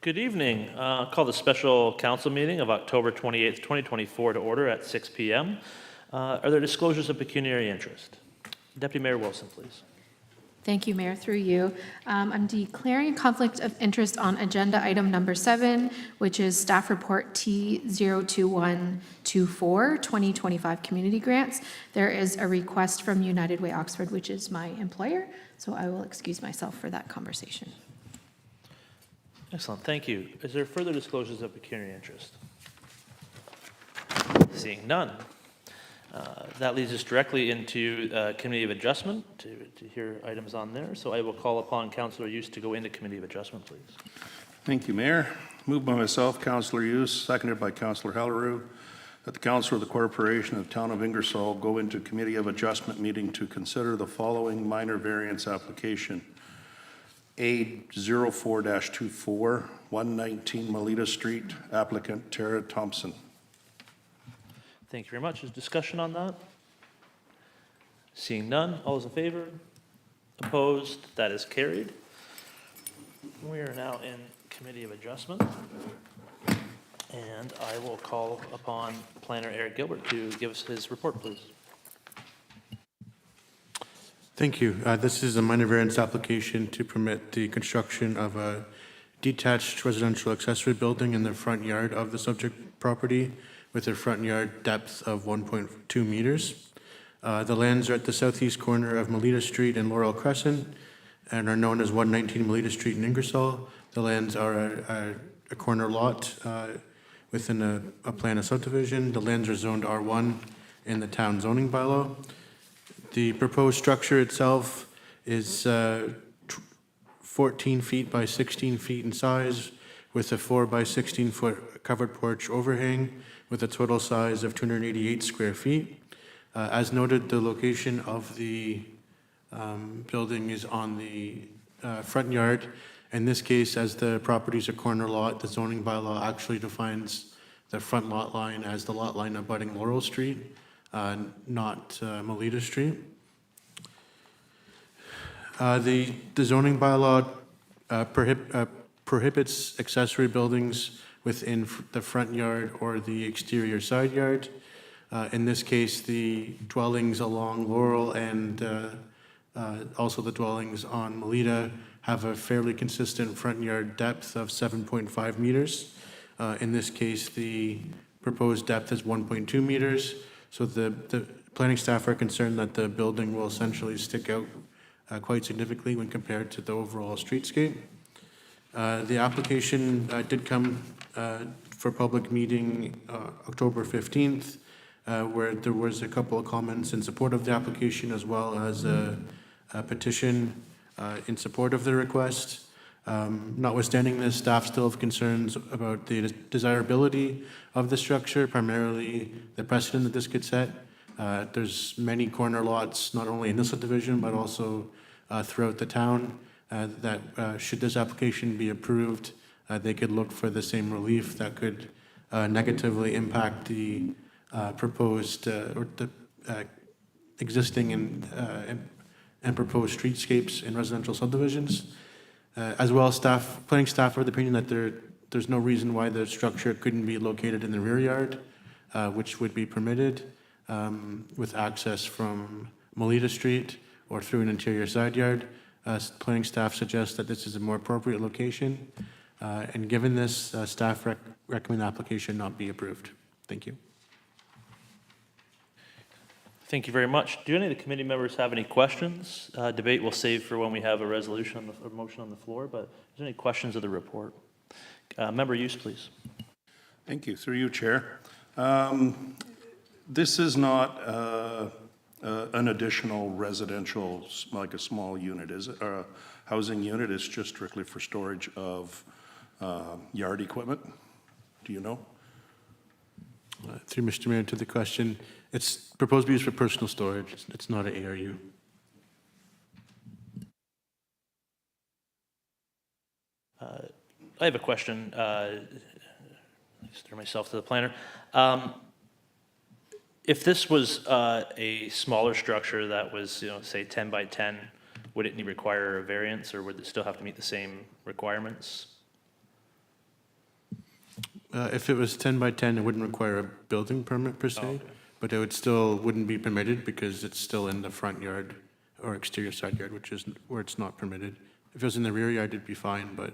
Good evening. Call the special council meeting of October 28th, 2024 to order at 6 p.m. Are there disclosures of pecuniary interest? Deputy Mayor Wilson, please. Thank you, Mayor. Through you. I'm declaring a conflict of interest on agenda item number 7, which is staff report T02124, 2025 community grants. There is a request from United Way Oxford, which is my employer, so I will excuse myself for that conversation. Excellent, thank you. Is there further disclosures of pecuniary interest? Seeing none. That leads us directly into Committee of Adjustment to hear items on there. So I will call upon Councillor Hughes to go into Committee of Adjustment, please. Thank you, Mayor. Moved by myself, Councillor Hughes, seconded by Councillor Hallerue, that the Council of the Corporation of the Town of Ingersoll go into Committee of Adjustment meeting to consider the following minor variance application. A04-24, 119 Melita Street, applicant Tara Thompson. Thank you very much. Is discussion on that? Seeing none, all those in favor? Opposed? That is carried. We are now in Committee of Adjustment, and I will call upon Planner Eric Gilbert to give us his report, please. Thank you. This is a minor variance application to permit the construction of a detached residential accessory building in the front yard of the subject property with a front yard depth of 1.2 meters. The lands are at the southeast corner of Melita Street and Laurel Crescent and are known as 119 Melita Street in Ingersoll. The lands are a corner lot within a plan of subdivision. The lands are zoned R1 in the town zoning bylaw. The proposed structure itself is 14 feet by 16 feet in size with a 4 by 16 foot covered porch overhang with a total size of 288 square feet. As noted, the location of the building is on the front yard. In this case, as the property is a corner lot, the zoning bylaw actually defines the front lot line as the lot line abutting Laurel Street, not Melita Street. The zoning bylaw prohibits accessory buildings within the front yard or the exterior side yard. In this case, the dwellings along Laurel and also the dwellings on Melita have a fairly consistent front yard depth of 7.5 meters. In this case, the proposed depth is 1.2 meters. So the planning staff are concerned that the building will essentially stick out quite significantly when compared to the overall streetscape. The application did come for public meeting October 15th, where there was a couple of comments in support of the application as well as a petition in support of the request. Notwithstanding this, staff still have concerns about the desirability of the structure, primarily the precedent that this could set. There's many corner lots, not only in this subdivision, but also throughout the town, that should this application be approved, they could look for the same relief that could negatively impact the proposed or the existing and proposed streetscapes in residential subdivisions. As well, planning staff are of the opinion that there's no reason why the structure couldn't be located in the rear yard, which would be permitted with access from Melita Street or through an interior side yard. Planning staff suggests that this is a more appropriate location. And given this, staff recommend the application not be approved. Thank you. Thank you very much. Do any of the committee members have any questions? Debate we'll save for when we have a resolution or motion on the floor, but is there any questions of the report? Member Hughes, please. Thank you. Through you, Chair. This is not an additional residential, like a small unit, is it? Or a housing unit? It's just strictly for storage of yard equipment? Do you know? Through Mr. Mayor, to the question, it's proposed to be used for personal storage. It's not an ARU. I have a question. I stir myself to the planner. If this was a smaller structure that was, say 10 by 10, would it require a variance, or would it still have to meet the same requirements? If it was 10 by 10, it wouldn't require a building permit per se, okay. but it would still wouldn't be permitted because it's still in the front yard or exterior side yard, which is where it's not permitted. If it was in the rear yard, it'd be fine, but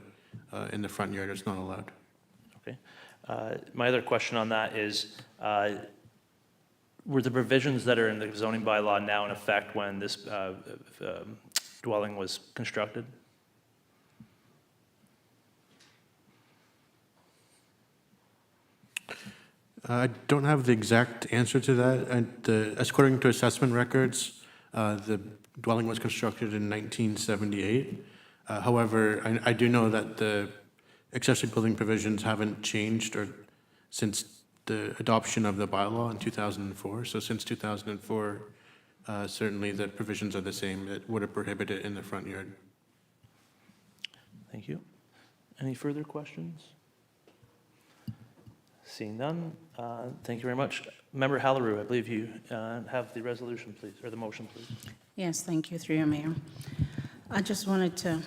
in the front yard, it's not allowed. Okay. My other question on that is, were the provisions that are in the zoning bylaw now in effect when this dwelling was constructed? I don't have the exact answer to that. According to assessment records, the dwelling was constructed in 1978. However, I do know that the accessory building provisions haven't changed since the adoption of the bylaw in 2004. So since 2004, certainly the provisions are the same. It would have prohibited it in the front yard. Thank you. Any further questions? Seeing none, thank you very much. Member Halleru, I believe you have the resolution, please, or the motion, please. Yes, thank you, through your mayor. I just wanted to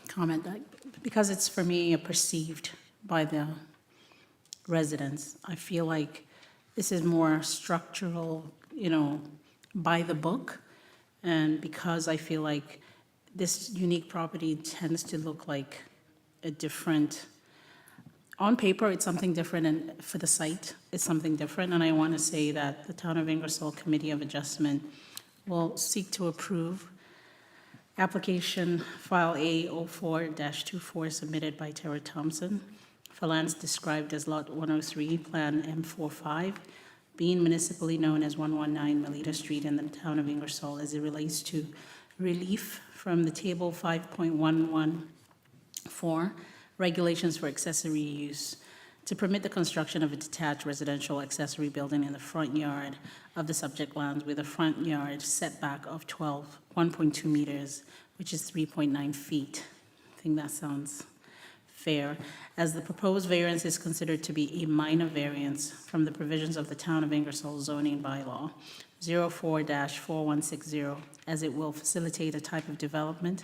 comment that because it's for me perceived by the residents, I feel like this is more structural, by the book. And because I feel like this unique property tends to look like a different, on paper, it's something different, and for the site, it's something different. And I want to say that the Town of Ingersoll Committee of Adjustment will seek to approve application file A04-24 submitted by Terra Thompson for lands described as Lot 103, Plan M45, being municipally known as 119 Melita Street in the Town of Ingersoll as it relates to relief from the Table 5.114, Regulations for Accessory Use, to permit the construction of a detached residential accessory building in the front yard of the subject lands with a front yard setback of 1.2 meters, which is 3.9 feet. I think that sounds fair, as the proposed variance is considered to be a minor variance from the provisions of the Town of Ingersoll zoning bylaw 04-4160, as it will facilitate a type of development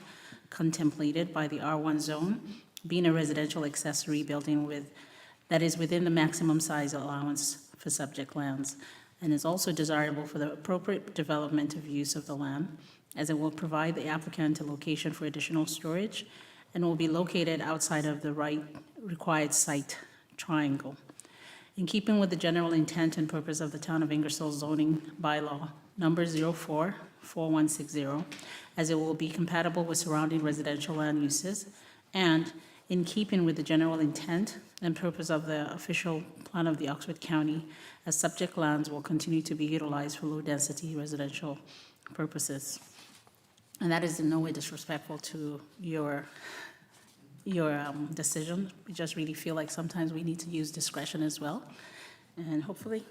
contemplated by the R1 zone, being a residential accessory building that is within the maximum size allowance for subject lands, and is also desirable for the appropriate development of use of the land, as it will provide the applicant a location for additional storage and will be located outside of the required site triangle. In keeping with the general intent and purpose of the Town of Ingersoll zoning bylaw number 04-4160, as it will be compatible with surrounding residential land uses, and in keeping with the general intent and purpose of the official plan of the Oxford County, as subject lands will continue to be utilized for low-density residential purposes. And that is in no way disrespectful to your decision. We just really feel like sometimes we need to use discretion as well, and hopefully.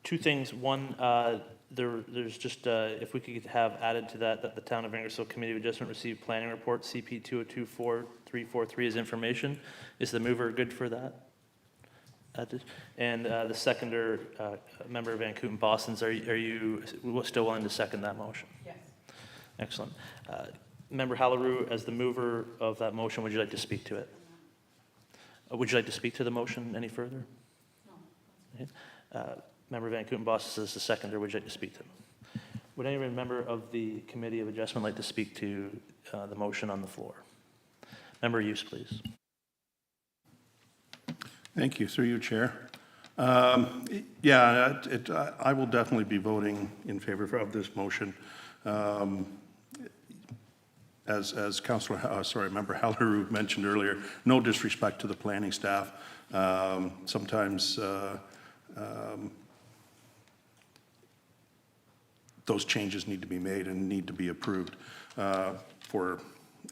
Two things. One, there's just, if we could have added to that the Town of Ingersoll Committee of Adjustment received planning report CP 2024343 as information. Is the mover good for that? And the seconder, member Van Kooten Boston's, are you still willing to second that motion? Yes. Excellent. Member Halleru, as the mover of that motion, would you like to speak to it? Would you like to speak to the motion any further? No. Okay. Member Van Kooten Boston as the seconder, would you like to speak to it? Would any member of the Committee of Adjustment like to speak to the motion on the floor? Member Hughes, please. Thank you. Through you, Chair. Yeah, I will definitely be voting in favor of this motion. As Member Halleru mentioned earlier, no disrespect to the planning staff. Sometimes those changes need to be made and need to be approved for,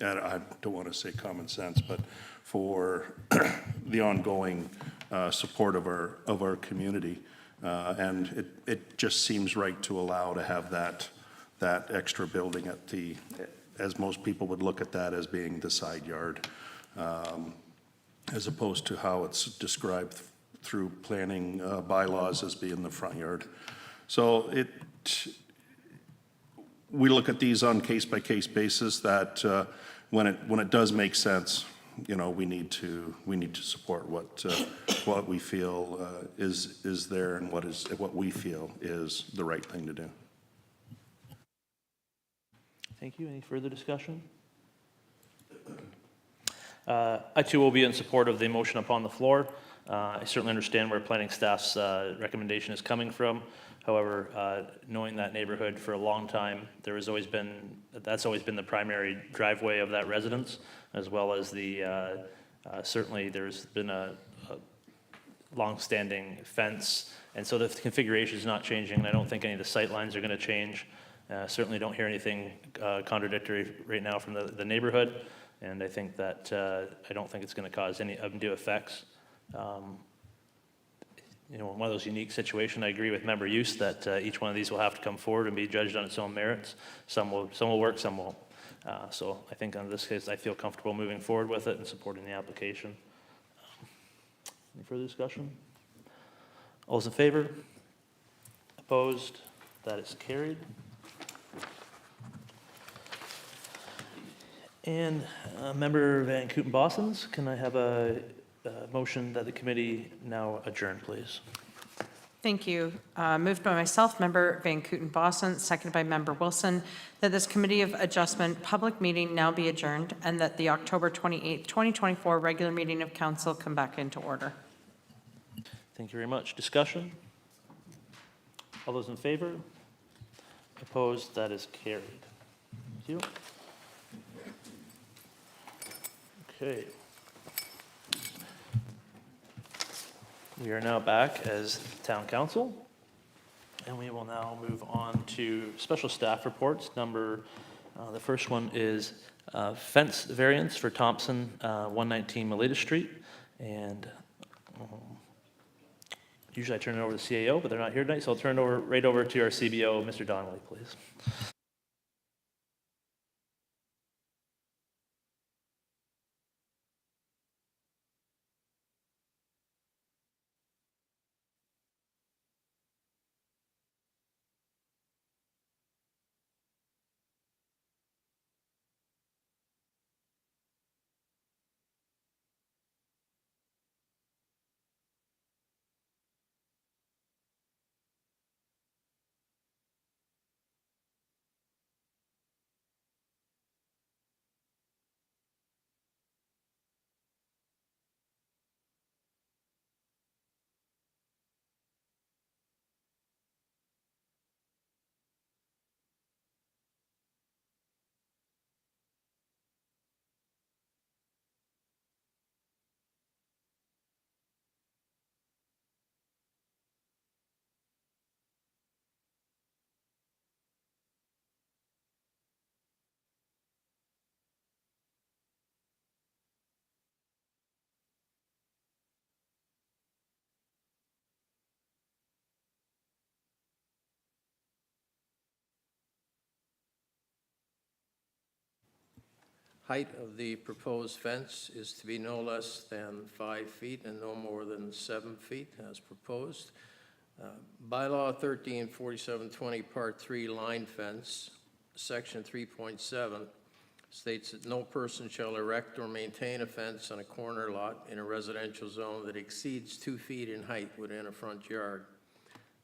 I don't want to say common sense, but for the ongoing support of our community. And it just seems right to allow to have that extra building at the, as most people would look at that as being the side yard, as opposed to how it's described through planning bylaws as being the front yard. So we look at these on case-by-case basis that when it does make sense, you know, we need to support what we feel is there and what we feel is the right thing to do. Thank you. Any further discussion? I too will be in support of the motion upon the floor. I certainly understand where planning staff's recommendation is coming from. However, knowing that neighborhood for a long time, that's always been the primary driveway of that residence, as well as the certainly there's been a long-standing fence, and so the configuration is not changing. And I don't think any of the sight lines are going to change. Certainly don't hear anything contradictory right now from the neighborhood, and I think that I don't think it's going to cause any undue effects. You know, one of those unique situations, I agree with member Use that each one of these will have to come forward and be judged on its own merits. Some will work, some won't. So I think in this case, I feel comfortable moving forward with it and supporting the application. Any further discussion? All those in favor? Opposed? That is carried. And Member Van Kooten-Bossens, can I have a motion that the committee now adjourn, please? Thank you. Moved by myself, Member Van Kooten-Bossens, seconded by Member Wilson, that this Committee of Adjustment public meeting now be adjourned and that the October 28th, 2024 regular meeting of council come back into order. Thank you very much. Discussion? All those in favor? Opposed? That is carried. Thank you. Okay. We are now back as town council, and we will now move on to special staff reports. The first one is fence variance for Thompson, 119 Melita Street, and usually I turn it over to the CAO, but they're not here tonight, so I'll turn it right over to our CBO, Mr. Donnelly, please. Height of the proposed fence is to be no less than 5 feet and no more than 7 feet as proposed. Bylaw 134720, Part 3, line fence, Section 3.7 states that no person shall erect or maintain a fence on a corner lot in a residential zone that exceeds 2 feet in height within a front yard.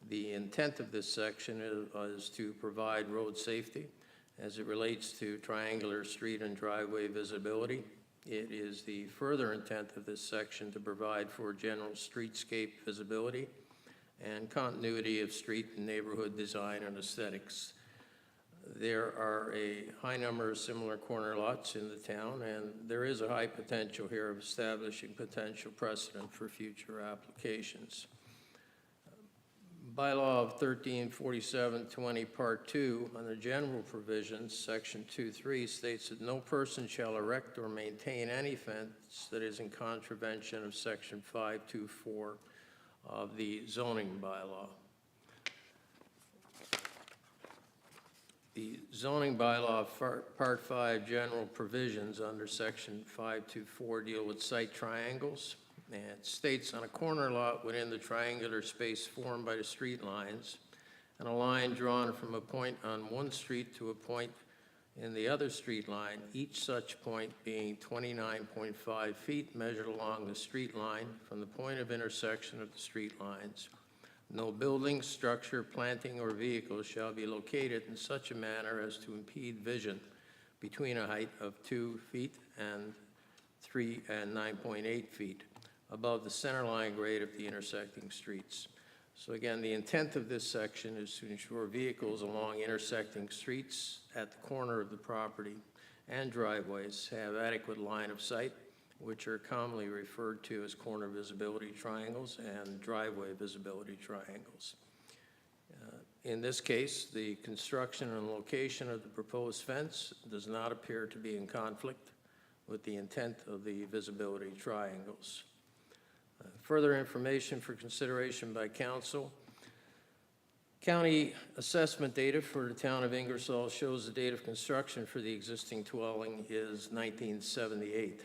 The intent of this section is to provide road safety as it relates to triangular street and driveway visibility. It is the further intent of this section to provide for general streetscape visibility and continuity of street and neighborhood design and aesthetics. There are a high number of similar corner lots in the town, and there is a high potential here of establishing potential precedent for future applications. Bylaw of 134720, Part 2, under general provisions, Section 2.3 states that no person shall erect or maintain any fence that is in contravention of Section 524 of the zoning bylaw. The zoning bylaw, Part 5, general provisions under Section 524 deal with site triangles. And it states on a corner lot within the triangular space formed by the street lines and a line drawn from a point on one street to a point in the other street line, each such point being 29.5 feet measured along the street line from the point of intersection of the street lines. No building, structure, planting, or vehicle shall be located in such a manner as to impede vision between a height of 2 feet and 3 and 9.8 feet above the center line grade of the intersecting streets. So again, the intent of this section is to ensure vehicles along intersecting streets at the corner of the property and driveways have adequate line of sight, which are commonly referred to as corner visibility triangles and driveway visibility triangles. In this case, the construction and location of the proposed fence does not appear to be in conflict with the intent of the visibility triangles. Further information for consideration by council. County assessment data for the town of Ingersoll shows the date of construction for the existing dwelling is 1978.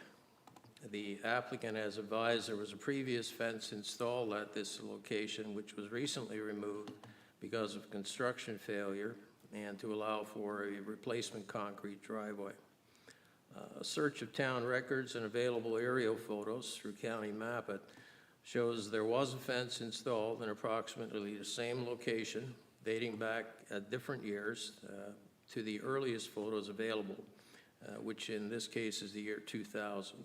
The applicant has advised there was a previous fence installed at this location, which was recently removed because of construction failure and to allow for a replacement concrete driveway. A search of town records and available aerial photos through County Map It shows there was a fence installed in approximately the same location dating back at different years to the earliest photos available, which in this case is the year 2000.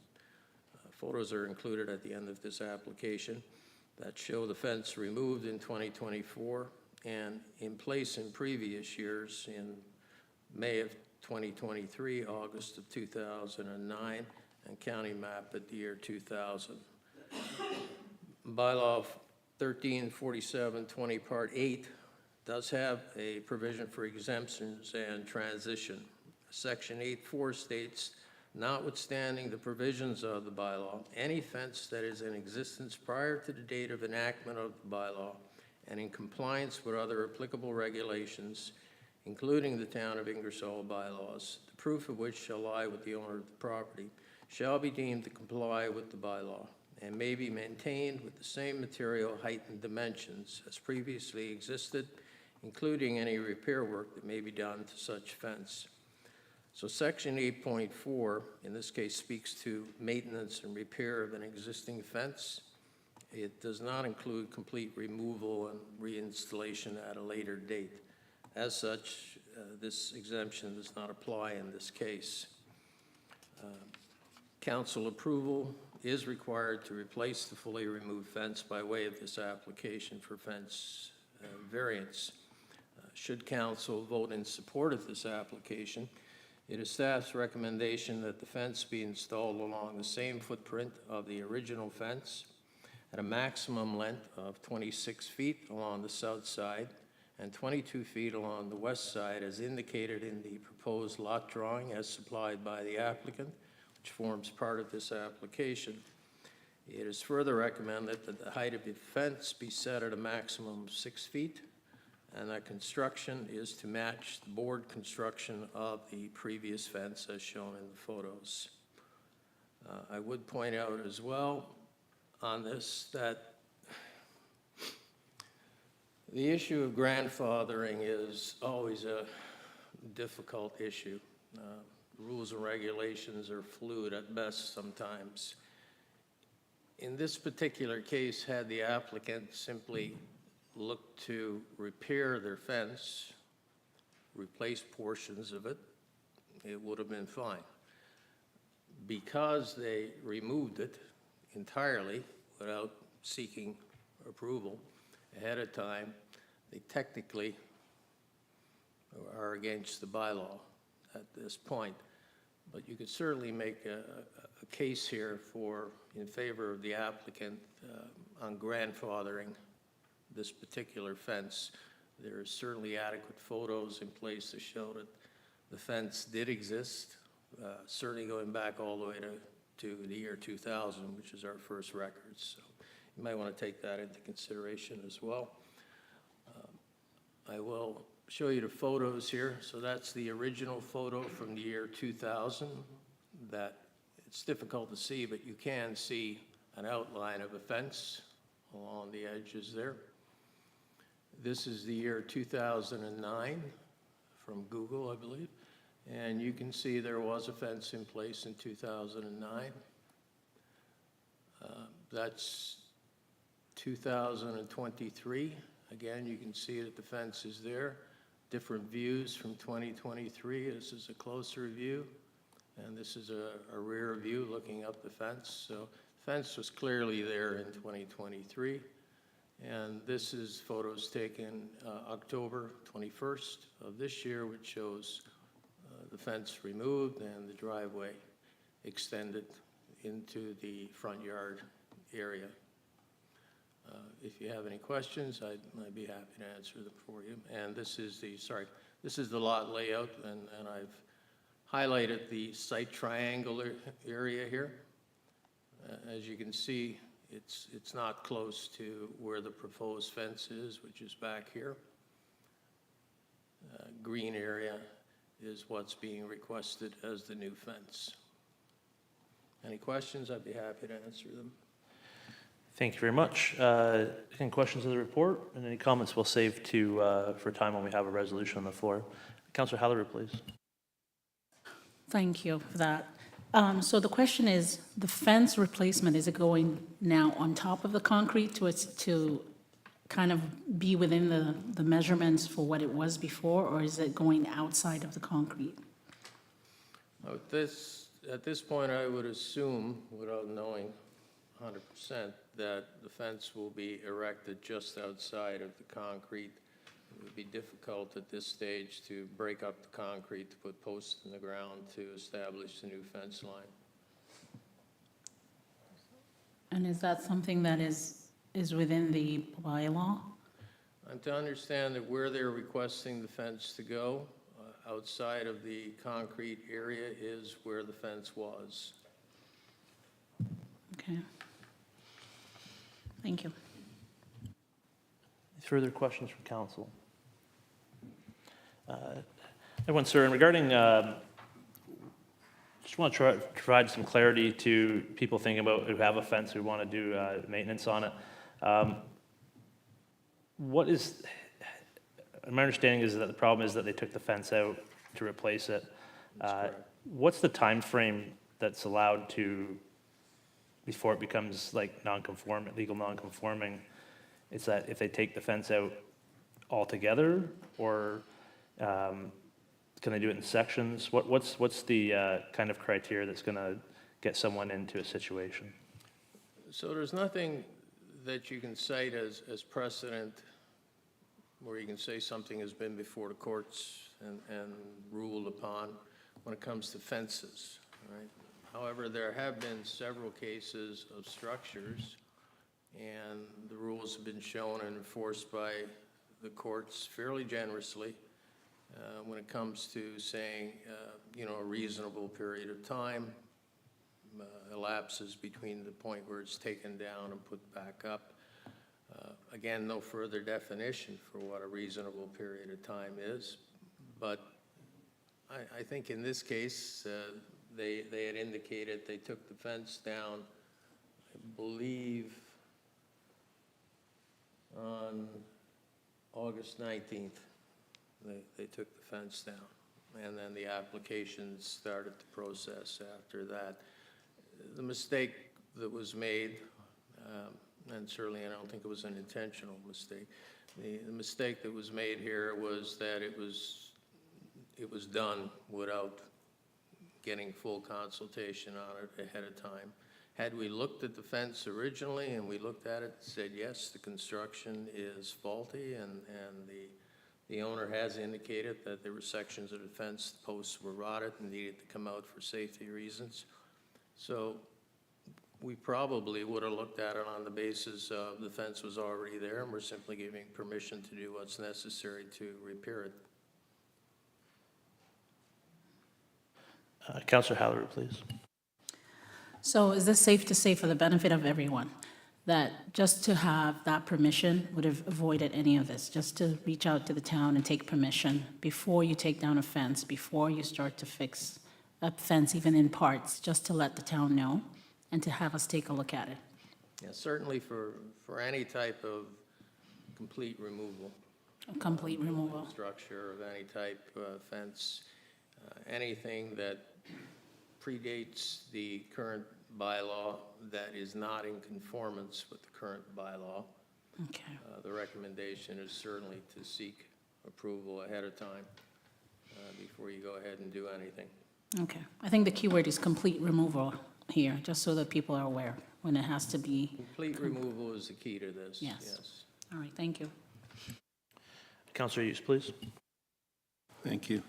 Photos are included at the end of this application that show the fence removed in 2024 and in place in previous years in May of 2023, August of 2009, and county map at the year 2000. Bylaw 134720 Part 8 does have a provision for exemptions and transition. Section 8.4 states, notwithstanding the provisions of the bylaw, any fence that is in existence prior to the date of enactment of the bylaw and in compliance with other applicable regulations, including the town of Ingersoll bylaws, the proof of which shall lie with the owner of the property, shall be deemed to comply with the bylaw and may be maintained with the same material, height, and dimensions as previously existed, including any repair work that may be done to such fence. So section 8.4, in this case, speaks to maintenance and repair of an existing fence. It does not include complete removal and reinstallation at a later date. As such, this exemption does not apply in this case. Council approval is required to replace the fully removed fence by way of this application for fence variance. Should council vote in support of this application, it is staff's recommendation that the fence be installed along the same footprint of the original fence at a maximum length of 26 feet along the south side and 22 feet along the west side as indicated in the proposed lot drawing as supplied by the applicant, which forms part of this application. It is further recommended that the height of the fence be set at a maximum of 6 feet and that construction is to match the board construction of the previous fence as shown in the photos. I would point out as well on this that the issue of grandfathering is always a difficult issue. Rules and regulations are fluid at best sometimes. In this particular case, had the applicant simply looked to repair their fence, replace portions of it, it would have been fine. Because they removed it entirely without seeking approval ahead of time, they technically are against the bylaw at this point. But you could certainly make a case here in favor of the applicant on grandfathering this particular fence. There are certainly adequate photos in place to show that the fence did exist, certainly going back all the way to the year 2000, which is our first records. So you might want to take that into consideration as well. I will show you the photos here. So that's the original photo from the year 2000 that it's difficult to see, but you can see an outline of a fence along the edges there. This is the year 2009 from Google, I believe. And you can see there was a fence in place in 2009. That's 2023. Again, you can see that the fence is there. Different views from 2023. This is a closer view, and this is a rear view looking up the fence. So the fence was clearly there in 2023. And this is photos taken October 21st of this year, which shows the fence removed and the driveway extended into the front yard area. If you have any questions, I'd be happy to answer them for you. And this is the lot layout, and I've highlighted the site triangular area here. As you can see, it's not close to where the proposed fence is, which is back here. Green area is what's being requested as the new fence. Any questions? I'd be happy to answer them. Thank you very much. Any questions of the report, and any comments we'll save for time when we have a resolution on the floor. Councillor Halleru, please. Thank you for that. So the question is, the fence replacement, is it going now on top of the concrete to kind of be within the measurements for what it was before, or is it going outside of the concrete? At this point, I would assume, without knowing 100%, that the fence will be erected just outside of the concrete. It would be difficult at this stage to break up the concrete, to put posts in the ground to establish the new fence line. And is that something that is within the bylaw? I'm to understand that where they're requesting the fence to go, outside of the concrete area, is where the fence was. Okay. Thank you. Further questions from council? Everyone, sir, and regarding, just want to provide some clarity to people thinking about who have a fence, who want to do maintenance on it. My understanding is that the problem is that they took the fence out to replace it. What's the time frame that's allowed before it becomes like legal non-conforming? Is that if they take the fence out altogether, or can they do it in sections? What's the kind of criteria that's going to get someone into a situation? So there's nothing that you can cite as precedent where you can say something has been before the courts and ruled upon when it comes to fences, right? However, there have been several cases of structures, and the rules have been shown and enforced by the courts fairly generously when it comes to saying, a reasonable period of time elapses between the point where it's taken down and put back up. Again, no further definition for what a reasonable period of time is, but I think in this case, they had indicated they took the fence down, I believe, on August 19th. They took the fence down, and then the application started the process after that. The mistake that was made, and certainly I don't think it was an intentional mistake, the mistake that was made here was that it was done without getting full consultation on it ahead of time. Had we looked at the fence originally and we looked at it and said, yes, the construction is faulty, and the owner has indicated that there were sections of the fence posts were rotted and needed to come out for safety reasons. So we probably would have looked at it on the basis of the fence was already there, and we're simply giving permission to do what's necessary to repair it. Councillor Halleru, please. So is this safe to say, for the benefit of everyone, that just to have that permission would have avoided any of this, just to reach out to the town and take permission before you take down a fence, before you start to fix a fence, even in parts, just to let the town know and to have us take a look at it? Yeah, certainly for any type of complete removal. A complete removal. Structure of any type, fence, Anything that predates the current bylaw that is not in conformance with the current bylaw, Okay. the recommendation is certainly to seek approval ahead of time before you go ahead and do anything. Okay. I think the key word is complete removal here, just so that people are aware when it has to be. Complete removal is the key to this. Yes. All right, thank you. Councilor Hughes, please. Thank you.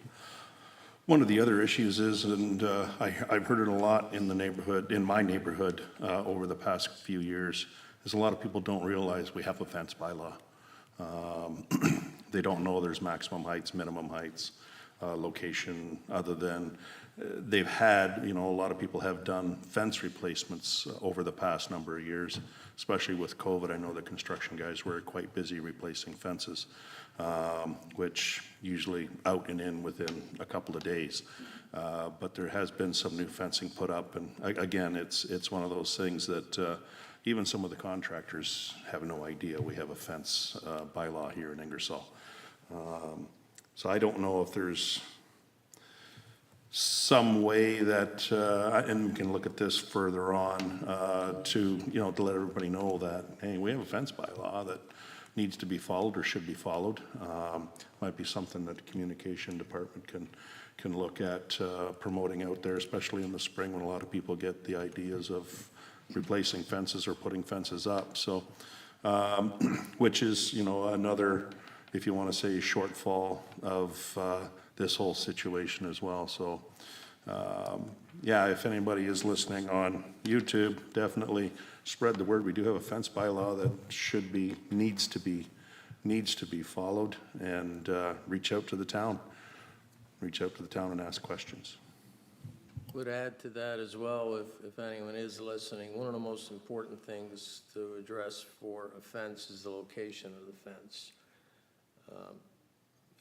One of the other issues is, and I've heard it a lot in the neighborhood, in my neighborhood, over the past few years, is a lot of people don't realize we have a fence bylaw. They don't know there's maximum heights, minimum heights, location, other than they've had, a lot of people have done fence replacements over the past number of years, especially with COVID. I know the construction guys were quite busy replacing fences, which usually out and in within a couple of days. But there has been some new fencing put up, and again, it's one of those things that even some of the contractors have no idea we have a fence bylaw here in Ingersoll. So I don't know if there's some way that, and we can look at this further on, to let everybody know that, hey, we have a fence bylaw that needs to be followed or should be followed. Might be something that the communication department can look at promoting out there, especially in the spring when a lot of people get the ideas of replacing fences or putting fences up. So, which is, another, if you want to say, shortfall of this whole situation as well. So, yeah, if anybody is listening on YouTube, definitely spread the word. We do have a fence bylaw that needs to be followed, and reach out to the town. Reach out to the town and ask questions. Would add to that as well, if anyone is listening, one of the most important things to address for a fence is the location of the fence.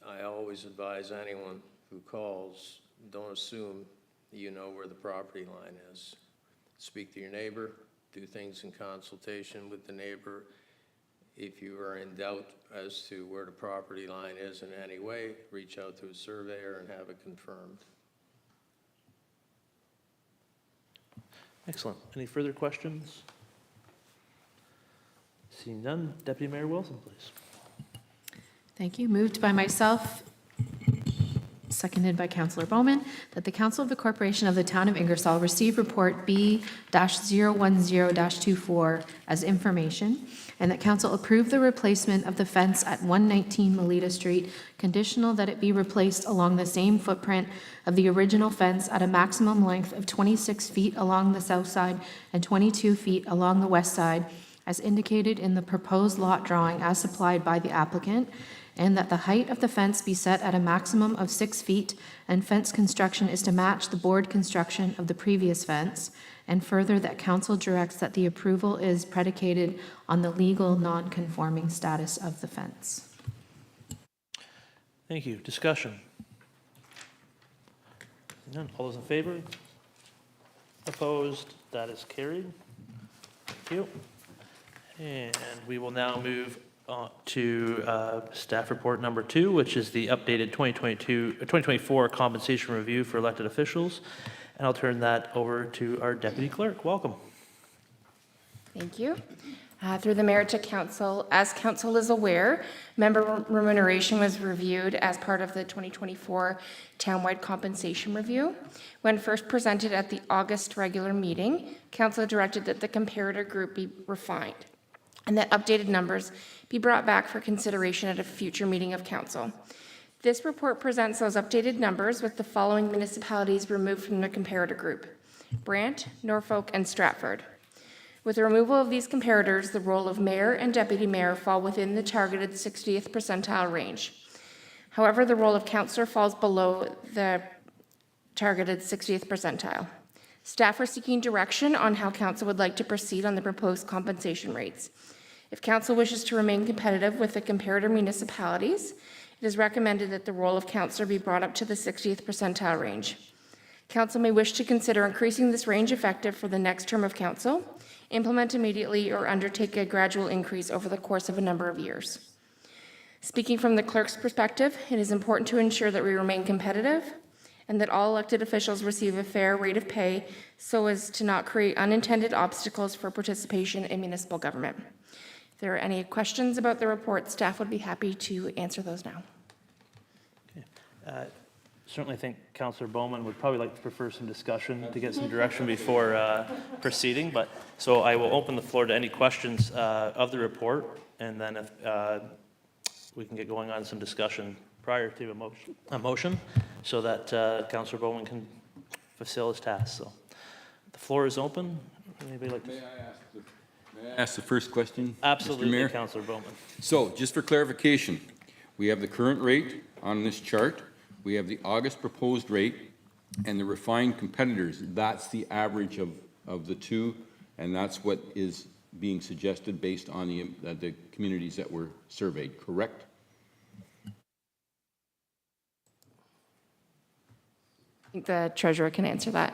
I always advise anyone who calls, don't assume you know where the property line is. Speak to your neighbor, do things in consultation with the neighbor. If you are in doubt as to where the property line is in any way, reach out to a surveyor and have it confirmed. Excellent. Any further questions? Seeing none, Deputy Mayor Wilson, please. Thank you. Moved by myself, seconded by Councillor Bowman, that the Council of the Corporation of the Town of Ingersoll receive report B-010-24 as information, and that Council approve the replacement of the fence at 119 Melita Street, conditional that it be replaced along the same footprint of the original fence at a maximum length of 26 feet along the south side and 22 feet along the west side, as indicated in the proposed lot drawing as supplied by the applicant, and that the height of the fence be set at a maximum of 6 feet, and fence construction is to match the board construction of the previous fence, and further that council directs that the approval is predicated on the legal non-conforming status of the fence. Thank you. Discussion? None. All those in favor? Opposed? That is carried. Thank you. And we will now move to staff report number 2, which is the updated 2024 compensation review for elected officials. And I'll turn that over to our deputy clerk. Welcome. Thank you. Through the mayor to council, as council is aware, member remuneration was reviewed as part of the 2024 townwide compensation review. When first presented at the August regular meeting, council directed that the comparator group be refined and that updated numbers be brought back for consideration at a future meeting of council. This report presents those updated numbers with the following municipalities removed from the comparator group: Brant, Norfolk, and Stratford. With the removal of these comparators, the role of mayor and deputy mayor fall within the targeted 60th percentile range. However, the role of councillor falls below the targeted 60th percentile. Staff are seeking direction on how council would like to proceed on the proposed compensation rates. If council wishes to remain competitive with the comparator municipalities, it is recommended that the role of councillor be brought up to the 60th percentile range. Council may wish to consider increasing this range effective for the next term of council, implement immediately, or undertake a gradual increase over the course of a number of years. Speaking from the clerk's perspective, it is important to ensure that we remain competitive and that all elected officials receive a fair rate of pay so as to not create unintended obstacles for participation in municipal government. If there are any questions about the report, staff would be happy to answer those now. Certainly think Councillor Bowman would probably like to prefer some discussion to get some direction before proceeding, but so I will open the floor to any questions of the report, and then if we can get going on some discussion prior to a motion so that Councillor Bowman can fulfill his task. So the floor is open. Anybody like to? May I ask the first question? Mr. Absolutely, Mayor? Councillor Bowman. So, just for clarification, we have the current rate on this chart, we have the August proposed rate, and the refined competitors. That's the average of the two, and that's what is being suggested based on the communities that were surveyed, correct? I think the treasurer can answer that.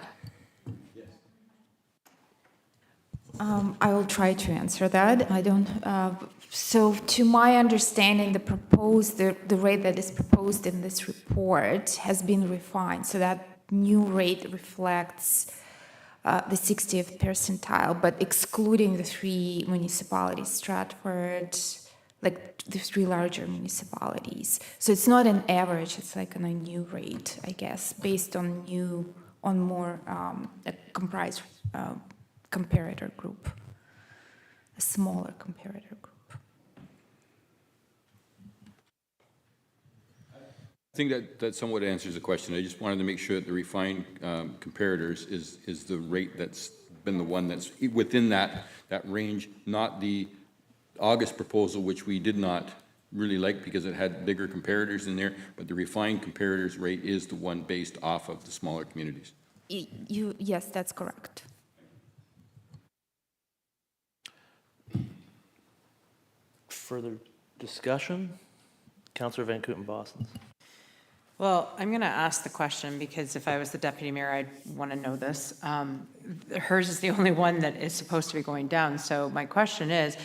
I will try to answer that. I don't, so to my understanding, the rate that is proposed in this report has been refined, so that new rate reflects the 60th percentile, but excluding the three municipalities, Stratford, like the three larger municipalities. So it's not an average, it's like on a new rate, I guess, based on more comprised comparator group, a smaller comparator group. I think that somewhat answers the question. I just wanted to make sure that the refined comparators is the rate that's been the one that's within that range, not the August proposal, which we did not really like because it had bigger comparators in there, but the refined comparators rate is the one based off of the smaller communities. Yes, that's correct. Further discussion? Councillor Van Kooten-Boston. Well, I'm going to ask the question because if I was the deputy mayor, I'd want to know this. Hers is the only one that is supposed to be going down. So my question is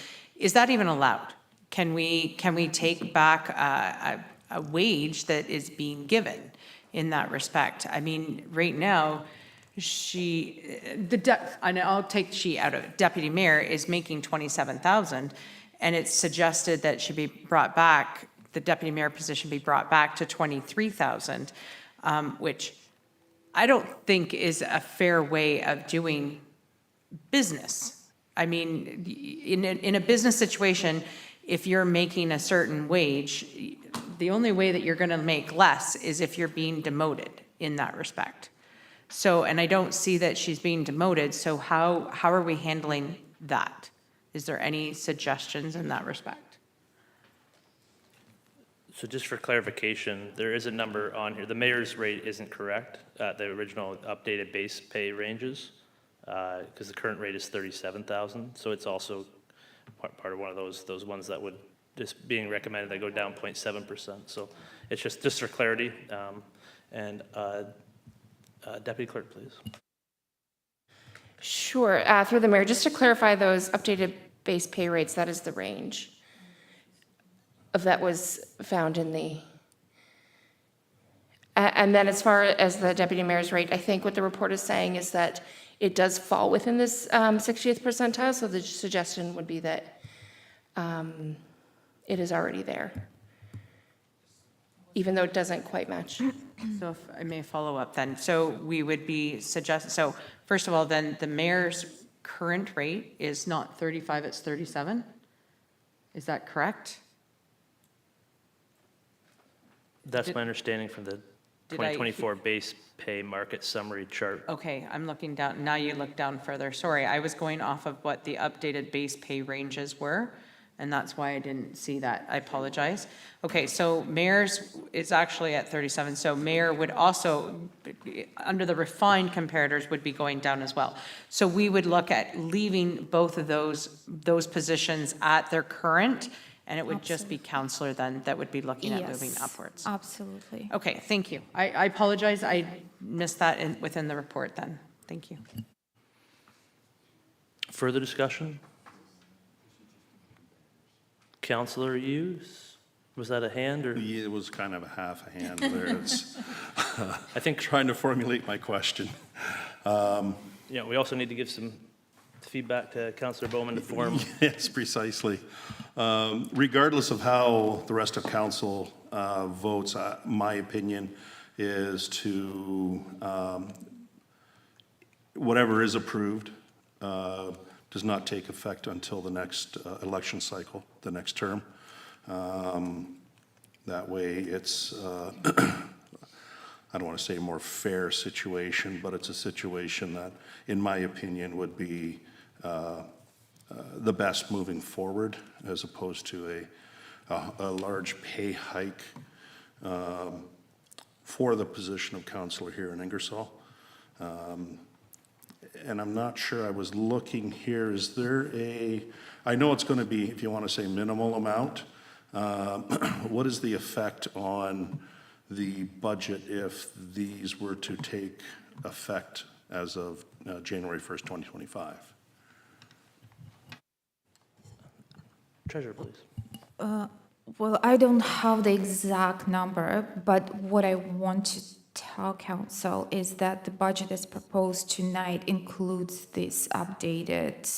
that even allowed? Can we take back a wage that is being given in that respect? I mean, right now, and I'll take she out of it, deputy mayor is making $27,000, and it's suggested that she be brought back, the deputy mayor position be brought back to $23,000, which I don't think is a fair way of doing business. I mean, in a business situation, if you're making a certain wage, the only way that you're going to make less is if you're being demoted in that respect. So, and I don't see that she's being demoted, so how are we handling that? Is there any suggestions in that respect? So just for clarification, there is a number on here. The mayor's rate isn't correct, the original updated base pay ranges, because the current rate is $37,000. So it's also part of one of those ones that would just being recommended that go down 0.7%. So it's just for clarity. Deputy Clerk, please. Sure. Through the mayor, just to clarify those updated base pay rates, that is the range of that was found in the, and then as far as the deputy mayor's rate, I think what the report is saying is that it does fall within this 60th percentile, so the suggestion would be that it is already there, even though it doesn't quite match. So if I may follow up then. So we would be so first of all, then the mayor's current rate is not 35, it's 37? Is that correct? That's my understanding from the 2024 base pay market summary chart. Okay, I'm looking down, now you look down further. Sorry, I was going off of what the updated base pay ranges were, and that's why I didn't see that. I apologize. Okay, so mayor's is actually at 37, so mayor would also, under the refined comparators, would be going down as well. So we would look at leaving both of those positions at their current, and it would just be counselor then that would be looking at moving upwards. Absolutely. Okay, thank you. I apologize, I missed that within the report then. Thank you. Further discussion? Councillor Hughes? Was that a hand or? Yeah, it was kind of a half a hand there. It's I think, trying to formulate my question. we also need to give some feedback to Councillor Bowman to form. Yes, precisely. Regardless of how the rest of council votes, my opinion is to, whatever is approved does not take effect until the next election cycle, the next term. That way it's, I don't want to say a more fair situation, but it's a situation that, in my opinion, would be the best moving forward, as opposed to a large pay hike for the position of councillor here in Ingersoll. And I'm not sure, I was looking here, is there I know it's going to be, if you want to say minimal amount, what is the effect on the budget if these were to take effect as of January 1st, 2025? Treasurer, please. Well, I don't have the exact number, but what I want to tell council is that the budget as proposed tonight includes this updated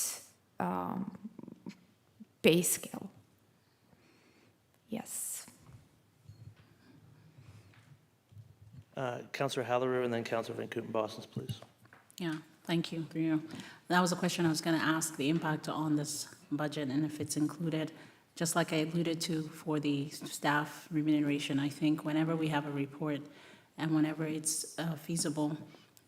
pay scale. Yes. Councillor Halleru and then Councillor Van Kooten-Bosens, please. Yeah, thank you, through you. That was a question I was going to ask, the impact on this budget and if it's included. Just like I alluded to for the staff remuneration, I think whenever we have a report and whenever it's feasible,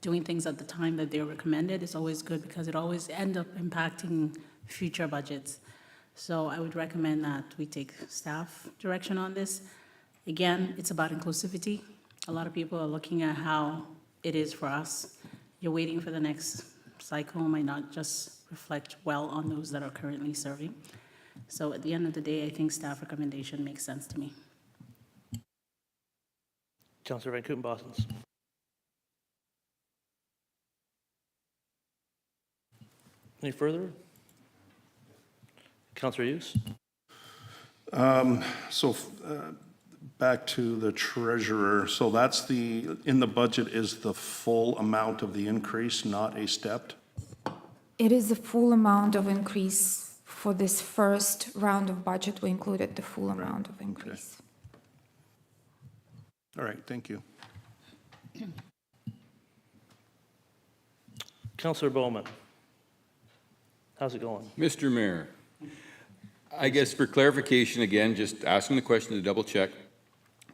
doing things at the time that they're recommended is always good because it always ends up impacting future budgets. So I would recommend that we take staff direction on this. Again, it's about inclusivity. A lot of people are looking at how it is for us. You're waiting for the next cycle, might not just reflect well on those that are currently serving. So at the end of the day, I think staff recommendation makes sense to me. Councillor Van Kooten-Bosens. Any further? Councillor Hughes? Back to the treasurer. So that's in the budget is the full amount of the increase, not a stepped? It is the full amount of increase for this first round of budget. We included the full amount of increase. All right, thank you. Councillor Bowman? How's it going? Mr. Mayor, I guess for clarification, again, just asking the question to double check.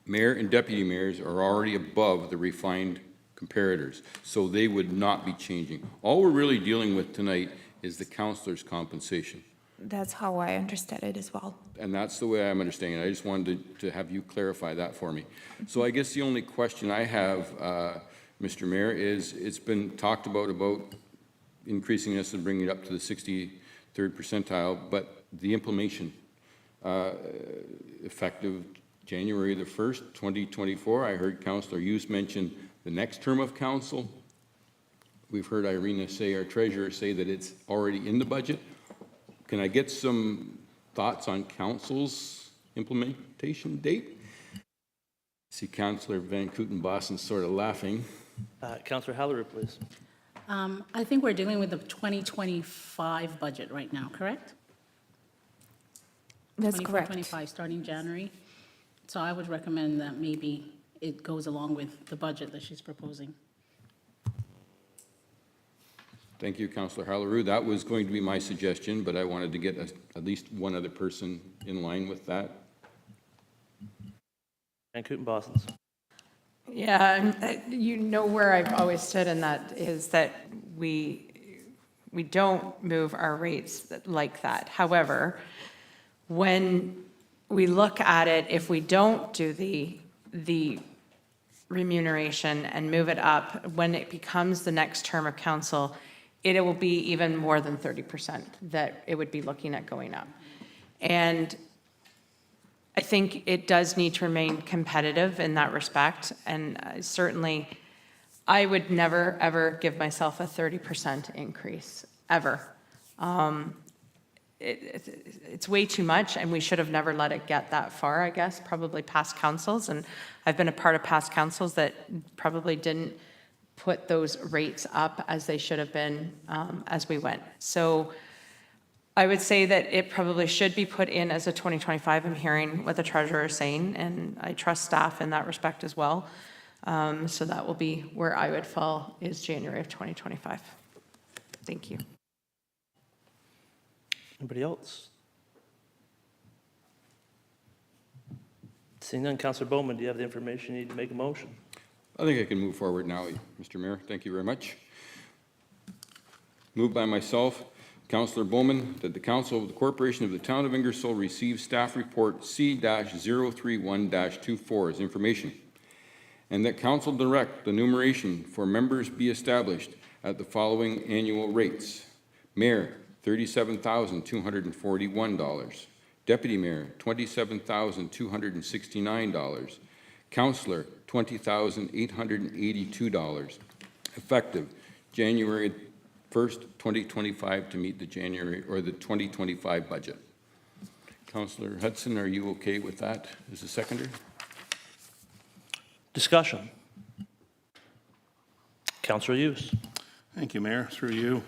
Mayor and deputy mayors are already above the refined comparators, so they would not be changing. All we're really dealing with tonight is the councillor's compensation. That's how I understood it as well. And that's the way I'm understanding it. I just wanted to have you clarify that for me. So I guess the only question I have, Mr. Mayor, is it's been talked about increasing this and bringing it up to the 63rd percentile, but the implementation effective January the 1st, 2024. I heard Councillor Hughes mention the next term of council. We've heard Irina say, our treasurer, say that it's already in the budget. Can I get some thoughts on council's implementation date? See Councillor Van Kooten-Bosens sort of laughing. Councillor Halleru, please. I think we're dealing with the 2025 budget right now, correct? That's correct. 25, starting January. So I would recommend that maybe it goes along with the budget that she's proposing. Thank you, Councillor Halleru. That was going to be my suggestion, but I wanted to get at least one other person in line with that. Van Kooten-Bosens. Yeah, you know where I've always stood, and that is that we don't move our rates like that. However, when we look at it, if we don't do the remuneration and move it up, when it becomes the next term of council, it will be even more than 30% that it would be looking at going up. And I think it does need to remain competitive in that respect. And certainly, I would never, ever give myself a 30% increase, ever. it's way too much, and we should have never let it get that far, I guess, probably past councils. And I've been a part of past councils that probably didn't put those rates up as they should have been as we went. So I would say that it probably should be put in as a 2025. I'm hearing what the treasurer is saying, and I trust staff in that respect as well. So that will be where I would fall, is January of 2025. Thank you. Anybody else? Seeing none, Councillor Bowman, do you have the information you need to make a motion? I think I can move forward now, Mr. Mayor. Thank you very much. Moved by myself, Councillor Bowman, that the Council of the Corporation of the Town of Ingersoll receive staff report C-031-24 as information, and that Council direct the enumeration for members be established at the following annual rates. Mayor, $37,241. Deputy Mayor, $27,269. Councillor, $20,882. Effective January 1st, 2025, to meet the January or the 2025 budget. Councillor Hudson, are you okay with that as a seconder? Discussion. Councillor Hughes. Thank you, Mayor, through you.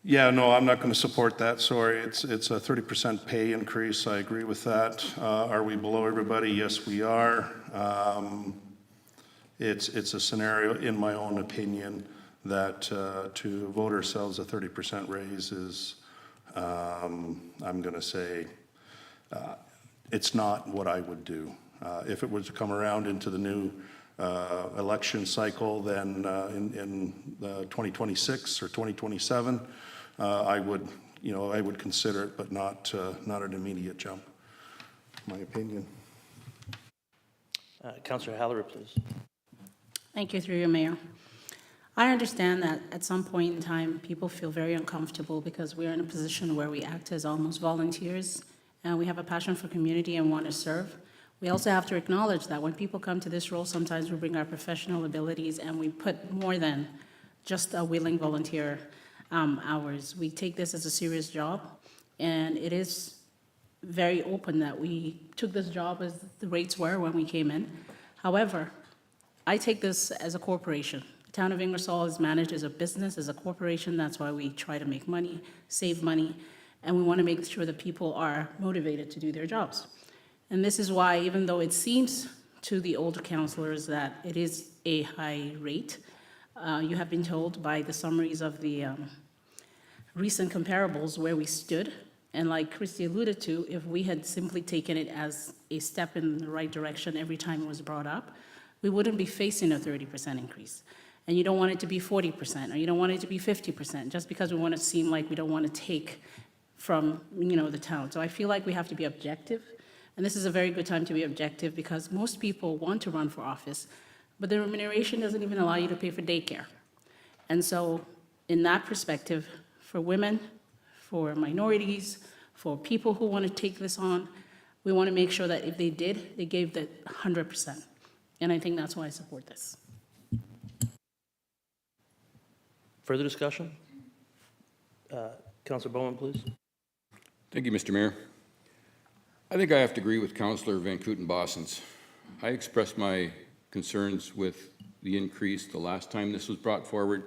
Yeah, no, I'm not going to support that, sorry. It's a 30% pay increase, I agree with that. Are we below everybody? Yes, we are. It's a scenario, in my own opinion, that to vote ourselves a 30% raise is, I'm going to say, it's not what I would do. If it was to come around into the new election cycle, then in 2026 or 2027, I would consider it, but not an immediate jump, my opinion. Councillor Halleru, please. Thank you, through you, Mayor. I understand that at some point in time, people feel very uncomfortable because we're in a position where we act as almost volunteers, and we have a passion for community and want to serve. We also have to acknowledge that when people come to this role, sometimes we bring our professional abilities and we put more than just a willing volunteer hours. We take this as a serious job, and it is very open that we took this job as the rates were when we came in. However, I take this as a corporation. The town of Ingersoll is managed as a business, as a corporation. That's why we try to make money, save money, and we want to make sure that people are motivated to do their jobs. And this is why, even though it seems to the older councillors that it is a high rate, you have been told by the summaries of the recent comparables where we stood. And like Christy alluded to, if we had simply taken it as a step in the right direction every time it was brought up, we wouldn't be facing a 30% increase. And you don't want it to be 40%, or you don't want it to be 50%, just because we want to seem like we don't want to take from, the town. So I feel like we have to be objective. And this is a very good time to be objective because most people want to run for office, but the remuneration doesn't even allow you to pay for daycare. And so in that perspective, for women, for minorities, for people who want to take this on, we want to make sure that if they did, they gave the 100%. And I think that's why I support this. Further discussion? Councillor Bowman, please. Thank you, Mr. Mayor. I think I have to agree with Councillor Van Kooten-Bossens. I expressed my concerns with the increase the last time this was brought forward,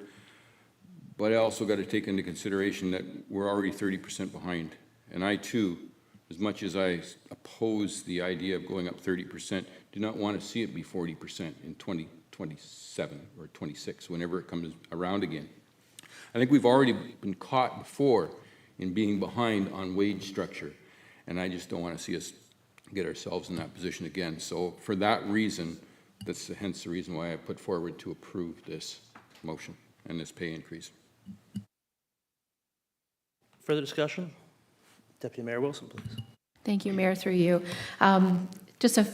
but I also got to take into consideration that we're already 30% behind. And I too, as much as I oppose the idea of going up 30%, do not want to see it be 40% in 2027 or 26, whenever it comes around again. I think we've already been caught before in being behind on wage structure. And I just don't want to see us get ourselves in that position again. So for that reason, that's hence the reason why I put forward to approve this motion and this pay increase. Further discussion? Deputy Mayor Wilson, please. Thank you, Mayor, through you. Just a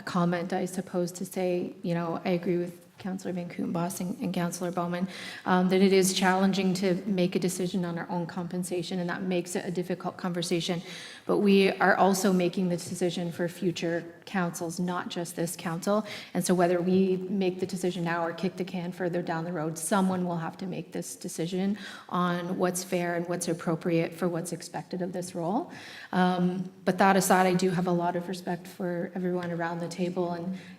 comment, I suppose, to say, I agree with Councillor Van Kootenbos and Councillor Bowman, that it is challenging to make a decision on our own compensation, and that makes it a difficult conversation. But we are also making the decision for future councils, not just this council. And so whether we make the decision now or kick the can further down the road, someone will have to make this decision on what's fair and what's appropriate for what's expected of this role. But that aside, I do have a lot of respect for everyone around the table,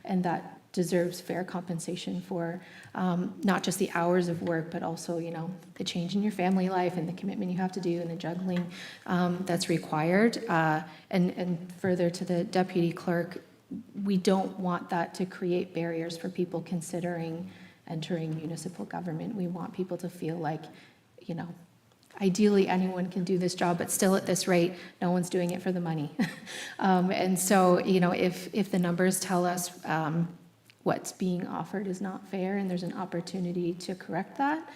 and that deserves fair compensation for not just the hours of work, but also, you know, the change in your family life and the commitment you have to do and the juggling that's required. And further to the deputy clerk, we don't want that to create barriers for people considering entering municipal government. We want people to feel like, you know, ideally anyone can do this job, but still at this rate, no one's doing it for the money. And so, you know, if the numbers tell us what's being offered is not fair and there's an opportunity to correct that,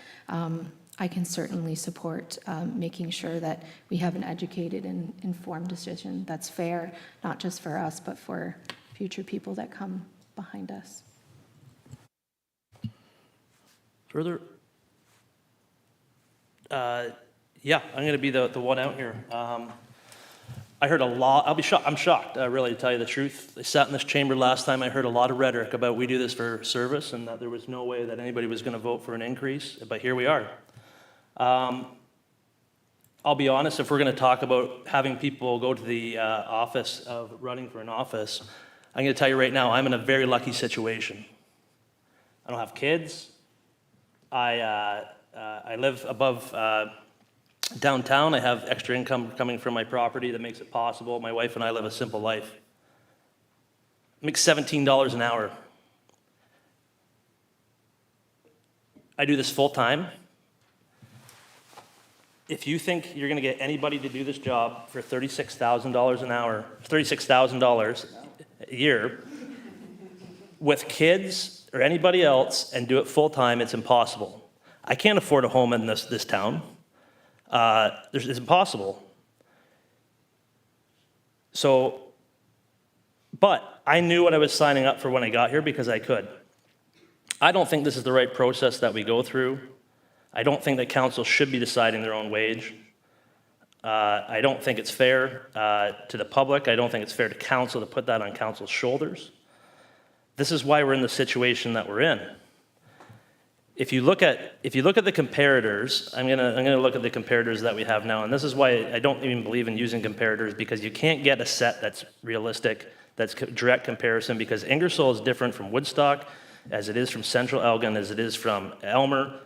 I can certainly support making sure that we have an educated and informed decision that's fair, not just for us, but for future people that come behind us. Further? Yeah, I'm going to be the one out here. I heard a lot, I'm shocked, really, to tell you the truth. I sat in this chamber last time, I heard a lot of rhetoric about we do this for service and that there was no way that anybody was going to vote for an increase, but here we are. I'll be honest, if we're going to talk about having people go to the office of running for an office, I'm going to tell you right now, I'm in a very lucky situation. I don't have kids. I live above downtown. I have extra income coming from my property that makes it possible. My wife and I live a simple life. I make $17 an hour. I do this full time. If you think you're going to get anybody to do this job for $36,000 an hour, $36,000 a year, with kids or anybody else and do it full time, it's impossible. I can't afford a home in this town. It's impossible. So, but I knew what I was signing up for when I got here because I could. I don't think this is the right process that we go through. I don't think that council should be deciding their own wage. I don't think it's fair to the public. I don't think it's fair to council to put that on council's shoulders. This is why we're in the situation that we're in. If you look at the comparators, I'm gonna look at the comparators that we have now, and this is why I don't even believe in using comparators, because you can't get a set that's realistic, that's direct comparison, because Ingersoll is different from Woodstock, as it is from Central Elgin, as it is from Elmer.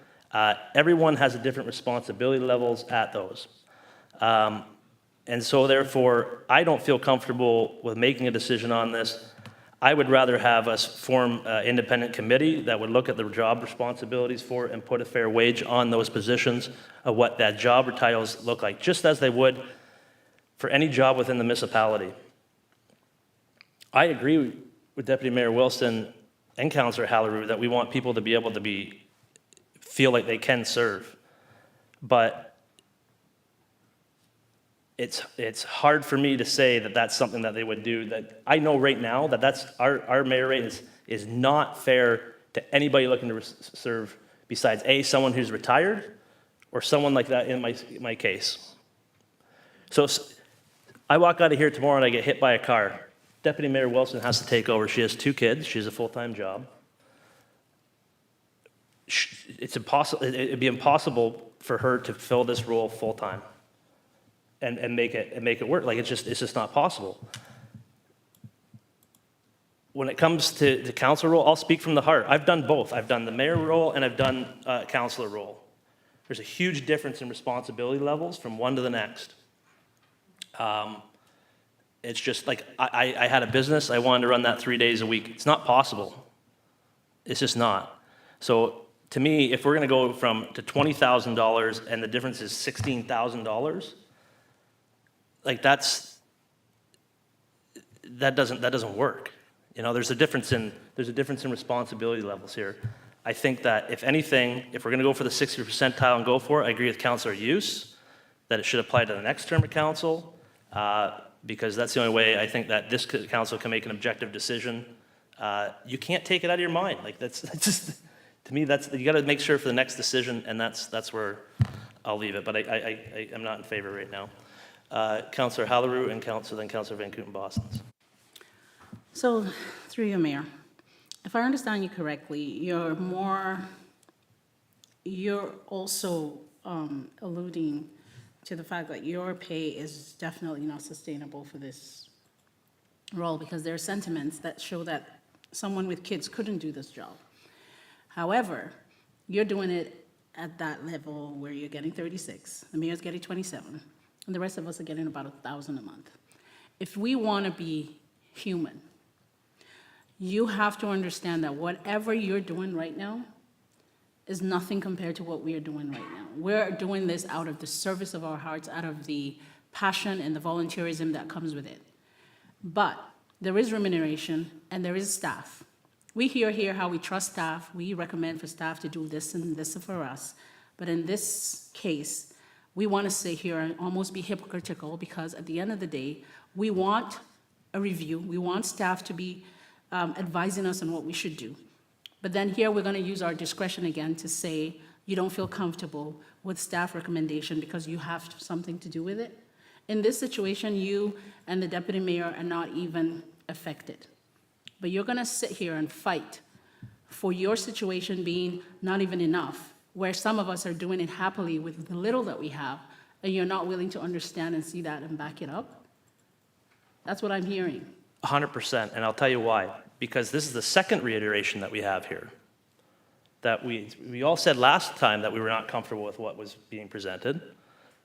Everyone has a different responsibility levels at those. And so therefore, I don't feel comfortable with making a decision on this. I would rather have us form an independent committee that would look at the job responsibilities for it and put a fair wage on those positions of what that job titles look like, just as they would for any job within the municipality. I agree with Deputy Mayor Wilson and Councillor Halleru that we want people to be able to feel like they can serve. But it's hard for me to say that that's something that they would do. That I know right now that that's our mayor rate is not fair to anybody looking to serve besides someone who's retired or someone like that in my case. So I walk out of here tomorrow and I get hit by a car. Deputy Mayor Wilson has to take over. She has 2 kids. She has a full-time job. It's impossible. It'd be impossible for her to fill this role full-time. And make it work. Like it's just not possible. When it comes to the council role, I'll speak from the heart. I've done both. I've done the mayor role and I've done councilor role. There's a huge difference in responsibility levels from one to the next. It's just like I had a business. I wanted to run that 3 days a week. It's not possible. It's just not. So to me, if we're going to go to $20,000 and the difference is $16,000. Like that doesn't work. You know, there's a difference in responsibility levels here. I think that if anything, if we're going to go for the 60th percentile and go for it, I agree with Councillor Hughes that it should apply to the next term of council, because that's the only way I think that this council can make an objective decision you can't take it out of your mind. Like, that's just, to me, you got to make sure for the next decision, and that's where I'll leave it. But I'm not in favor right now. Councillor Halleru and Councillor Van Kooten-Bosens. So, through you, Mayor, if I understand you correctly, you're also alluding to the fact that your pay is definitely not sustainable for this role, because there are sentiments that show that someone with kids couldn't do this job. However, you're doing it at that level where you're getting 36, the mayor's getting 27, and the rest of us are getting about $1,000 a month. If we want to be human, you have to understand that whatever you're doing right now is nothing compared to what we are doing right now. We're doing this out of the service of our hearts, out of the passion and the volunteerism that comes with it. But there is remuneration and there is staff. We hear here how we trust staff. We recommend for staff to do this and this for us. But in this case, we want to sit here and almost be hypocritical, because at the end of the day, we want a review. We want staff to be advising us on what we should do. But then here we're going to use our discretion again to say you don't feel comfortable with staff recommendation because you have something to do with it. In this situation, you and the deputy mayor are not even affected. But you're going to sit here and fight for your situation being not even enough, where some of us are doing it happily with the little that we have, and you're not willing to understand and see that and back it up? That's what I'm hearing. 100%, and I'll tell you why. Because this is the second reiteration that we have here. That we all said last time that we were not comfortable with what was being presented,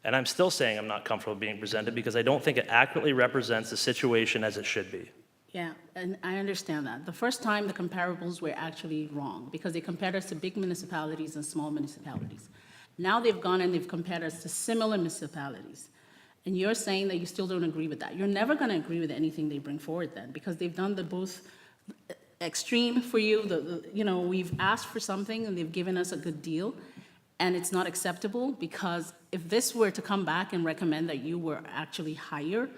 and I'm still saying I'm not comfortable being presented because I don't think it accurately represents the situation as it should be. Yeah, and I understand that. The first time, the comparables were actually wrong because they compared us to big municipalities and small municipalities. Now they've gone and they've compared us to similar municipalities. And you're saying that you still don't agree with that. You're never going to agree with anything they bring forward then, because they've done the both extreme for you. We've asked for something and they've given us a good deal, and it's not acceptable, because if this were to come back and recommend that you were actually higher,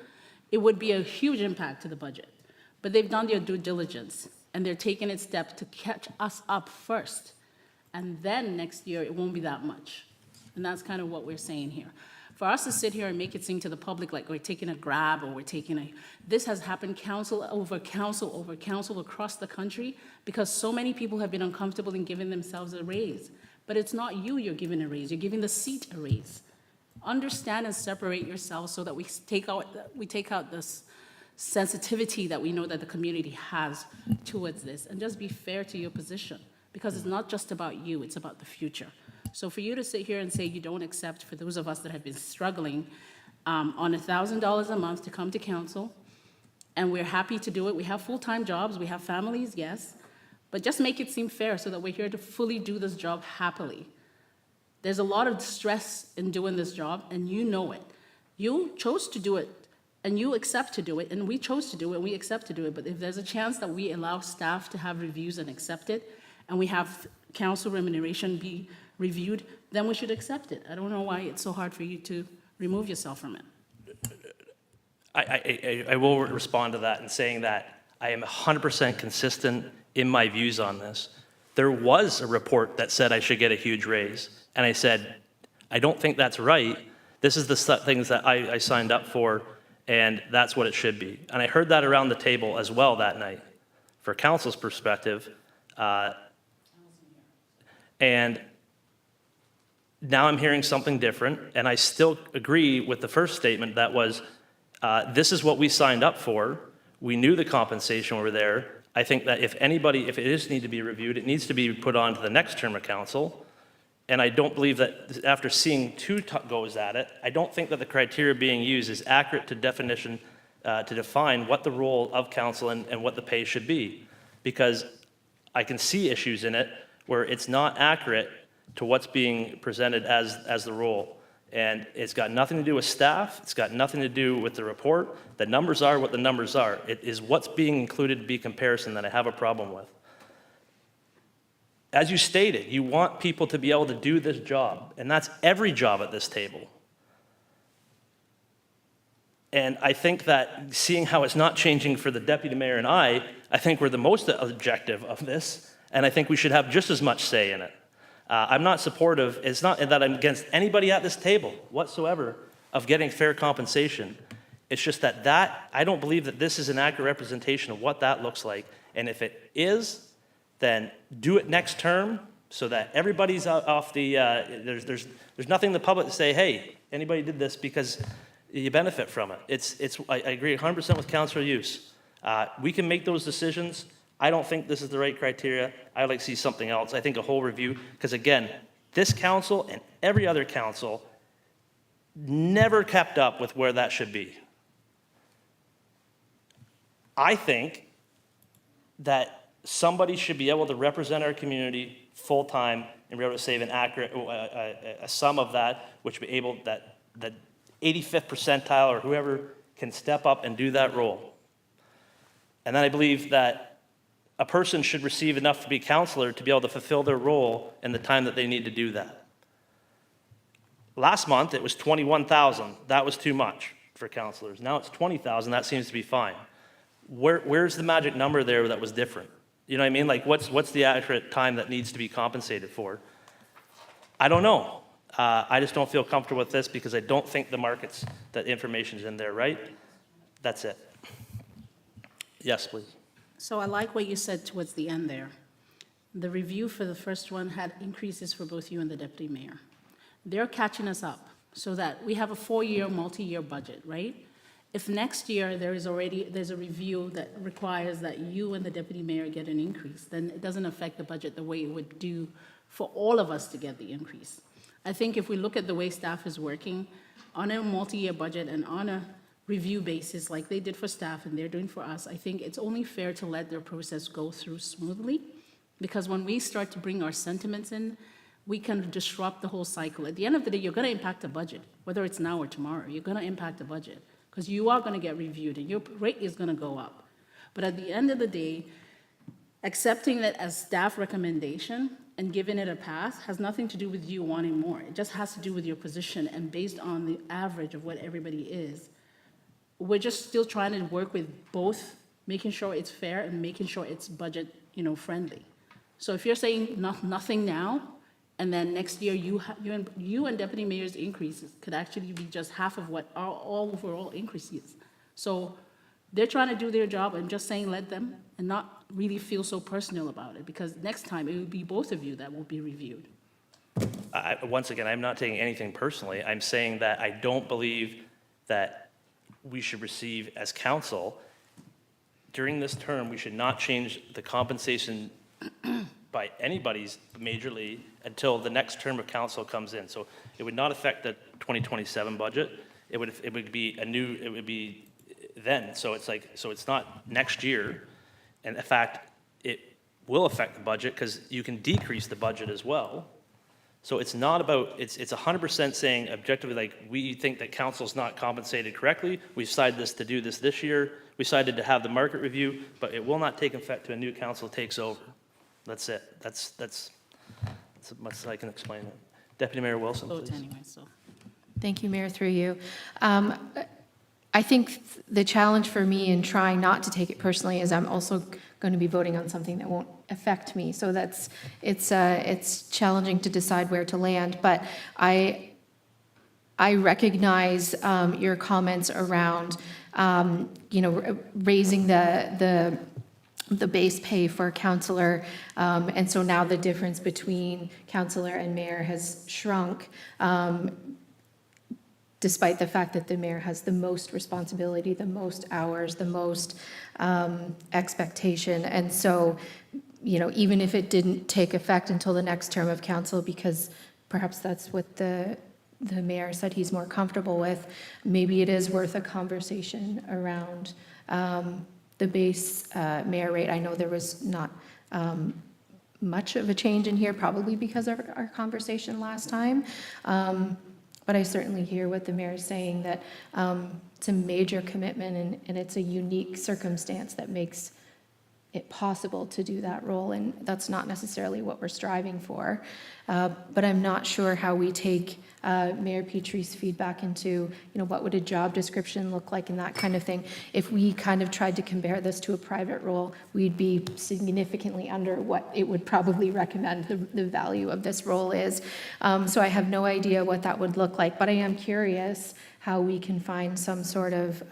it would be a huge impact to the budget. But they've done their due diligence, and they're taking a step to catch us up first. And then next year, it won't be that much. And that's kind of what we're saying here. For us to sit here and make it seem to the public like we're taking a grab or this has happened council over council over council across the country, because so many people have been uncomfortable in giving themselves a raise. But it's not you're giving a raise, you're giving the seat a raise. Understand and separate yourselves so that we take out this sensitivity that we know that the community has towards this, and just be fair to your position, because it's not just about you, it's about the future. So for you to sit here and say you don't accept, for those of us that have been struggling on $1,000 a month to come to council, and we're happy to do it. We have full-time jobs, we have families, yes, but just make it seem fair so that we're here to fully do this job happily. There's a lot of stress in doing this job, and you know it. You chose to do it, and you accept to do it, and we chose to do it, and we accept to do it. But if there's a chance that we allow staff to have reviews and accept it, and we have council remuneration be reviewed, then we should accept it. I don't know why it's so hard for you to remove yourself from it. I will respond to that in saying that I am 100% consistent in my views on this. There was a report that said I should get a huge raise, and I said, I don't think that's right. This is the things that I signed up for, and that's what it should be. And I heard that around the table as well that night, for council's perspective. And now I'm hearing something different, and I still agree with the first statement that was, this is what we signed up for. We knew the compensation were there. I think that if it is need to be reviewed, it needs to be put on to the next term of council. And I don't believe that after seeing two goes at it, I don't think that the criteria being used is accurate to definition, to define what the role of council and what the pay should be. Because I can see issues in it where it's not accurate to what's being presented as the role. And it's got nothing to do with staff. It's got nothing to do with the report. The numbers are what the numbers are. It is what's being included to be comparison that I have a problem with. As you stated, you want people to be able to do this job, and that's every job at this table. And I think that seeing how it's not changing for the deputy mayor and I I think we're the most objective of this, and I think we should have just as much say in it. I'm not supportive, it's not that I'm against anybody at this table whatsoever of getting fair compensation. It's just that I don't believe that this is an accurate representation of what that looks like. And if it is, then do it next term so that everybody's off the, there's nothing in the public to say, hey, anybody did this because you benefit from it. I agree 100% with Councillor Hughes. We can make those decisions. I don't think this is the right criteria. I'd like to see something else. I think a whole review, because again, this council and every other council never kept up with where that should be. I think that somebody should be able to represent our community full-time and be able to save an accurate, a sum of that, which be able, that 85th percentile or whoever can step up and do that role. And then I believe that a person should receive enough to be counselor to be able to fulfill their role in the time that they need to do that. Last month, it was $21,000. That was too much for counselors. Now it's $20,000. That seems to be fine. Where's the magic number there that was different? You know what I mean? Like, what's the accurate time that needs to be compensated for? I don't know. I just don't feel comfortable with this because I don't think the markets, that information's in there, right? That's it. Yes, please. So I like what you said towards the end there. The review for the first one had increases for both you and the deputy mayor. They're catching us up so that we have a 4-year, multi-year budget, right? If next year there's a review that requires that you and the deputy mayor get an increase, then it doesn't affect the budget the way it would do for all of us to get the increase. I think if we look at the way staff is working on a multi-year budget and on a review basis like they did for staff and they're doing for us, I think it's only fair to let their process go through smoothly, because when we start to bring our sentiments in, we can disrupt the whole cycle. At the end of the day, you're going to impact the budget, whether it's now or tomorrow. You're going to impact the budget because you are going to get reviewed and your rate is going to go up. But at the end of the day, accepting it as staff recommendation and giving it a pass has nothing to do with you wanting more. It just has to do with your position, and based on the average of what everybody is. We're just still trying to work with both, making sure it's fair and making sure it's budget, friendly. So if you're saying nothing now, and then next year you and deputy mayor's increases could actually be just half of what our overall increase is. So they're trying to do their job and just saying let them, and not really feel so personal about it, because next time it will be both of you that will be reviewed. Once again, I'm not taking anything personally. I'm saying that I don't believe that we should receive as council, during this term, we should not change the compensation by anybody's majorly until the next term of council comes in. So it would not affect the 2027 budget. It would be then. So it's not next year. And in fact, it will affect the budget because you can decrease the budget as well. So it's not about, it's 100% saying objectively, like, we think that council's not compensated correctly. We decided to do this year. We decided to have the market review, but it will not take effect till a new council takes over. That's it. That's as much as I can explain it. Deputy Mayor Wilson, Vote please. anyway, so. Thank you, Mayor, through you. I think the challenge for me in trying not to take it personally is I'm also going to be voting on something that won't affect me. So it's challenging to decide where to land. But I recognize your comments around, raising the base pay for councillor, and so now the difference between councillor and mayor has shrunk. Despite the fact that the mayor has the most responsibility, the most hours, the most expectation. And so, even if it didn't take effect until the next term of council, because perhaps that's what the mayor said he's more comfortable with, maybe it is worth a conversation around the base mayor rate. I know there was not much of a change in here, probably because of our conversation last time. But I certainly hear what the mayor is saying, that it's a major commitment and it's a unique circumstance that makes it possible to do that role, and that's not necessarily what we're striving for. But I'm not sure how we take Mayor Petrie's feedback into, what would a job description look like and that kind of thing. If we kind of tried to compare this to a private role, we'd be significantly under what it would probably recommend the value of this role is. So I have no idea what that would look like, but I am curious how we can find some sort of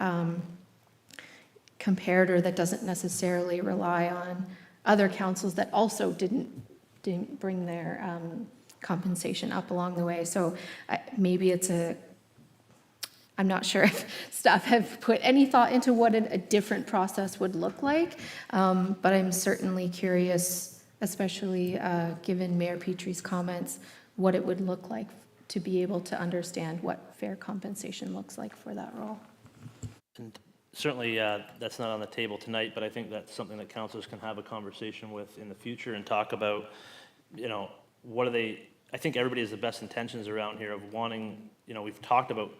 comparator that doesn't necessarily rely on other councils that also didn't bring their compensation up along the way. So maybe I'm not sure if staff have put any thought into what a different process would look like, but I'm certainly curious, especially given Mayor Petrie's comments, what it would look like to be able to understand what fair compensation looks like for that role. And certainly, that's not on the table tonight, but I think that's something that councilors can have a conversation with in the future and talk about, what are they, I think everybody has the best intentions around here of wanting, we've talked about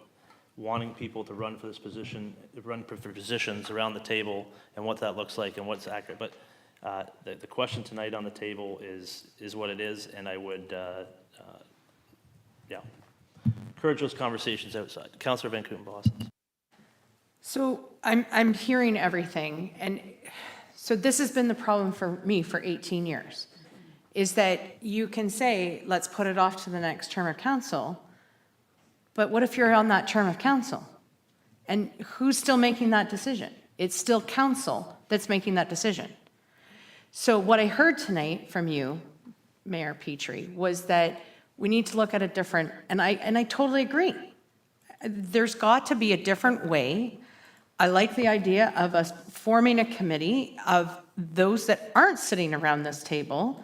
wanting people to run for this position, run for positions around the table and what that looks like and what's accurate. But the question tonight on the table is what it is, and I would, encourage those conversations outside. Councillor Van Kouten-Bosson. So I'm hearing everything, and so this has been the problem for me for 18 years, is that you can say, let's put it off to the next term of council, but what if you're on that term of council? And who's still making that decision? It's still council that's making that decision. So what I heard tonight from you, Mayor Petrie, was that we need to look at a different, and I totally agree. There's got to be a different way. I like the idea of us forming a committee of those that aren't sitting around this table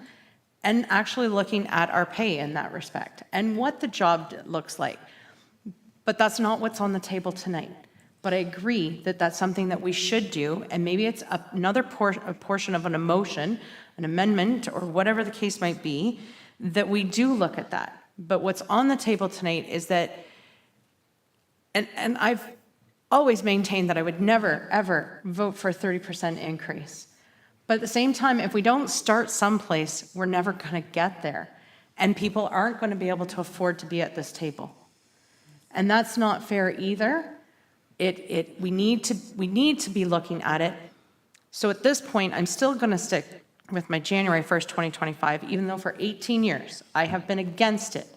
and actually looking at our pay in that respect and what the job looks like. But that's not what's on the table tonight. But I agree that that's something that we should do, and maybe it's another portion of an emotion, an amendment, or whatever the case might be, that we do look at that. But what's on the table tonight is that, and I've always maintained that I would never, ever vote for a 30% increase. But at the same time, if we don't start someplace, we're never going to get there. And people aren't going to be able to afford to be at this table. And that's not fair either. We need to be looking at it. So at this point, I'm still going to stick with my January 1st, 2025, even though for 18 years I have been against it.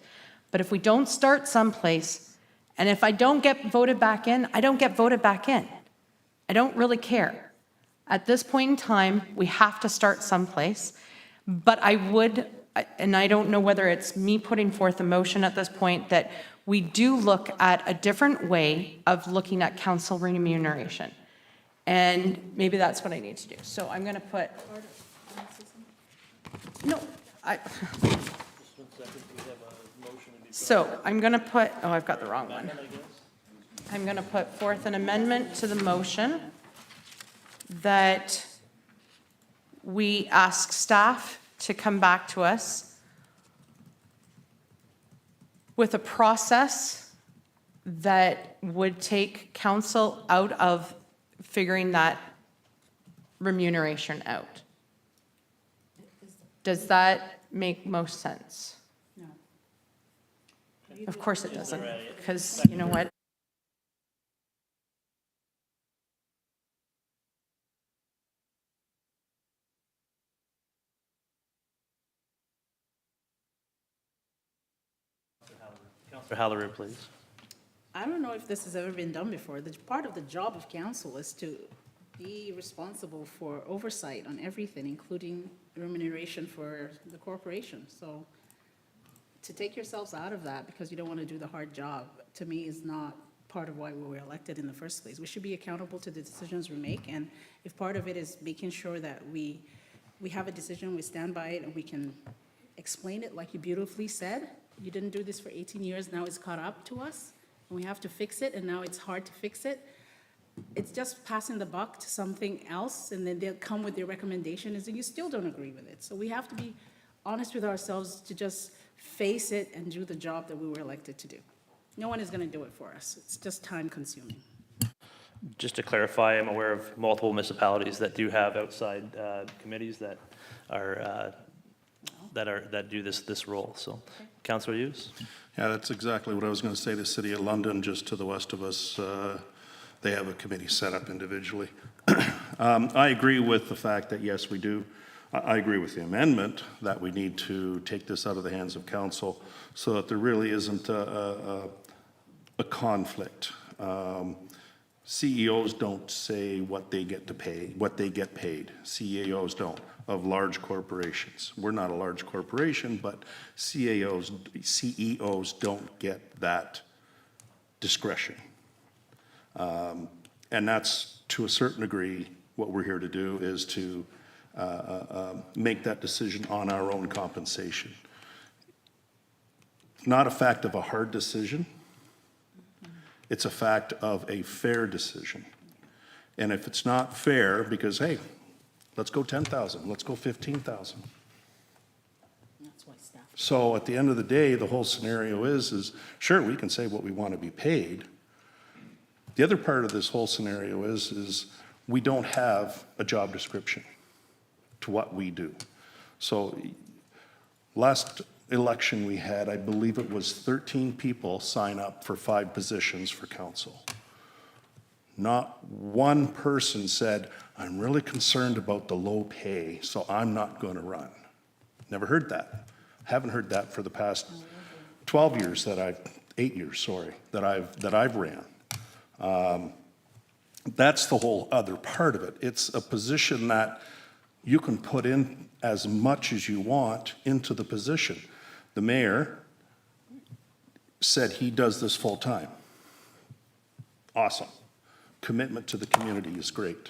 But if we don't start someplace, and if I don't get voted back in, I don't get voted back in. I don't really care. At this point in time, we have to start someplace. But I would, and I don't know whether it's me putting forth a motion at this point, that we do look at a different way of looking at council remuneration. And maybe that's what I need to do. So I'm going to put... No, so I'm going to put, I've got the wrong one. I'm going to put forth an amendment to the motion that we ask staff to come back to us with a process that would take council out of figuring that remuneration out. Does that make most sense? No. Of course it doesn't, because you know what? Councillor Halleru, please. I don't know if this has ever been done before. Part of the job of council is to be responsible for oversight on everything, including remuneration for the corporation. So to take yourselves out of that because you don't want to do the hard job, to me, is not part of why we were elected in the first place. We should be accountable to the decisions we make, and if part of it is making sure that we have a decision, we stand by it, and we can explain it like you beautifully said. You didn't do this for 18 years, now it's caught up to us, and we have to fix it, and now it's hard to fix it. It's just passing the buck to something else, and then they'll come with their recommendation, and you still don't agree with it. So we have to be honest with ourselves to just face it and do the job that we were elected to do. No one is going to do it for us. It's just time consuming. Just to clarify, I'm aware of multiple municipalities that do have outside committees that are, that do this role. So, Councillor Hughes? Yeah, that's exactly what I was going to say. The City of London, just to the west of us, they have a committee set up individually. I agree with the fact that, yes, we do. I agree with the amendment that we need to take this out of the hands of council so that there really isn't a conflict. CEOs don't say what they get to pay, what they get paid. CEOs don't, of large corporations. We're not a large corporation, but CEOs don't get that discretion. And that's, to a certain degree, what we're here to do is to make that decision on our own compensation. Not a fact of a hard decision. It's a fact of a fair decision. And if it's not fair, because, hey, let's go 10,000, let's go 15,000. That's why staff. So at the end of the day, the whole scenario is sure, we can say what we want to be paid. The other part of this whole scenario is we don't have a job description to what we do. So last election we had, I believe it was 13 people sign up for 5 positions for council. Not one person said, I'm really concerned about the low pay, so I'm not going to run. Never heard that. Haven't heard that for the past 12 years that 8 years, sorry, that I've ran. That's the whole other part of it. It's a position that you can put in as much as you want into the position. The mayor said he does this full time. Awesome. Commitment to the community is great.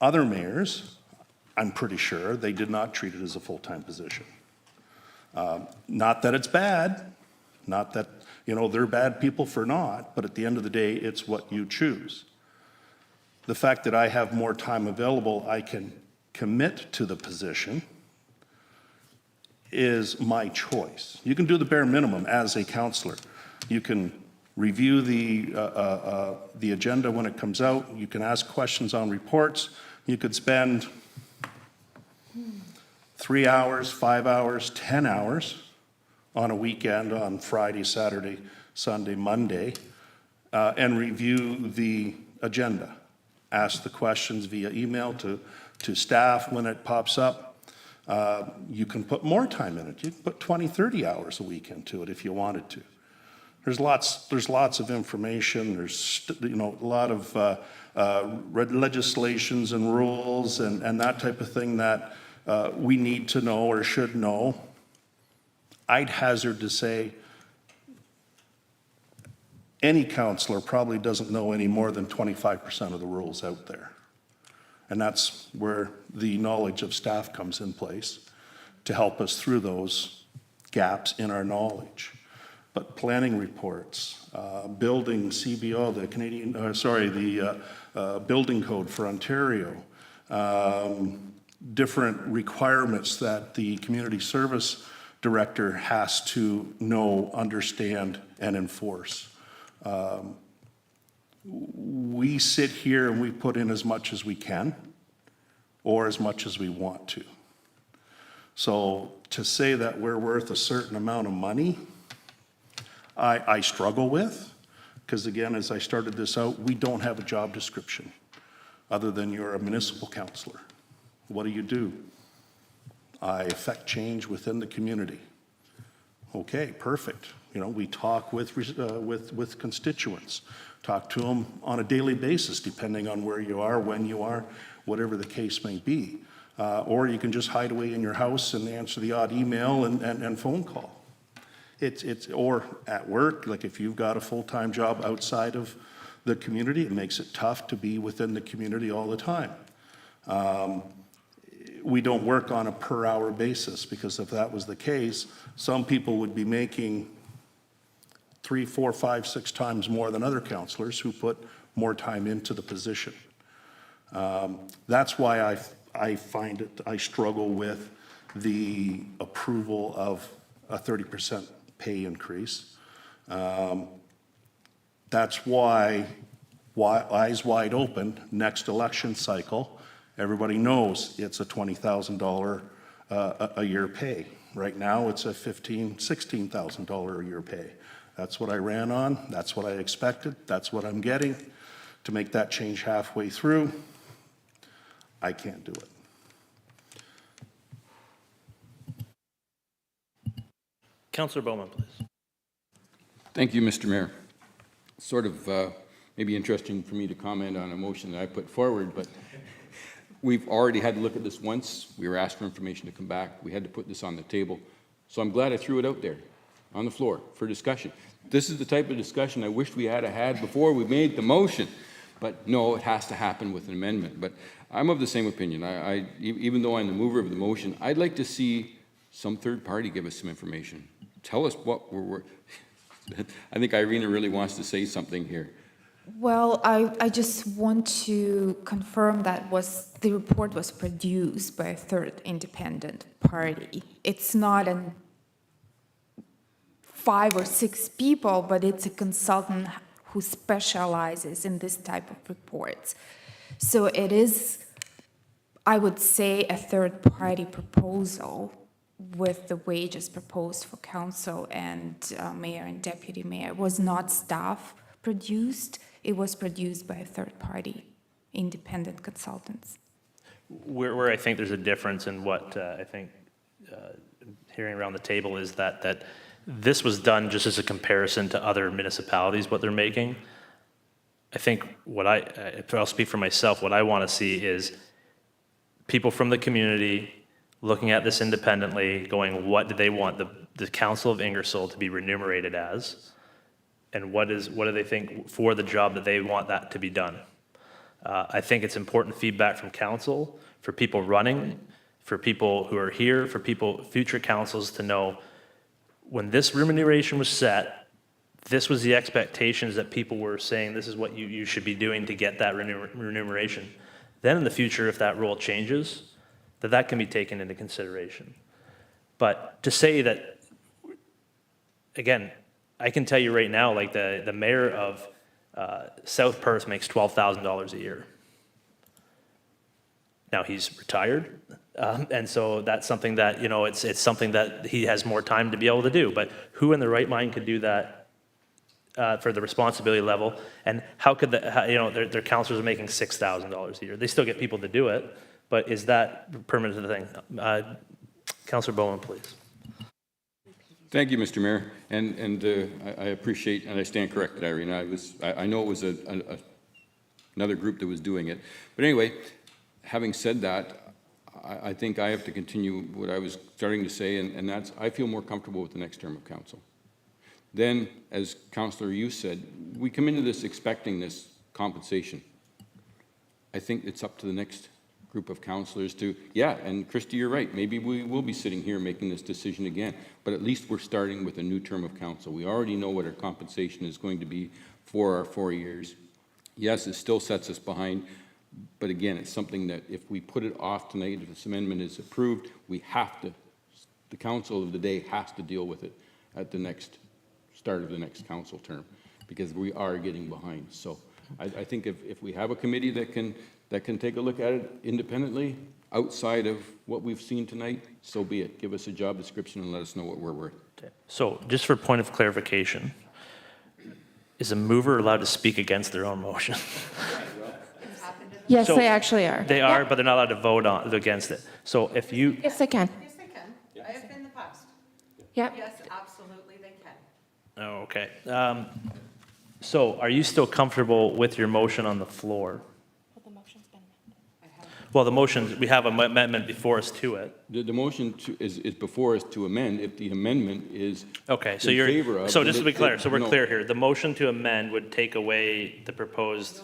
Other mayors, I'm pretty sure, they did not treat it as a full-time position. Not that it's bad, not that, they're bad people for not, but at the end of the day, it's what you choose. The fact that I have more time available, I can commit to the position, is my choice. You can do the bare minimum as a counselor. You can review the agenda when it comes out. You can ask questions on reports. You could spend 3 hours, 5 hours, 10 hours on a weekend, on Friday, Saturday, Sunday, Monday, and review the agenda. Ask the questions via email to staff when it pops up. You can put more time in it. You can put 20, 30 hours a week into it if you wanted to. There's lots of information. There's a lot of legislations and rules and that type of thing that we need to know or should know. I'd hazard to say any counselor probably doesn't know any more than 25% of the rules out there. And that's where the knowledge of staff comes in place to help us through those gaps in our knowledge. But planning reports, building CBO, the building code for Ontario, different requirements that the community service director has to know, understand, and enforce. We sit here and we put in as much as we can or as much as we want to. So to say that we're worth a certain amount of money, I struggle with, because again, as I started this out, we don't have a job description other than you're a municipal councillor. What do? I affect change within the community. Okay, perfect. We talk with constituents, talk to them on a daily basis, depending on where you are, when you are, whatever the case may be. Or you can just hide away in your house and answer the odd email and phone call. Or at work, like if you've got a full-time job outside of the community, it makes it tough to be within the community all the time. We don't work on a per-hour basis, because if that was the case, some people would be making 3, 4, 5, 6 times more than other counselors who put more time into the position. That's why I struggle with the approval of a 30% pay increase. That's why eyes wide open, next election cycle, everybody knows it's a $20,000 a year pay. Right now, it's a $15,000, $16,000 a year pay. That's what I ran on, that's what I expected, that's what I'm getting. To make that change halfway through, I can't do it. Councillor Bowman, please. Thank you, Mr. Mayor. Sort of maybe interesting for me to comment on a motion that I put forward, but we've already had to look at this once. We were asked for information to come back. We had to put this on the table. So I'm glad I threw it out there on the floor for discussion. This is the type of discussion I wish we had before we made the motion. But no, it has to happen with an amendment. But I'm of the same opinion. Even though I'm the mover of the motion, I'd like to see some third party give us some information. Tell us what we're I think Irina really wants to say something here. Well, I just want to confirm that the report was produced by a third independent party. It's not 5 or 6 people, but it's a consultant who specializes in this type of reports. So it is, I would say, a third party proposal with the wages proposed for council and mayor and deputy mayor. It was not staff produced. It was produced by a third party, independent consultants. Where I think there's a difference in what I think hearing around the table is that this was done just as a comparison to other municipalities, what they're making. I think if I'll speak for myself, what I want to see is people from the community looking at this independently, going, what do they want the Council of Ingersoll to be remunerated as? And what do they think for the job that they want that to be done? I think it's important feedback from council, for people running, for people who are here, for future councils to know when this remuneration was set, this was the expectations that people were saying, this is what you should be doing to get that remuneration. Then in the future, if that role changes, that can be taken into consideration. But to say that, again, I can tell you right now, like the mayor of South Perth makes $12,000 a year. Now he's retired, and so that's something that, it's something that he has more time to be able to do. But who in their right mind could do that for the responsibility level? And how could their councilors are making $6,000 a year? They still get people to do it, but is that permanent thing? Councillor Bowen, please. Thank you, Mr. Mayor, and I appreciate, and I stand corrected, Irina. I know it was another group that was doing it, but anyway, having said that, I think I have to continue what I was starting to say, and that's I feel more comfortable with the next term of council. Then, as Councillor Hughes said, we come into this expecting this compensation. I think it's up to the next group of councillors to, and Christy, you're right, maybe we will be sitting here making this decision again, but at least we're starting with a new term of council. We already know what our compensation is going to be for our 4 years. Yes, it still sets us behind, but again, it's something that if we put it off tonight, if this amendment is approved, we have to, the council of the day has to deal with it at the next start of the next council term, because we are getting behind. So I think if we have a committee that can take a look at it independently, outside of what we've seen tonight, so be it. Give us a job description and let us know what we're worth. Okay. So just for point of clarification, is a mover allowed to speak against their own motion? Yes, So they actually are. They are, but they're not allowed to vote against it. So if you, Yes, they can. Yes, they can. I have been in the past. Yep. Yes, absolutely, they can. oh, okay. So are you still comfortable with your motion on the floor? Well, the motion, we have an amendment before us to it. The motion is before us to amend. If the amendment is Okay, so in favor you're, of, so then just to be clear, so we're no. clear here, the motion to amend would take away the proposed,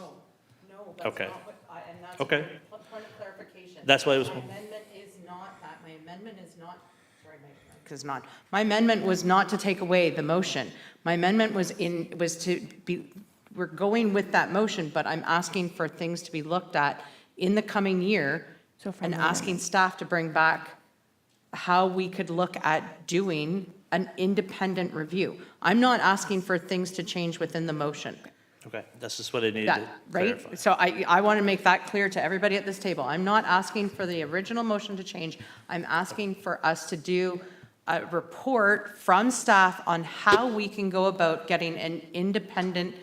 No, that's Okay. not what, and that's Okay. point of clarification. That's why it was- My amendment is not that, my amendment is not, sorry, my mic is not. My amendment was not to take away the motion. My amendment was to be, we're going with that motion, but I'm asking for things to be looked at in the coming year and asking staff to bring back how we could look at doing an independent review. I'm not asking for things to change within the motion. Okay, that's just what I needed That, to right? clarify. So I want to make that clear to everybody at this table. I'm not asking for the original motion to change. I'm asking for us to do a report from staff on how we can go about getting an independent,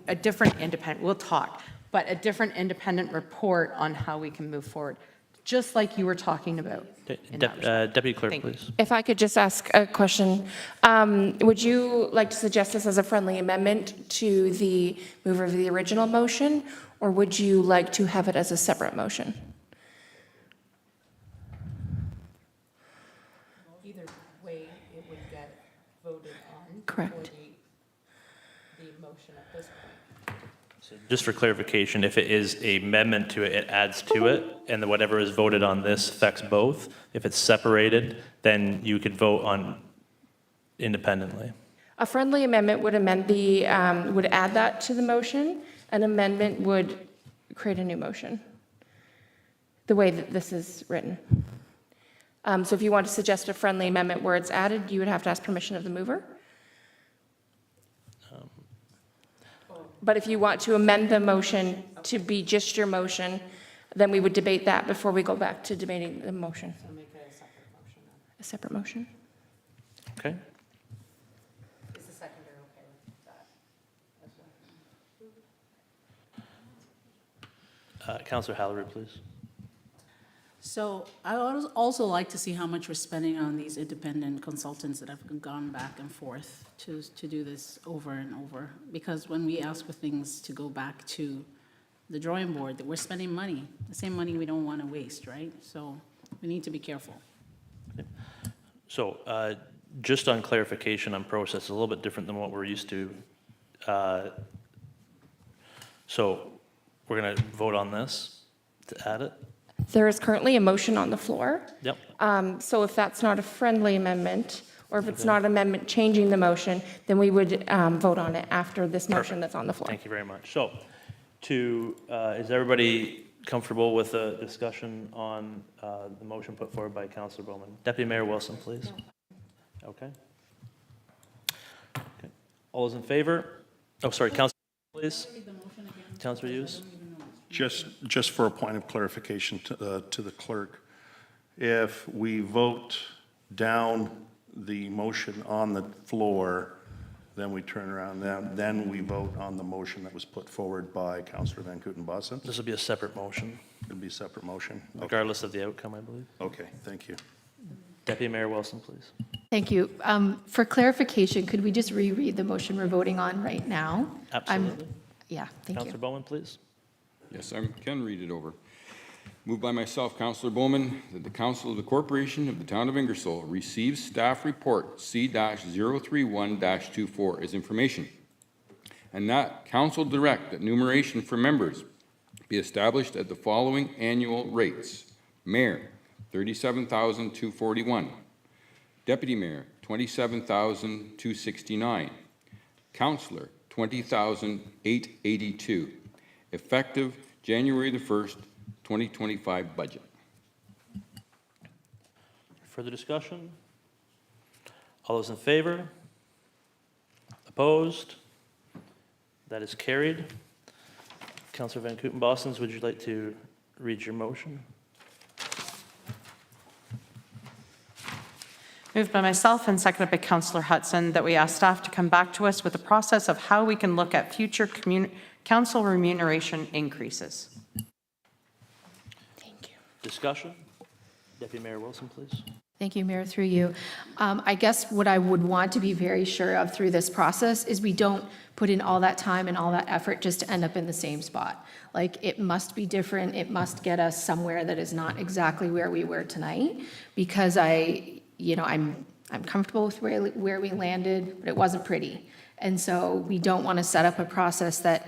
a different independent, we'll talk, but a different independent report on how we can move forward, just like you were talking about. in that respect. Deputy Clerk, Thank you. please. If I could just ask a question, would you like to suggest this as a friendly amendment to the mover of the original motion, or would you like to have it as a separate motion? Either way, it would get voted on. Correct. The motion at this point. So just for clarification, if it is a amendment to it, it adds to it, and then whatever is voted on this affects both. If it's separated, then you could vote on independently. A friendly amendment would amend the, would add that to the motion. An amendment would create a new motion, the way that this is written. So if you want to suggest a friendly amendment where it's added, you would have to ask permission of the mover. But if you want to amend the motion to be just your motion, then we would debate that before we go back to debating the motion. So make it a separate motion then. A separate motion? Okay? Is the seconder okay with that as well? Councillor Halleru, please. So I would also like to see how much we're spending on these independent consultants that have gone back and forth to do this over and over. Because when we ask for things to go back to the drawing board, that we're spending money, the same money we don't want to waste, right? So we need to be careful. So just on clarification on process, a little bit different than what we're used to. So we're going to vote on this to add it? There is currently a motion on the floor. Yep. So if that's not a friendly amendment, or if it's not an amendment changing the then we would vote on it after this motion that's on the floor. Thank you very much. So is everybody comfortable with the discussion on the motion put forward by Councillor Bowman? Deputy Mayor Wilson, please. Okay. Okay. All those in favor? Oh, sorry, Councillor, please. Councillor Hughes? Just for a point of clarification to the clerk, if we vote down the motion on the floor, then we turn around, then we vote on the motion that was put forward by Councillor Van Kooten-Bosson. This will be a separate motion, It'll be a separate motion. Okay. regardless of the outcome, I believe. Okay, thank you. Deputy Mayor Wilson, please. Thank you. For clarification, could we just reread the motion we're voting on right now? Absolutely. Yeah, thank Councillor you. Bowman, please. Yes, I can read it over. Moved by myself, Councillor Bowman, that the Council of the Corporation of the Town of Ingersoll receives staff report C-031-24 as information, and that Council direct that numeration for members be established at the following annual rates. Mayor, $37,241. Deputy Mayor, $27,269. Councillor, $20,882. Effective January the 1st, 2025 budget. Further discussion? All those in favor? Opposed? That is carried. Councillor Van Kooten-Bosson, would you like to read your motion? Moved by myself and seconded by Councillor Hudson that we ask staff to come back to us with a process of how we can look at future council remuneration increases. Thank you. Discussion? Deputy Mayor Wilson, please. Thank you, Mayor, through you. I guess what I would want to be very sure of through this process is we don't put in all that time and all that effort just to end up in the same spot. Like, it must be different. It must get us somewhere that is not exactly where we were tonight, because I'm comfortable with where we landed, but it wasn't pretty. And so we don't want to set up a process that,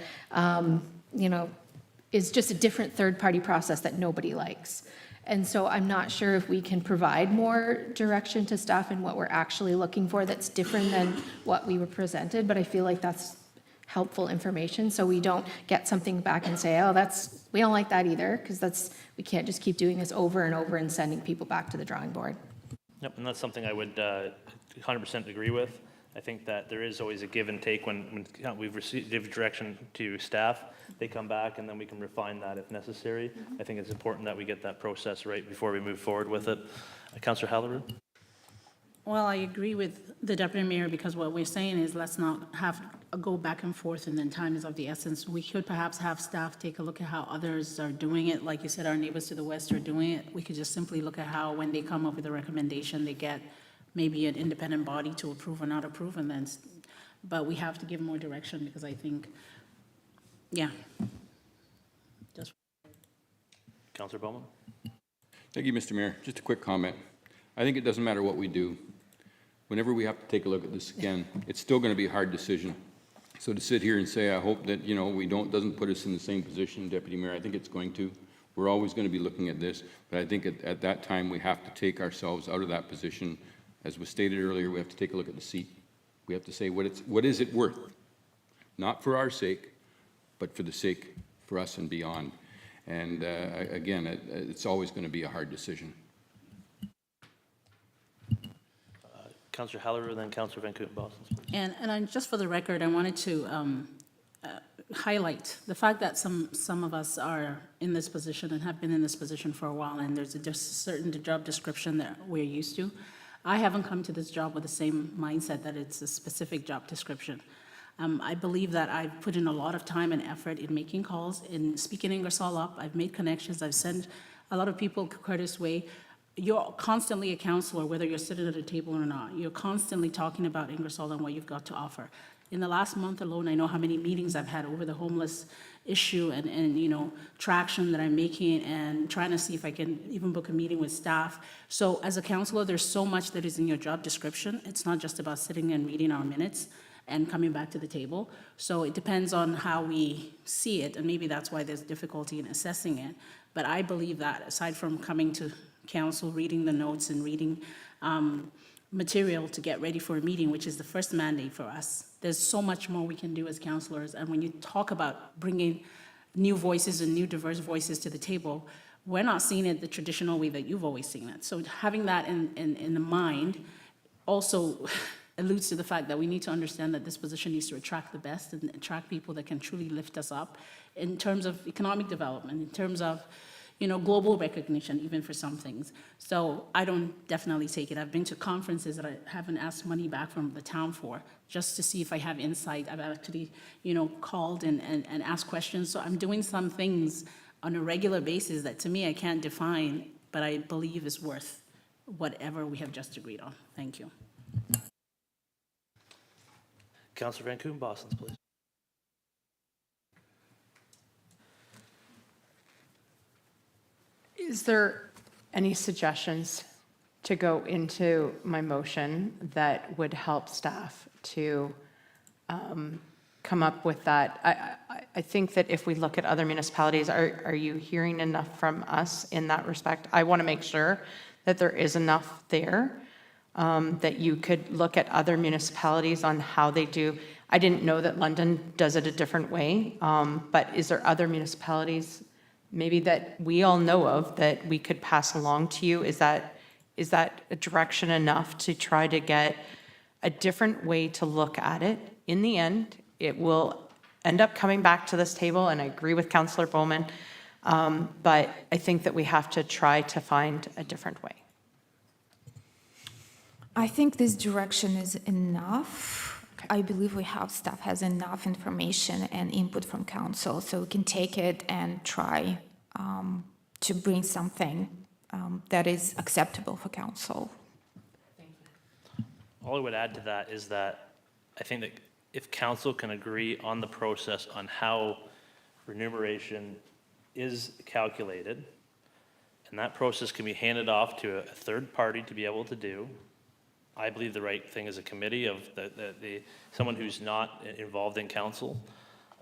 is just a different third-party process that nobody likes. And so I'm not sure if we can provide more direction to staff and what we're actually looking for that's different than what we were presented, but I feel like that's helpful information, so we don't get something back and say, oh, we don't like that either, because we can't just keep doing this over and over and sending people back to the drawing board. Yep, and that's something I would 100% agree with. I think that there is always a give and take when we've received direction to staff, they come back and then we can refine that if necessary. I think it's important that we get that process right before we move forward with it. Councillor Halleru? Well, I agree with the deputy mayor, because what we're saying is let's not have a go back and forth and then time is of the essence. We could perhaps have staff take a look at how others are doing it. Like you said, our neighbors to the west are doing it. We could just simply look at how, when they come up with a recommendation, they get maybe an independent body to approve or not approve, and then, but we have to give more direction, because I think, yeah. Just Councillor Bowman? Thank you, Mr. Mayor. Just a quick comment. I think it doesn't matter what we do. Whenever we have to take a look at this again, it's still going to be a hard decision. So to sit here and say, I hope that, you know, doesn't put us in the same position, Deputy Mayor, I think it's going to. We're always going to be looking at this, but I think at that time, we have to take ourselves out of that position. As was stated earlier, we have to take a look at the seat. We have to say, what is it worth? Not for our sake, but for the sake for us and beyond. And again, it's always going to be a hard decision. Councillor Halleru, then Councillor Van Kooten-Bosson, please. And just for the record, I wanted to highlight the fact that some of us are in this position and have been in this position for a while, and there's just a certain job description that we're used to. I haven't come to this job with the same mindset that it's a specific job description. I believe that I've put in a lot of time and effort in making calls, in speaking Ingersoll up. I've made connections. I've sent a lot of people Curtis way. You're constantly a counselor, whether you're sitting at a table or not. You're constantly talking about Ingersoll and what you've got to offer. In the last month alone, I know how many meetings I've had over the homeless issue and you know, traction that I'm making and trying to see if I can even book a meeting with staff. So as a counselor, there's so much that is in your job description. It's not just about sitting and reading our minutes and coming back to the table. So it depends on how we see it, and maybe that's why there's difficulty in assessing it. But I believe that aside from coming to council, reading the notes and reading material to get ready for a meeting, which is the first mandate for us, there's so much more we can do as councilors. And when you talk about bringing new voices and new diverse voices to the table, we're not seeing it the traditional way that you've always seen it. So having that in the mind also alludes to the fact that we need to understand that this position needs to attract the best and attract people that can truly lift us up in terms of economic development, in terms of, you know, global recognition, even for some things. So I don't definitely take it. I've been to conferences that I haven't asked money back from the town for, just to see if I have insight. I've actually, you know, called and asked questions. So I'm doing some things on a regular basis that to me I can't define, but I believe is worth whatever we have just agreed on. Thank you. Councillor Van Kooten-Bosson, please. Is there any suggestions to go into my motion that would help staff to come up with that? I think that if we look at other municipalities, are you hearing enough from us in that respect? I want to make sure that there is enough there, that you could look at other municipalities on how they do. I didn't know that London does it a different way, but is there other municipalities maybe that we all know of that we could pass along to you? Is that a direction enough to try to get a different way to look at it? In the end, it will end up coming back to this table, and I agree with Councillor Bowman, but I think that we have to try to find a different way. I think this direction is enough. I believe staff has enough information and input from council, so we can take it and try to bring something that is acceptable for council. All I would add to that is that I think that if council can agree on the process on how remuneration is calculated, and that process can be handed off to a third party to be able to do, I believe the right thing is a committee of someone who's not involved in council,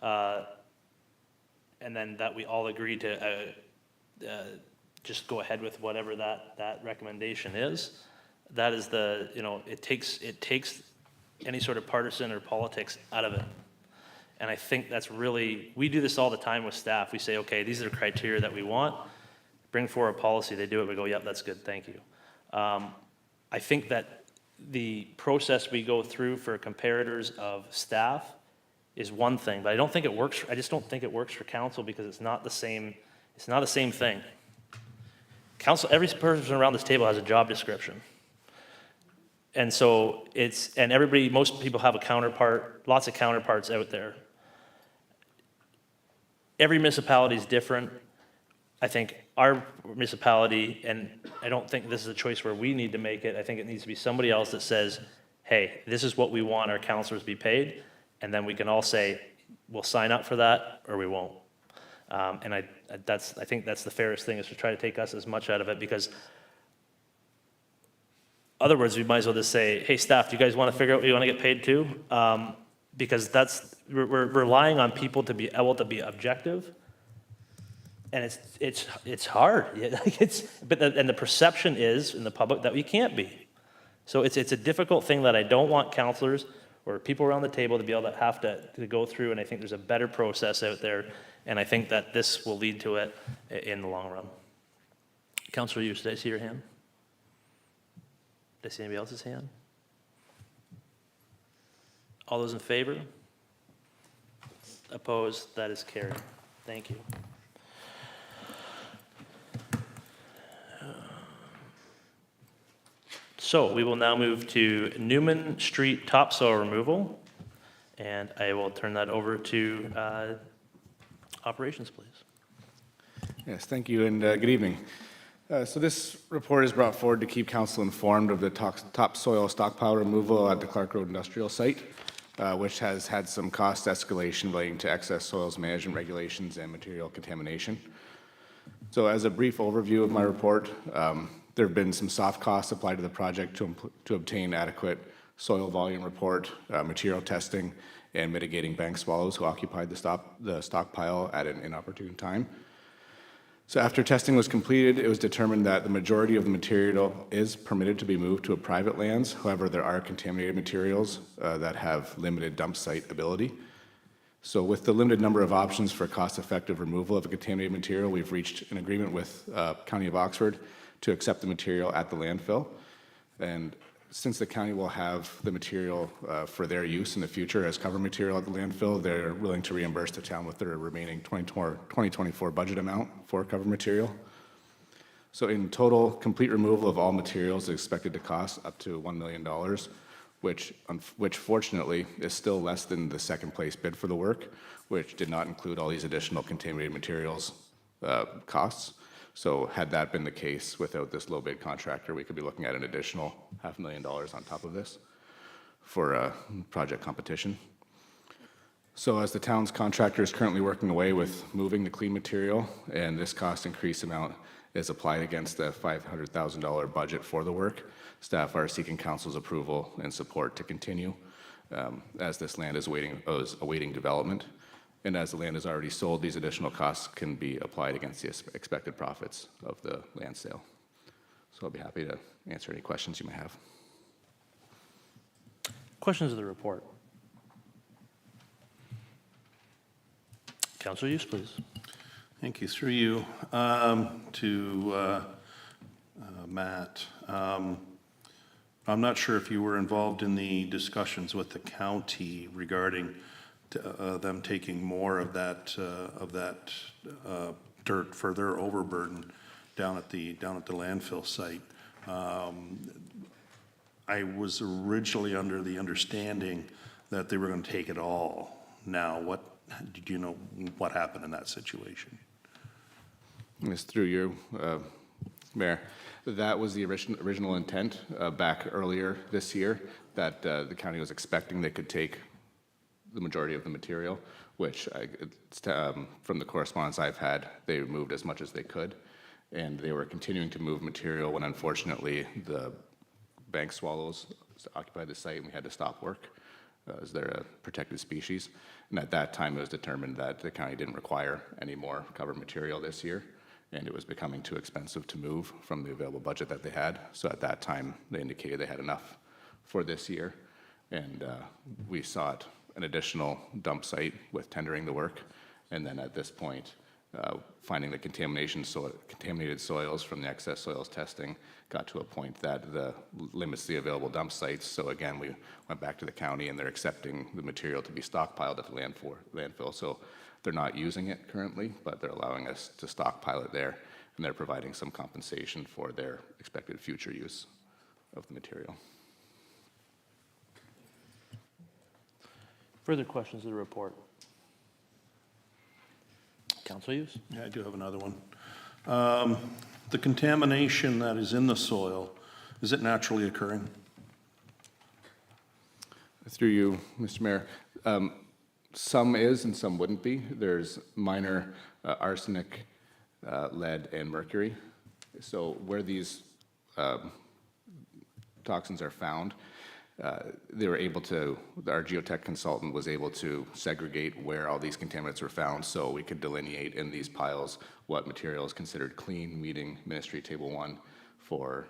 and then that we all agree to just go ahead with whatever that recommendation is. That is it takes any sort of partisan or politics out of it. And I think that's really, we do this all the time with staff. We say, okay, these are the criteria that we want. Bring forward a policy, they do it, we go, yep, that's good, thank you. I think that the process we go through for comparators of staff is one thing, but I don't think it works, I just don't think it works for council because it's not the same thing. Council, every person around this table has a job description. And so most people have a counterpart, lots of counterparts out there. Every municipality is different. I think our municipality, and I don't think this is a choice where we need to make it, I think it needs to be somebody else that says, hey, this is what we want our councilors to be paid, and then we can all say, we'll sign up for that or we won't. And I think that's the fairest thing, is to try to take us as much out of it, because otherwise we might as well just say, hey, staff, do you guys want to figure out what you want to get paid to? Because we're relying on people to be able to be objective. And it's hard. And the perception is in the public that we can't be. So it's a difficult thing that I don't want councilors or people around the table to be able to have to go through. And I think there's a better process out there. And I think that this will lead to it in the long run. Councilor Hughes, did I see your hand? Did I see anybody else's hand? All those in favor? Opposed? That is carried. Thank you. So we will now move to Newman Street topsoil removal, and I will turn that over to operations, please. Yes, thank you, and good evening. So this report is brought forward to keep council informed of the topsoil stockpile removal at the Clark Road Industrial Site, which has had some cost escalation relating to excess soils management regulations and material contamination. So as a brief overview of my report, there have been some soft costs applied to the project to obtain adequate soil volume report, material testing, and mitigating bank swallows who occupied the stockpile at an inopportune time. So after testing was completed, it was determined that the majority of the material is permitted to be moved to a private lands. However, there are contaminated materials that have limited dump site ability. So with the limited number of options for cost-effective removal of a contaminated material, we've reached an agreement with County of Oxford to accept the material at the landfill. And since the county will have the material for their use in the future as cover material at the landfill, they're willing to reimburse the town with their remaining 2024 budget amount for cover material. So in total, complete removal of all materials is expected to cost up to $1 million, which fortunately is still less than the second place bid for the work, which did not include all these additional contaminated materials costs. So had that been the case without this low bid contractor, we could be looking at an additional $500,000 on top of this for project competition. So as the town's contractor is currently working away with moving the clean material, and this cost increase amount is applied against the $500,000 budget for the work, staff are seeking council's approval and support to continue as this land is awaiting development. And as the land is already sold, these additional costs can be applied against the expected profits of the land sale. So I'll be happy to answer any questions you may have. Questions of the report? Councilor Hughes, please. Thank you. Through you to Matt. I'm not sure if you were involved in the discussions with the county regarding them taking more of that dirt for their overburden down at the landfill site. I was originally under the understanding that they were going to take it all. Now, did you know what happened in that situation? It's through you, Mayor. That was the original intent back earlier this year, that the county was expecting they could take the majority of the material, which from the correspondence I've had, they moved as much as they could, and they were continuing to move material when unfortunately the bank swallows occupied the site and we had to stop work as they're a protected species. And at that time it was determined that the county didn't require any more cover material this year, and it was becoming too expensive to move from the available budget that they had. So at that time they indicated they had enough for this year, and we sought an additional dump site with tendering the work. And then at this point, finding the contaminated soils from the excess soils testing got to a point that limits the available dump sites. So again, we went back to the county, and they're accepting the material to be stockpiled at the landfill. So they're not using it currently, but they're allowing us to stockpile it there, and they're providing some compensation for their expected future use of the material. Further questions of the report? Council use? Yeah, I do have another one. The contamination that is in the soil, is it naturally occurring? Through you, Mr. Mayor, some is and some wouldn't be. There's minor arsenic, lead, and mercury. So where these toxins are found, they were able to, our geotech consultant was able to segregate where all these contaminants were found, so we could delineate in these piles what material is considered clean, meeting Ministry Table 1 for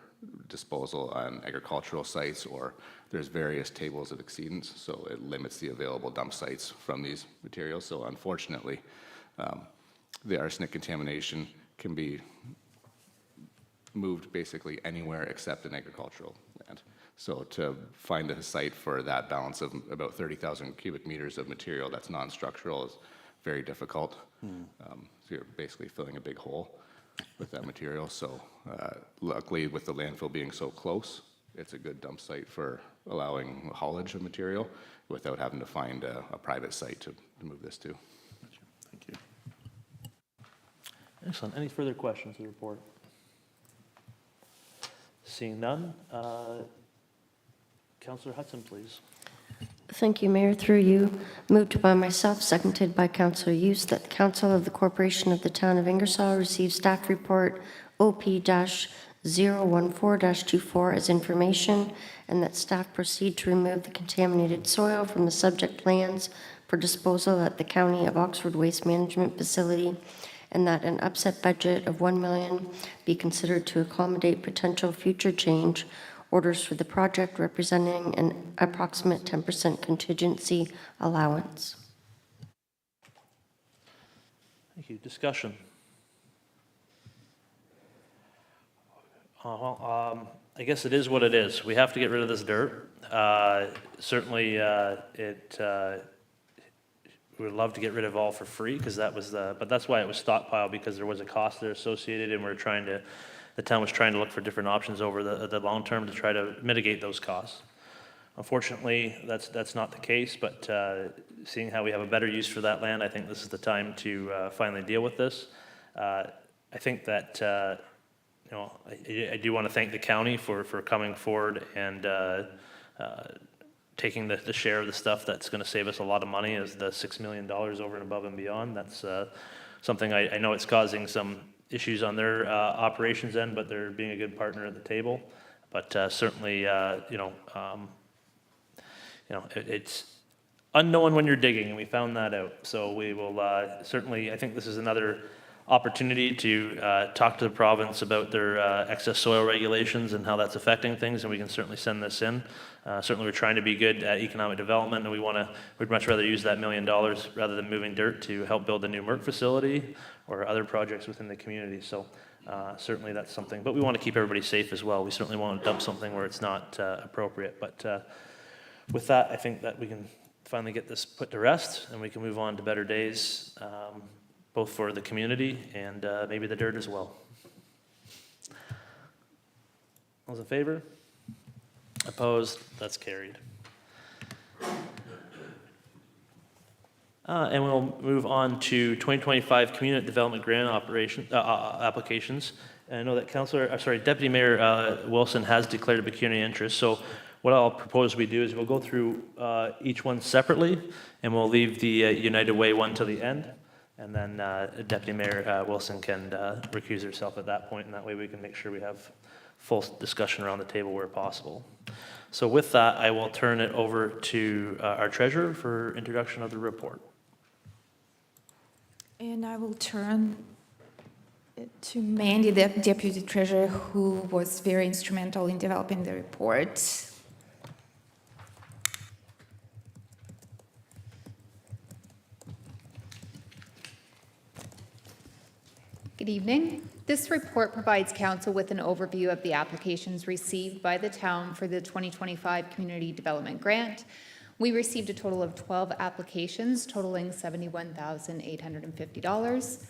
disposal on agricultural sites, or there's various tables of exceedance, so it limits the available dump sites from these materials. So unfortunately, the arsenic contamination can be moved basically anywhere except in agricultural land. So to find a site for that balance of about 30,000 cubic meters of material that's non-structural is very difficult. So you're basically filling a big hole with that material. So luckily, with the landfill being so close, it's a good dump site for allowing haulage of material without having to find a private site to move this to. Thank you. Excellent. Any further questions of the report? Seeing none, Councillor Hudson, please. Thank you, Mayor. Through you, moved by myself, seconded by Councillor Hughes, that the Council of the Corporation of the Town of Ingersoll receive staff report OP-014-24 as information, and that staff proceed to remove the contaminated soil from the subject lands for disposal at the County of Oxford Waste Management Facility, and that an upset budget of $1 million be considered to accommodate potential future change orders for the project, representing an approximate 10% contingency allowance. Thank you. Discussion. I guess it is what it is. We have to get rid of this dirt. Certainly, we would love to get rid of all for free, because that was but that's why it was stockpiled, because there was a cost there associated, and the town was trying to look for different options over the long term to try to mitigate those costs. Unfortunately, that's not the case, but seeing how we have a better use for that land, I think this is the time to finally deal with this. I think that I do want to thank the county for coming forward and taking the share of the stuff that's going to save us a lot of money, as the $6 million over and above and beyond. That's something I know it's causing some issues on their operations end, but they're being a good partner at the table. But certainly, it's unknown when you're digging, and we found that out. So we will certainly, I think this is another opportunity to talk to the province about their excess soil regulations and how that's affecting things, and we can certainly send this in. Certainly, we're trying to be good at economic development, and we'd much rather use that $1 million rather than moving dirt to help build a new MERC facility or other projects within the community. So certainly that's something, but we want to keep everybody safe as well. We certainly want to dump something where it's not appropriate. But with that, I think that we can finally get this put to rest, and we can move on to better days, both for the community and maybe the dirt as well. All those in favor? Opposed? That's carried. And we'll move on to 2025 Community Development Grant applications. And I know that Deputy Mayor Wilson has declared a pecuniary interest. So what I'll propose we do is we'll go through each one separately, and we'll leave the United Way one till the end. And then Deputy Mayor Wilson can recuse herself at that point, and that way we can make sure we have full discussion around the table where possible. So with that, I will turn it over to our treasurer for introduction of the report. And I will turn it to Mandy, the Deputy Treasurer, who was very instrumental in developing the report. Good evening. This report provides council with an overview of the applications received by the town for the 2025 Community Development Grant. We received a total of 12 applications totaling $71,850.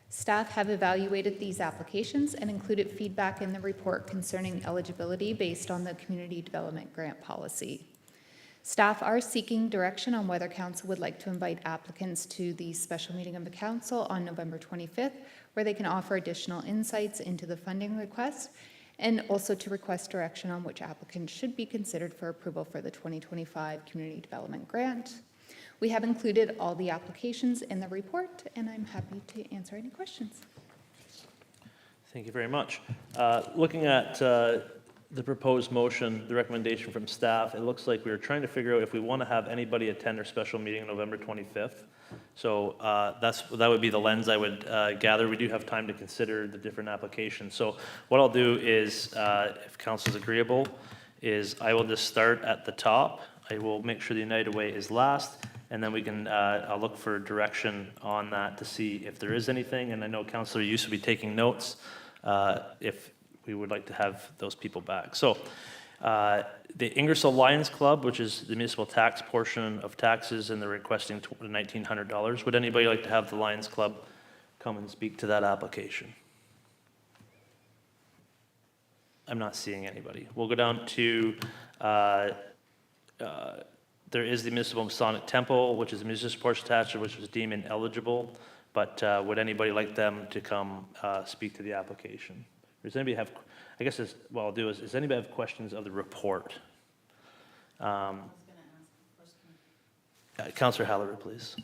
Staff have evaluated these applications and included feedback in the report concerning eligibility based on the Community Development Grant policy. Staff are seeking direction on whether council would like to invite applicants to the special meeting of the council on November 25th, where they can offer additional insights into the funding request, and also to request direction on which applicants should be considered for approval for the 2025 Community Development Grant. We have included all the applications in the report, and I'm happy to answer any questions. Thank you very much. Looking at the proposed motion, the recommendation from staff, it looks like we were trying to figure out if we want to have anybody attend our special meeting on November 25th. So that would be the lens I would gather. We do have time to consider the different applications. So what I'll do is, if council is agreeable, is I will just start at the top. I will make sure the United Way is last, and then we can, I'll look for direction on that to see if there is anything. And I know Councillor Hughes will be taking notes if we would like to have those people back. So the Ingersoll Lions Club, which is the municipal tax portion of taxes, and they're requesting $1,900. Would anybody like to have the Lions Club come and speak to that application? I'm not seeing anybody. We'll go down to, there is the Municipal Masonic Temple, which is a municipal sports attachment, which was deemed ineligible, but would anybody like them to come speak to the application? Does anybody have, I guess what I'll do is, does anybody have questions of the report? Councillor Halleru, please.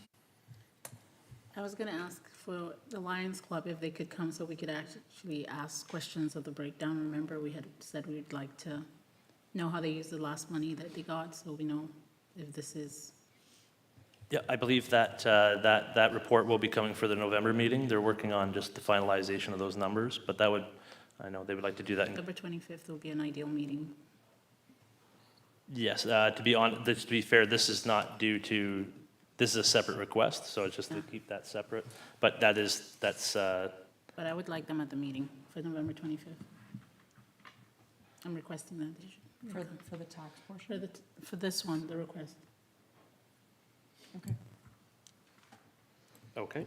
I was going to ask for the Lions Club if they could come so we could actually ask questions of the breakdown. Remember, we had said we'd like to know how they used the last money that they got, so we know if this is. Yeah, I believe that that report will be coming for the November meeting. They're working on just the finalization of those numbers, but that would, I know they would like to do that. November 25th will be an ideal meeting. Yes, to be fair, this is not due to, this is a separate request, so it's just to keep that separate. But that's. But I would like them at the meeting for November 25th. I'm requesting that. For the tax portion? For this one, the request. Okay. Okay.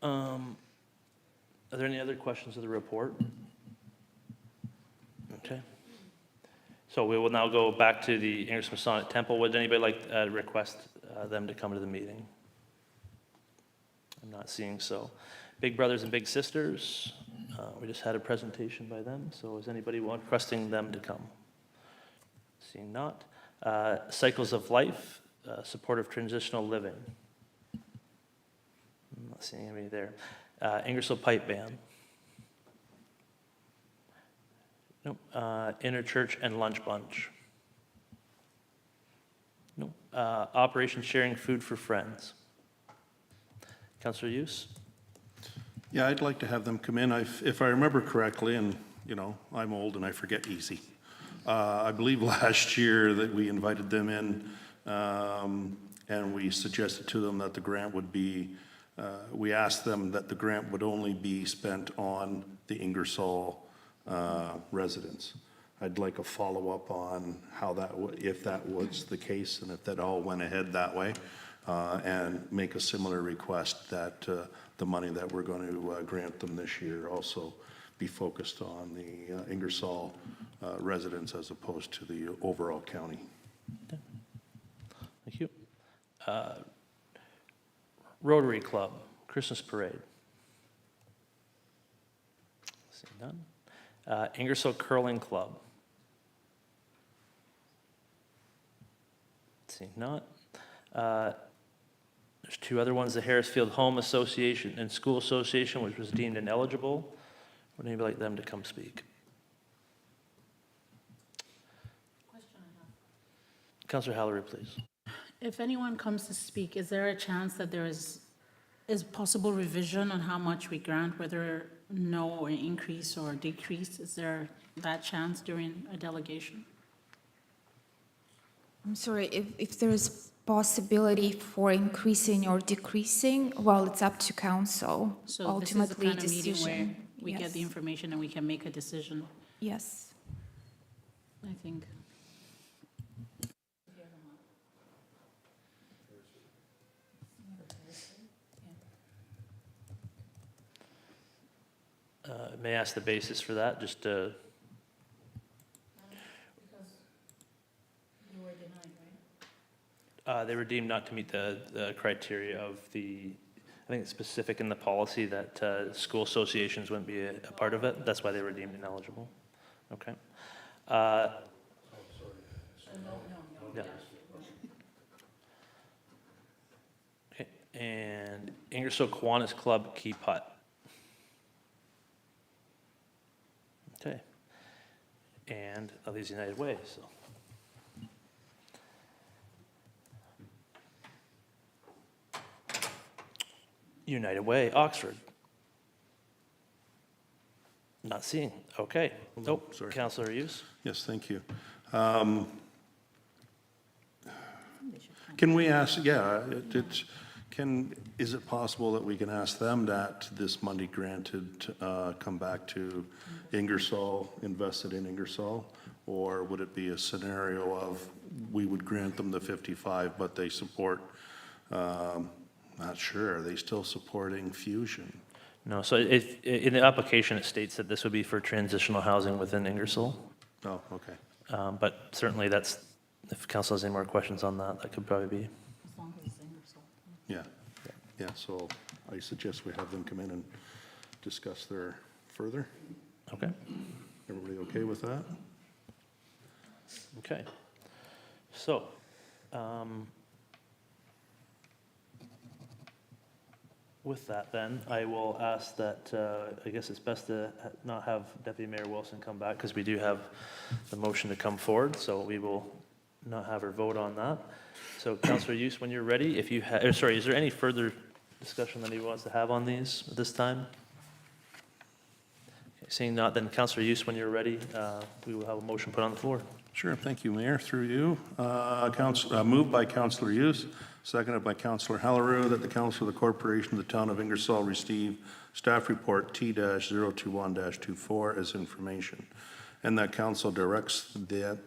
Are there any other questions of the report? Okay. So we will now go back to the Ingersoll Masonic Temple. Would anybody like to request them to come to the meeting? I'm not seeing so. Big Brothers and Big Sisters, we just had a presentation by them. So is anybody requesting them to come? Seeing not. Cycles of Life, supportive transitional living. I'm not seeing anybody there. Ingersoll Pipe Band. Nope. Inner Church and Lunch Bunch. Nope. Operation Sharing Food for Friends. Councillor Hughes? Yeah, I'd like to have them come in. If I remember correctly, and you know, I'm old and I forget easy. I believe last year that we invited them in and we suggested to them that the grant would be, we asked them that the grant would only be spent on the Ingersoll residents. I'd like a follow-up on how that, if that was the case and if that all went ahead that way, and make a similar request that the money that we're going to grant them this year also be focused on the Ingersoll residents as opposed to the overall county. Okay. Thank you. Rotary Club, Christmas Parade. Seeing none. Ingersoll Curling Club. Seeing not. There's two other ones, the Harrisfield Home Association and School Association, which was deemed ineligible. Would anybody like them to come speak? Councillor Halleru, please. If anyone comes to speak, is there a chance that there is possible revision on how much we grant, whether no or increase or decrease? Is there that chance during a delegation? I'm sorry, if there is possibility for increasing or decreasing? Well, it's up to council. So this is the Ultimately, kind of meeting where decision. we get the Yes. information and we can make a decision, Yes. I think. May I ask the basis for that, just to? They were deemed not to meet the criteria of the, I think it's specific in the policy that school associations wouldn't be a part of it. That's why they were deemed ineligible. Okay. Yeah. Okay, and Ingersoll Kiwanis Club Key Putt. Okay. And Others United Way, so. United Way, Oxford. Not seeing, okay. Nope, sorry. Councillor Hughes? Yes, thank you. Can we ask, is it possible that we can ask them that this money granted come back to Ingersoll, invested in Ingersoll? Or would it be a scenario of we would grant them the 55, but they support, not sure, are they still supporting Fusion? No, so in the application, it states that this would be for transitional housing within Ingersoll. Oh, okay. But certainly that's, if council has any more questions on that, that could probably be. As long as it's Ingersoll. Yeah, so I suggest we have them come in and discuss their further. Okay, Everybody okay with that? okay. So, with that then, I will ask that, I guess it's best to not have Deputy Mayor Wilson come back because we do have the motion to come forward, so we will not have her vote on that. So Councillor Hughes, when you're ready, if you have, sorry, is there any further discussion that he wants to have on these at this time? Okay, seeing not, then Councillor Hughes, when you're ready, we will have a motion put on the floor. Sure, thank you, Mayor, through you. Moved by Councillor Hughes, seconded by Councillor Hallerow, that the Council of the Corporation of the Town of Ingersoll receive staff report T-021-24 as information, and that Council directs that,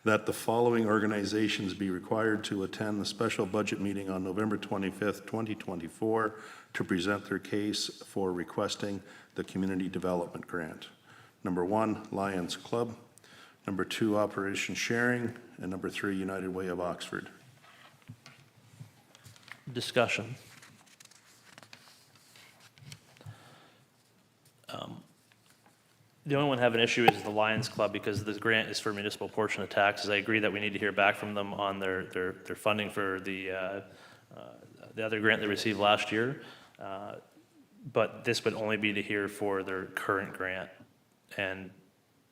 that the following organizations be required to attend the special budget meeting on November 25th, 2024, to present their case for requesting the community development grant. Number 1, Lions Club. Number 2, Operation Sharing. And number 3, United Way of Oxford. Discussion. The only one having an issue is the Lions Club because the grant is for municipal portion of taxes. I agree that we need to hear back from them on their funding for the other grant they received last year. But this would only be to hear for their current grant. And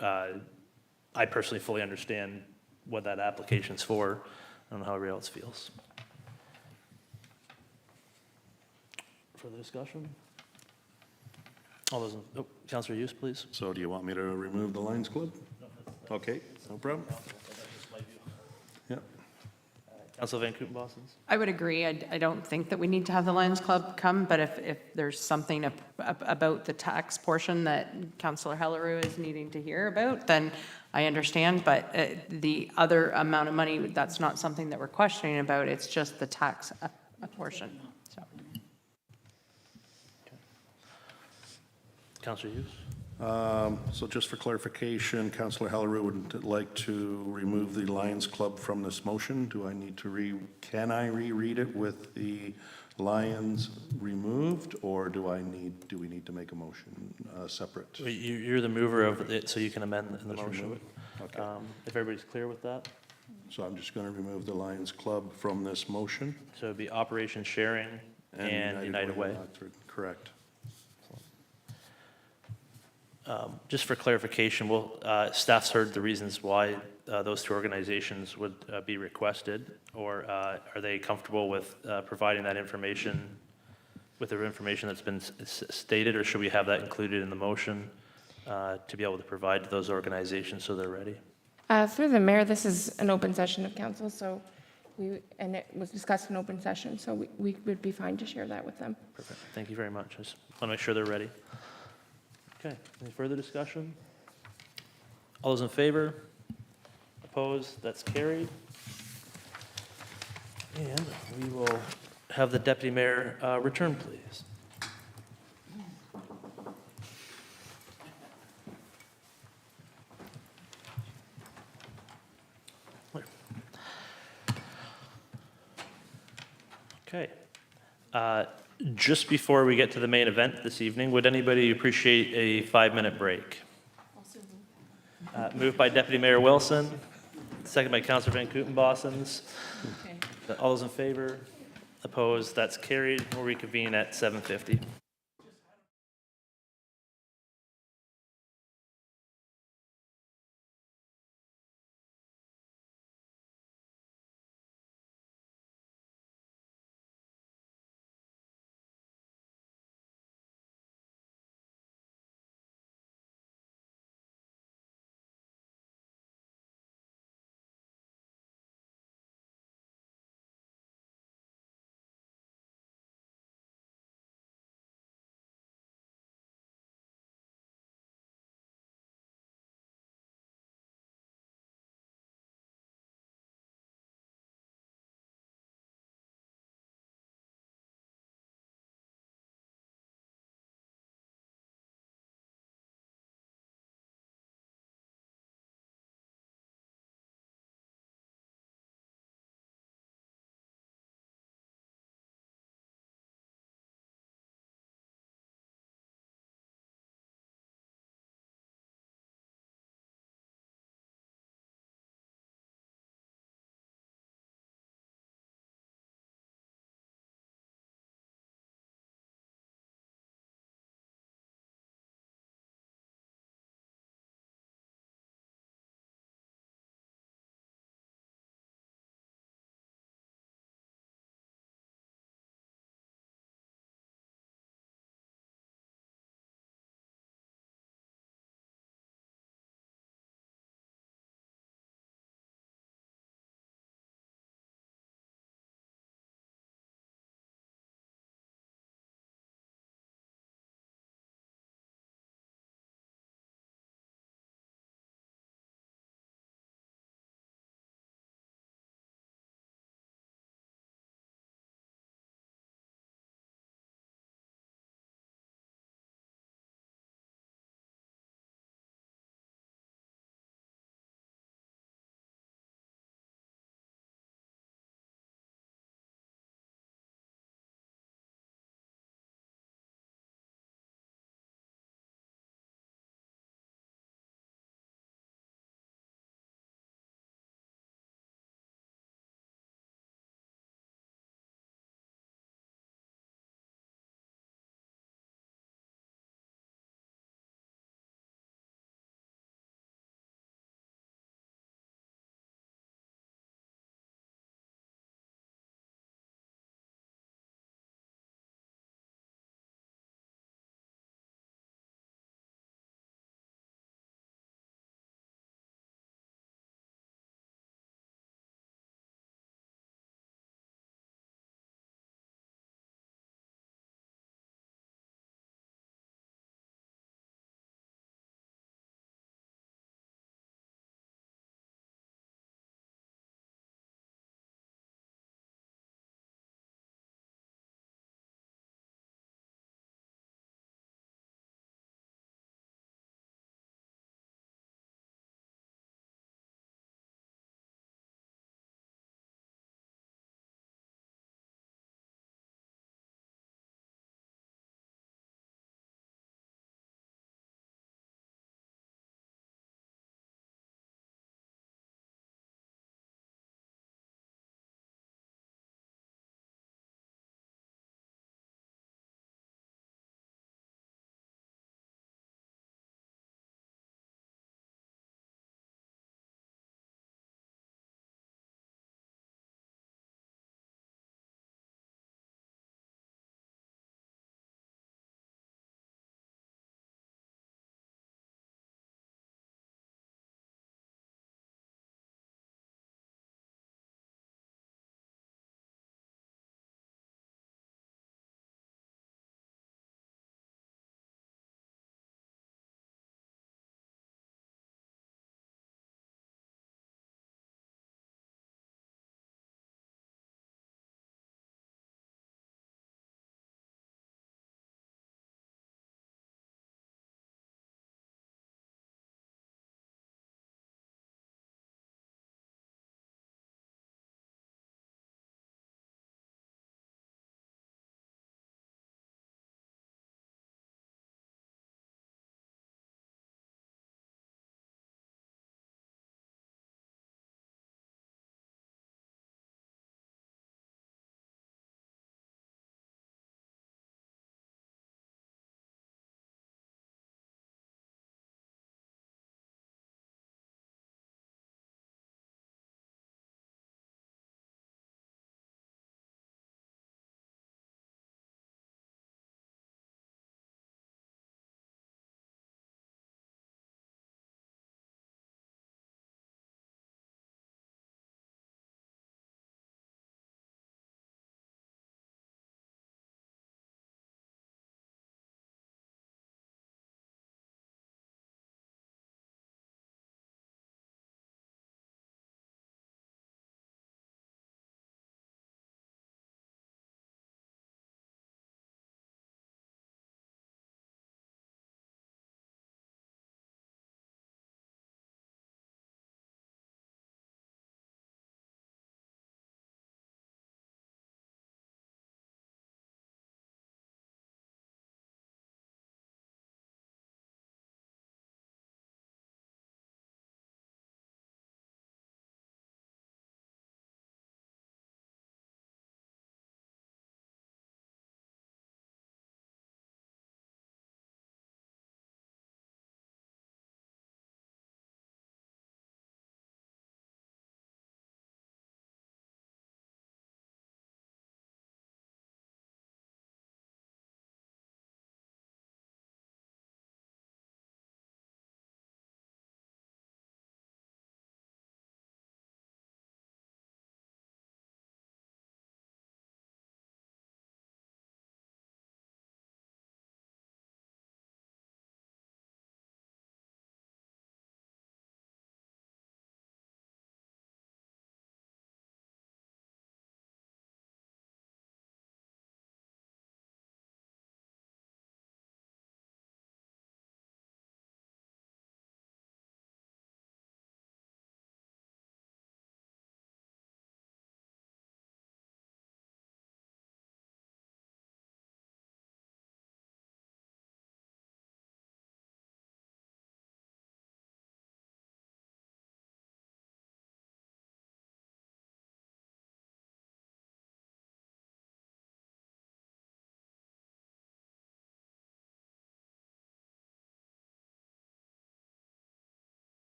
I personally fully understand what that application's for. I don't know how everybody else feels. Further discussion? All those, Councillor Hughes, please. So do you want me to remove the Lions Club? Okay, no problem. Yep. Councillor Van Kooten-Bosens? I would agree. I don't think that we need to have the Lions Club come, but if there's something about the tax portion that Councillor Hallerow is needing to hear about, then I understand. But the other amount of money, that's not something that we're questioning about. It's just the tax portion. So. Councillor Hughes? So just for clarification, Councillor Hallerow would like to remove the Lions Club from this motion. Do I need to can I reread it with the Lions removed, or do we need to make a motion separate? You're the mover of it, so you can amend in the Just motion. remove it? Okay. If everybody's clear with that? So I'm just going to remove the Lions Club from this motion. So it'd be Operation Sharing and United Way. Correct. Just for clarification, staff's heard the reasons why those two organizations would be requested, or are they comfortable with providing that information, with the information that's been stated, or should we have that included in the motion to be able to provide to those organizations so they're ready? Through the mayor, this is an open session of council, so and it was discussed in open session, so we would be fine to share that with them. Perfect. Thank you very much. I just want to make sure they're ready. Okay, any further discussion? All those in favor? Opposed? That's carried. And we will have the deputy mayor return, please. Okay. Just before we get to the main event this evening, would anybody appreciate a 5-minute break? Moved by Deputy Mayor Wilson, second by Councilor Van Kootenbossens. All those in favor? Opposed? That's carried. We'll reconvene at 7:50.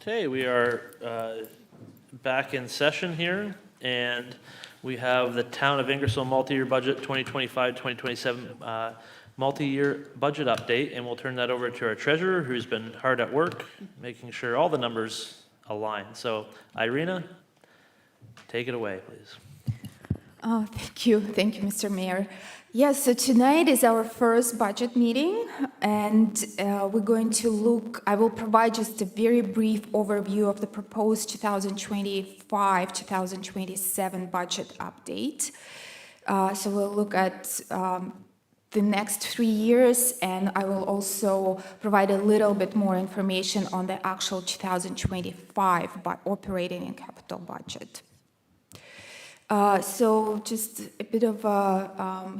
Okay, we are back in session here, and we have the Town of Ingersoll multi-year budget 2025-2027 multi-year budget update, and we'll turn that over to our treasurer, who's been hard at work, making sure all the numbers align. So Irina, take it away, please. Oh, thank you. Thank you, Mr. Mayor. Yes, so tonight is our first budget meeting, and we're going to look, I will provide just a very brief overview of the proposed 2025-2027 budget update. So we'll look at the next 3 years, and I will also provide a little bit more information on the actual 2025 operating and capital budget. So just a bit of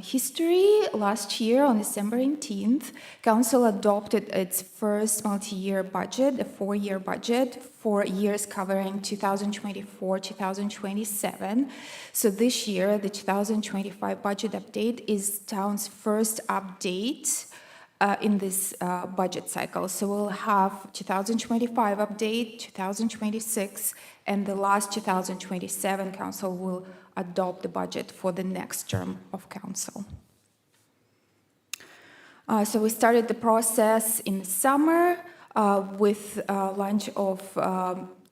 history. Last year, on December 18th, Council adopted its first multi-year budget, a 4-year budget for years covering 2024-2027. So this year, the 2025 budget update is town's first update in this budget cycle. So we'll have 2025 update, 2026, and the last 2027 Council will adopt the budget for the next term of Council. So we started the process in the summer with launch of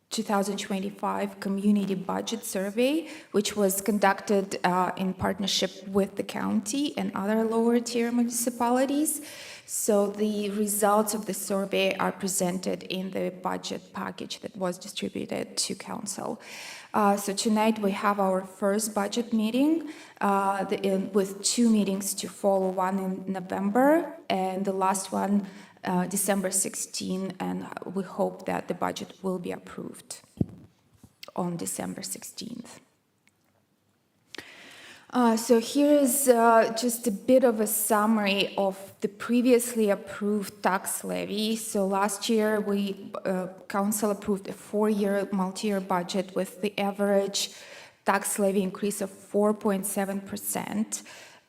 2025 Community Budget Survey, which was conducted in partnership with the county and other lower-tier municipalities. So the results of the survey are presented in the budget package that was distributed to Council. So tonight we have our first budget meeting with 2 meetings to follow, one in November and the last one December 16, and we hope that the budget will be approved on December 16th. So here is just a bit of a summary of the previously approved tax levy. So last year, Council approved a 4-year multi-year budget with the average tax levy increase of 4.7%.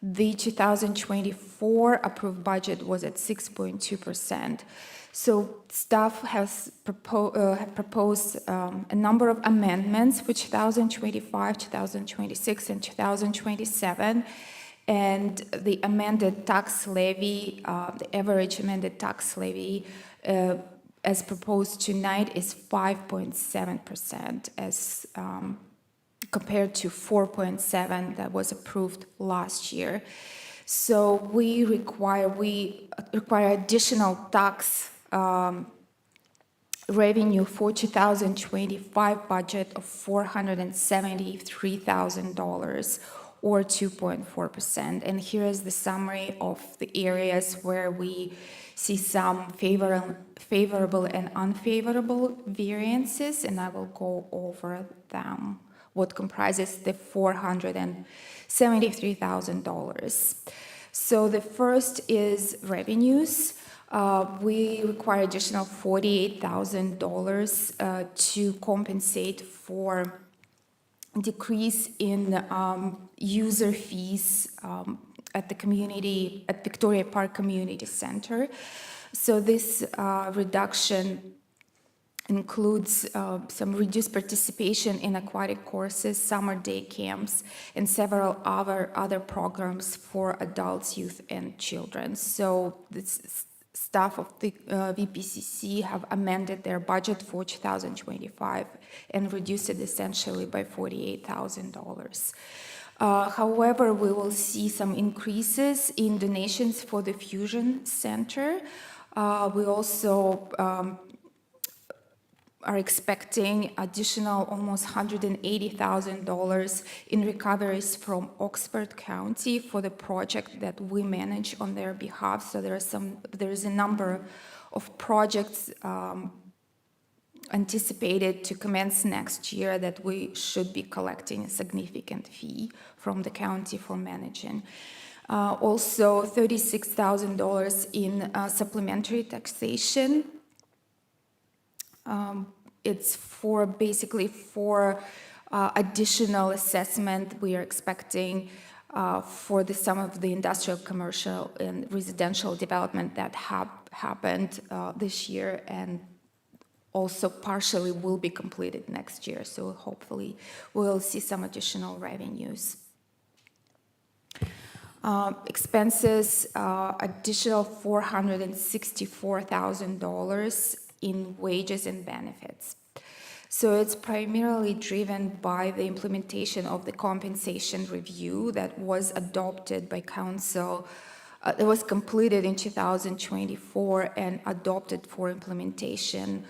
The 2024 approved budget was at 6.2%. So staff has proposed a number of amendments for 2025, 2026, and 2027. And the amended tax levy, the average amended tax levy as proposed tonight is 5.7% as compared to 4.7% that was approved last year. So we require additional tax revenue for 2025 budget of $473,000 or 2.4%. And here is the summary of the areas where we see some favorable and unfavorable variances, and I will go over them, what comprises the $473,000. So the first is revenues. We require additional $48,000 to compensate for decrease in user fees at Victoria Park Community Center. So this reduction includes some reduced participation in aquatic courses, summer day camps, and several other programs for adults, youth, and children. So this staff of the VPCC have amended their budget for 2025 and reduced it essentially by $48,000. However, we will see some increases in donations for the Fusion Center. We also are expecting additional almost $180,000 in recoveries from Oxford County for the project that we manage on their behalf. So there is a number of projects anticipated to commence next year that we should be collecting a significant fee from the county for managing. Also, $36,000 in supplementary taxation. It's basically for additional assessment we are expecting for some of the industrial, commercial, and residential development that happened this year, and also partially will be completed next year. So hopefully we'll see some additional revenues. Expenses, additional $464,000 in wages and benefits. So it's primarily driven by the implementation of the compensation review that was adopted by council. It was completed in 2024 and adopted for implementation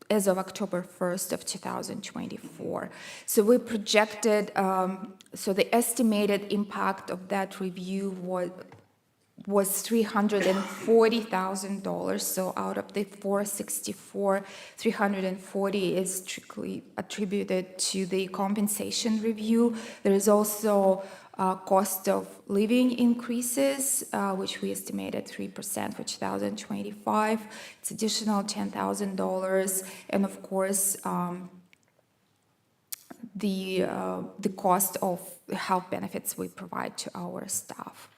as of October 1st of 2024. So we projected, so the estimated impact of that review was $340,000. So out of the 464, 340 is strictly attributed to the compensation review. There is also cost of living increases, which we estimated 3% for 2025. It's additional $10,000, and of course, the cost of health benefits we provide to our staff.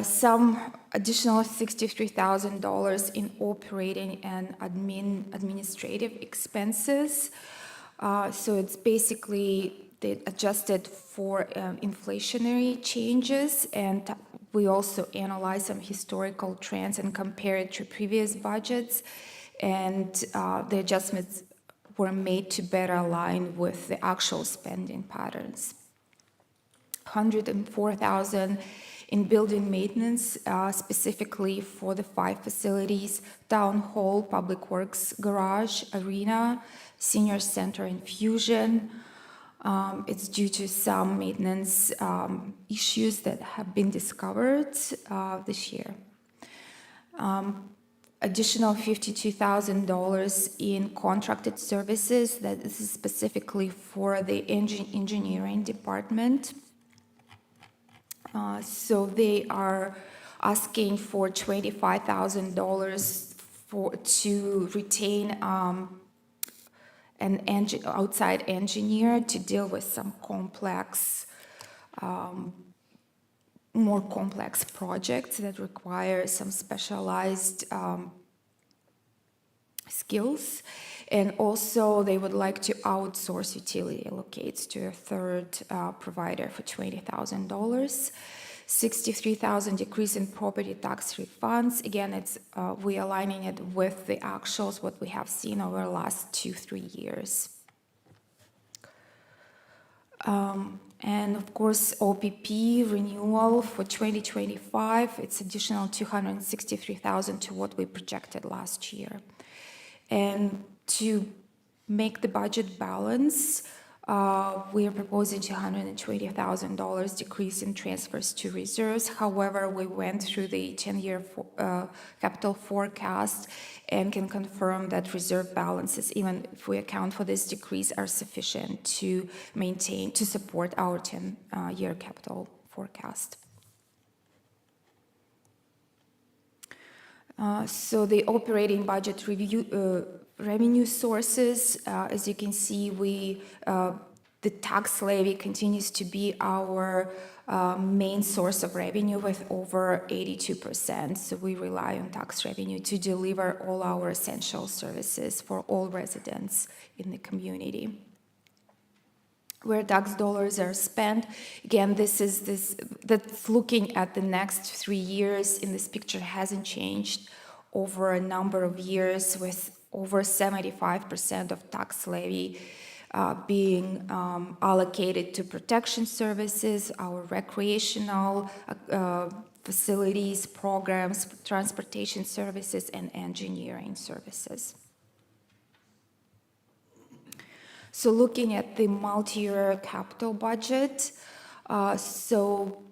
Some additional $63,000 in operating and administrative expenses. So it's basically they adjusted for inflationary changes, and we also analyzed some historical trends and compared it to previous budgets, and the adjustments were made to better align with the actual spending patterns. $104,000 in building maintenance, specifically for the 5 facilities: town hall, public works garage, arena, senior center, and fusion. It's due to some maintenance issues that have been discovered this year. Additional $52,000 in contracted services. That is specifically for the engineering department. So they are asking for $25,000 to retain an outside engineer to deal with some complex, more complex projects that require some specialized skills. And also they would like to outsource utility allocates to a third provider for $20,000. $63,000 decrease in property tax refunds. Again, it's we aligning it with the actuals, what we have seen over the last 2-3 years. And of course, OPP renewal for 2025, it's additional $263,000 to what we projected last year. And to make the budget balance, we are proposing $220,000 decrease in transfers to reserves. However, we went through the 10-year capital forecast and can confirm that reserve balances, even if we account for this decrease, are sufficient to maintain, to support our 10-year capital forecast. So the operating budget review, revenue sources, as you can see, the tax levy continues to be our main source of revenue with over 82%. So we rely on tax revenue to deliver all our essential services for all residents in the community. Where tax dollars are spent, again, that's looking at the next 3 years. In this picture hasn't changed over a number of years, with over 75% of tax levy being allocated to protection services, our recreational facilities, programs, transportation services, and engineering services. So looking at the multi-year capital budget, so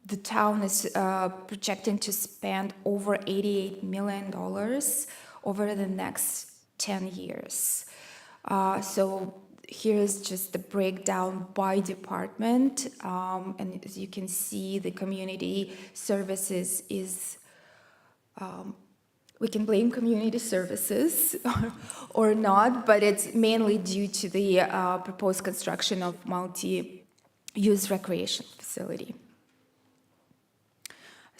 the town is projecting to spend over $88 million over the next 10 years. So here's just the breakdown by department. And as you can see, the community services is, we can blame community services or not, but it's mainly due to the proposed construction of multi-use recreation facility.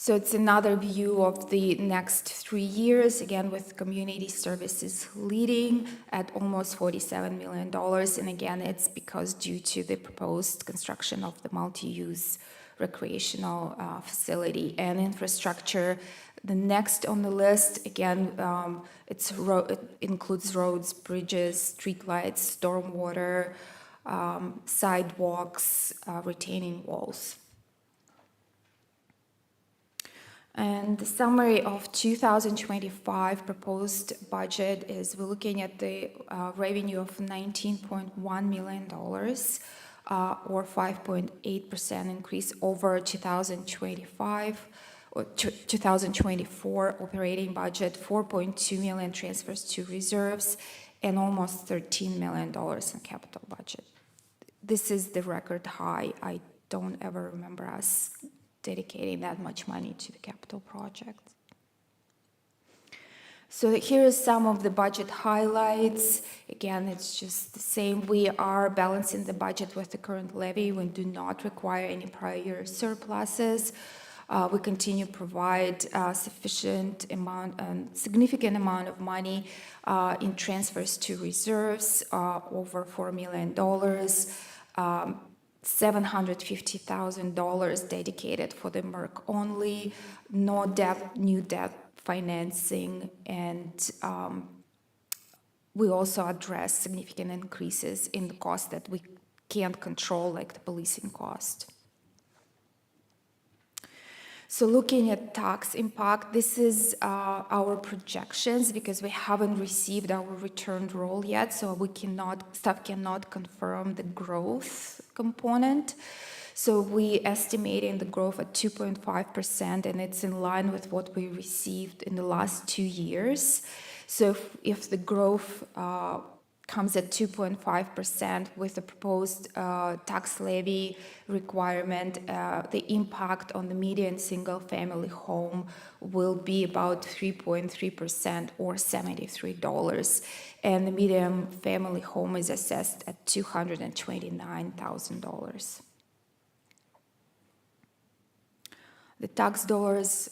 So it's another view of the next 3 years, again with community services leading at almost $47 million. And again, it's because due to the proposed construction of the multi-use recreational facility and infrastructure. The next on the list, again, it includes roads, bridges, streetlights, stormwater, sidewalks, retaining walls. And the summary of 2025 proposed budget is we're looking at the revenue of $19.1 million, or 5.8% increase over 2025 or 2024 operating budget, 4.2 million transfers to reserves, and almost $13 million in capital budget. This is the record high. I don't ever remember us dedicating that much money to the capital project. So here are some of the budget highlights. Again, it's just the same. We are balancing the budget with the current levy. We do not require any prior year surpluses. We continue to provide significant amount of money in transfers to reserves, over $4 million. $750,000 dedicated for the MERC only, no debt, new debt financing, and we also address significant increases in the costs that we can't control, like the policing cost. So looking at tax impact, this is our projections because we haven't received our return roll yet, so staff cannot confirm the growth component. So we estimating the growth at 2.5%, and it's in line with what we received in the last 2 years. So if the growth comes at 2.5% with the proposed tax levy requirement, the impact on the median single-family home will be about 3.3% or $73. And the median family home is assessed at $229,000. The tax dollars,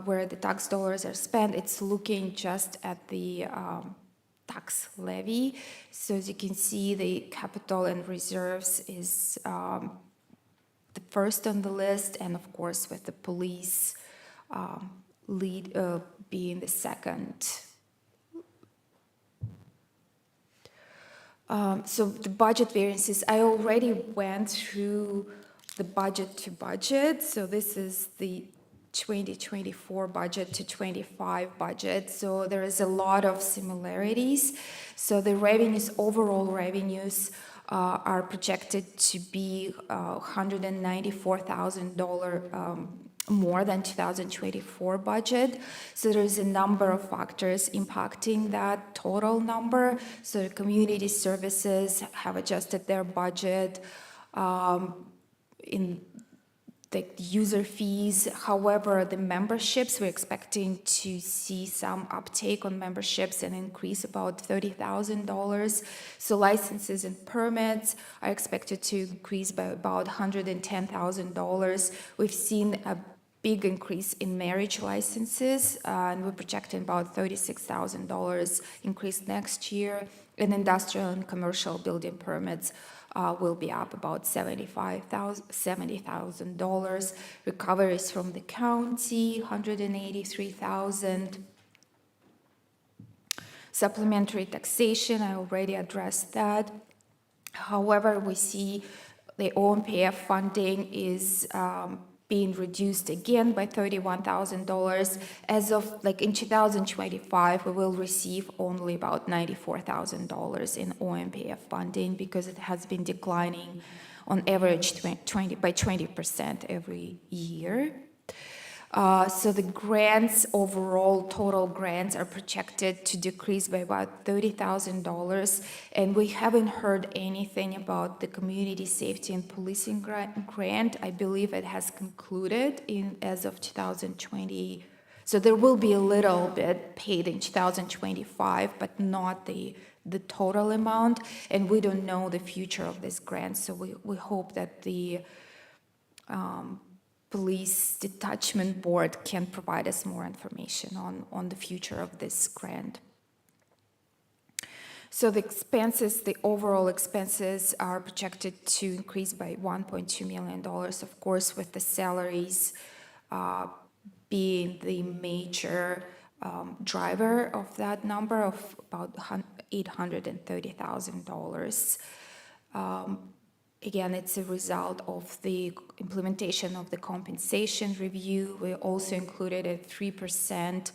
where the tax dollars are spent, it's looking just at the tax levy. So as you can see, the capital and reserves is the first on the list, and of course with the police being the second. So the budget variances, I already went through the budget to budget. So this is the 2024 budget to 25 budget. So there is a lot of similarities. So the revenues, overall revenues, are projected to be $194,000 more than 2024 budget. So there's a number of factors impacting that total number. So the community services have adjusted their budget in the user fees. However, the memberships, we're expecting to see some uptake on memberships and increase about $30,000. So licenses and permits are expected to increase by about $110,000. We've seen a big increase in marriage licenses, and we're projecting about $36,000 increase next year. And industrial and commercial building permits will be up about $70,000. Recoveries from the county, $183,000. Supplementary taxation, I already addressed that. However, we see the OMPF funding is being reduced again by $31,000. As of in 2025, we will receive only about $94,000 in OMPF funding because it has been declining on average by 20% every year. So the grants, overall total grants are projected to decrease by about $30,000, and we haven't heard anything about the community safety and policing grant. I believe it has concluded as of 2020. So there will be a little bit paid in 2025, but not the total amount, and we don't know the future of this grant. So we hope that Police Detachment Board can provide us more information on the future of this grant. So the expenses, the overall expenses are projected to increase by $1.2 million, of course, with the salaries being the major driver of that number of about $830,000. Again, it's a result of the implementation of the compensation review. We also included a 3%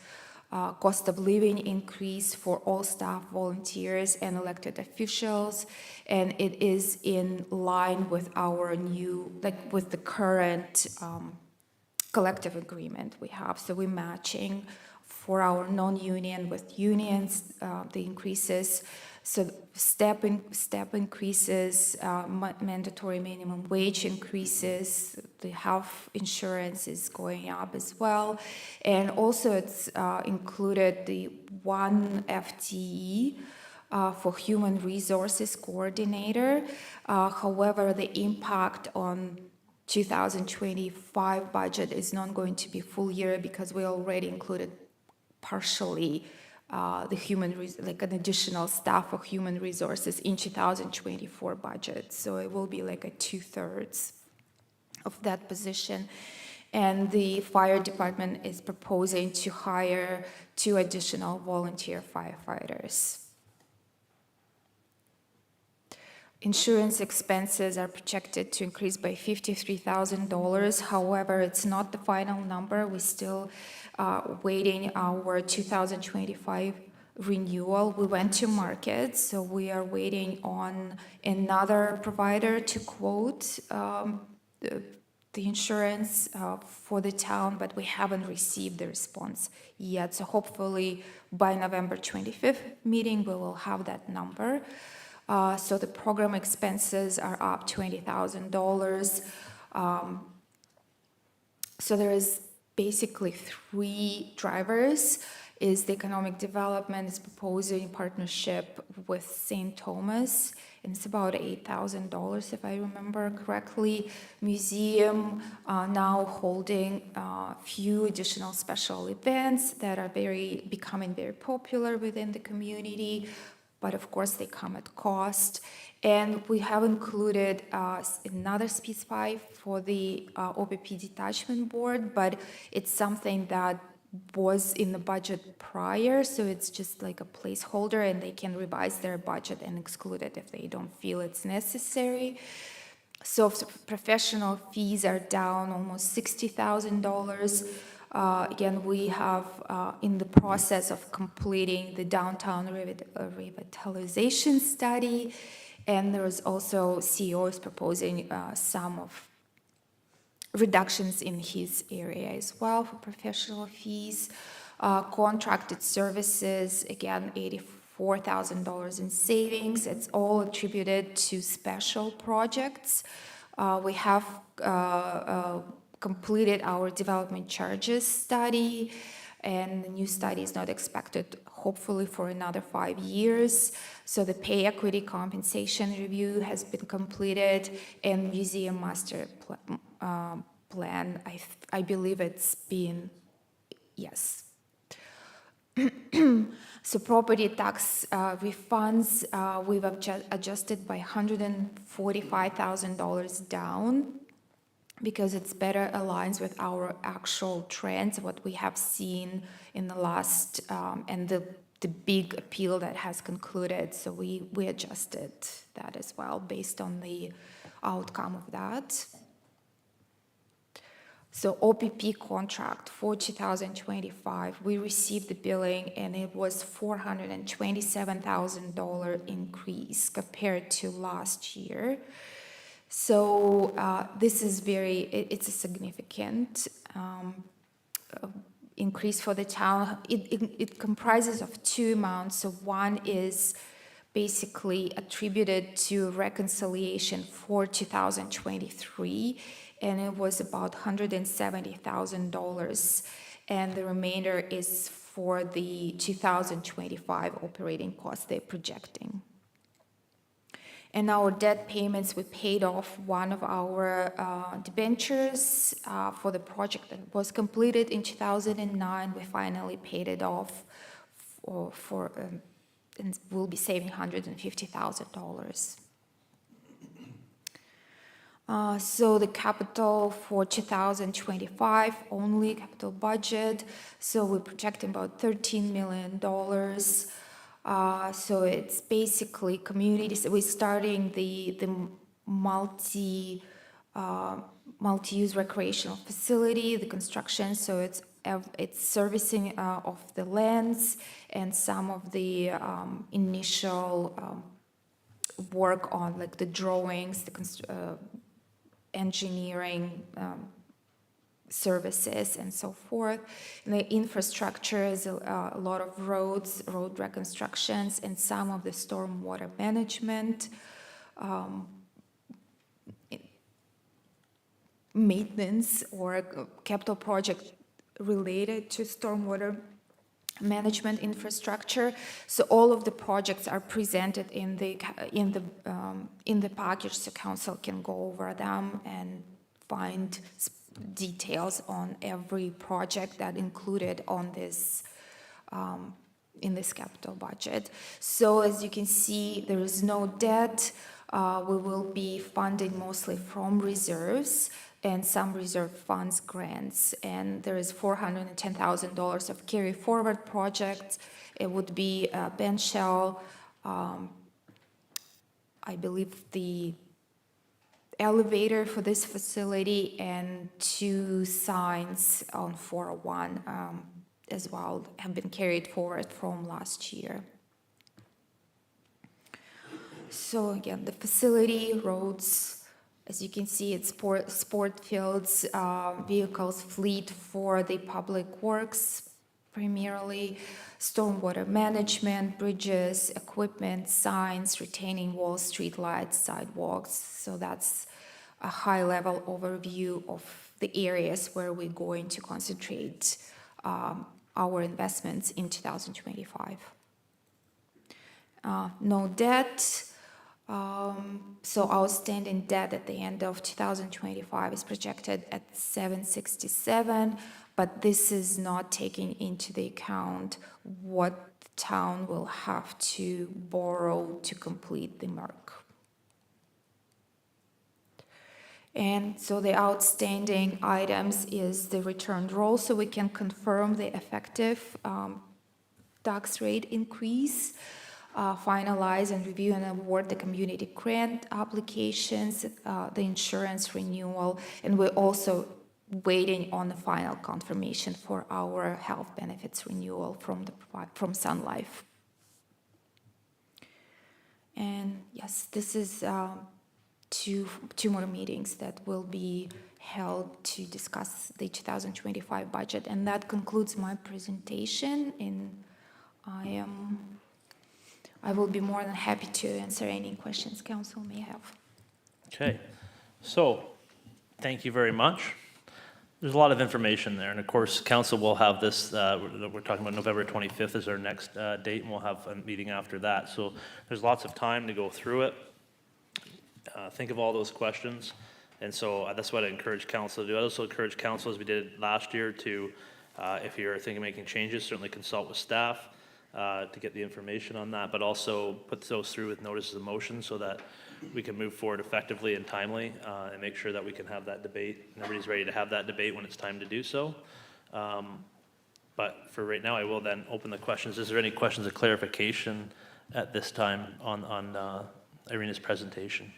cost of living increase for all staff, volunteers, and elected officials, and it is in line with our new, with the current collective agreement we have. So we're matching for our non-union with unions, the increases. So step increases, mandatory minimum wage increases, the health insurance is going up as well. And also it's included the one FTE for human resources coordinator. However, the impact on 2025 budget is not going to be full year because we already included partially the like an additional staff of human resources in 2024 budget. So it will be like a 2/3 of that position. And the fire department is proposing to hire 2 additional volunteer firefighters. Insurance expenses are projected to increase by $53,000. However, it's not the final number. We're still waiting our 2025 renewal. We went to market, so we are waiting on another provider to quote the insurance for the town, but we haven't received the response yet. So hopefully by November 25th meeting, we will have that number. So the program expenses are up $20,000. So there is basically 3 drivers. Is the economic development is proposing partnership with St. Thomas, and it's about $8,000 if I remember correctly. Museum now holding a few additional special events that are becoming very popular within the community, but of course they come at cost. And we have included another speed for the OPP Detachment Board, but it's something that was in the budget prior, so it's just like a placeholder, and they can revise their budget and exclude it if they don't feel it's necessary. So professional fees are down almost $60,000. Again, we have in the process of completing the downtown revitalization study, and there is also CEO is proposing some of reductions in his area as well for professional fees. Contracted services, again, $84,000 in savings. It's all attributed to special projects. We have completed our development charges study, and the new study is not expected, hopefully, for another 5 years. So the pay equity compensation review has been completed, and museum master plan, I believe it's been, yes. So property tax refunds, we've adjusted by $145,000 down, because it's better aligns with our actual trends, what we have seen in the last, and the big appeal that has concluded. So we adjusted that as well based on the outcome of that. So OPP contract for 2025, we received the billing, and it was $427,000 increase compared to last year. So this is it's a significant increase for the town. It comprises of 2 amounts. So one is basically attributed to reconciliation for 2023, and it was about $170,000. And the remainder is for the 2025 operating costs they're projecting. And our debt payments, we paid off one of our debentures for the project that was completed in 2009. We finally paid it off and we'll be saving $150,000. So the capital for 2025, only capital budget, so we're projecting about $13 million. So it's basically communities. We're starting the multi-use recreational facility, the construction. So it's servicing of the lands and some of the initial work on like the drawings, the engineering services and so forth. And the infrastructure is a lot of roads, road reconstructions, and some of the stormwater management, maintenance or capital project related to stormwater management infrastructure. So all of the projects are presented in the package, so council can go over them and find details on every project that included on this in this capital budget. So as you can see, there is no debt. We will be funding mostly from reserves and some reserve funds grants. And there is $410,000 of carry forward projects. It would be a bench shell, I believe the elevator for this facility, and 2 signs on 401 as well have been carried forward from last year. So again, the facility, roads, as you can see, it's sport fields, vehicles, fleet for the public works, primarily stormwater management, bridges, equipment, signs, retaining walls, street lights, sidewalks. So that's a high-level overview of the areas where we're going to concentrate our investments in 2025. No debt. So outstanding debt at the end of 2025 is projected at $767, but this is not taking into the account what the town will have to borrow to complete the work. And so the outstanding items is the returned roll, so we can confirm the effective tax rate increase, finalize and review and award the community grant applications, the insurance renewal, and we're also waiting on the final confirmation for our health benefits renewal from Sun Life. And yes, this is two more meetings that will be held to discuss the 2025 budget, and that concludes my presentation. And I will be more than happy to answer any questions council may have. Okay, so thank you very much. There's a lot of information there, and of course, council will have this, we're talking about November 25th is our next date, and we'll have a meeting after that. So there's lots of time to go through it, think of all those questions, and so that's what I encourage council to do. I also encourage council, as we did last year, to, if you're thinking of making changes, certainly consult with staff to get the information on that, but also put those through with notices of motion so that we can move forward effectively and timely and make sure that we can have that debate and everybody's ready to have that debate when it's time to do so. But for right now, I will then open the questions. Is there any questions of clarification at this time on Irina's presentation?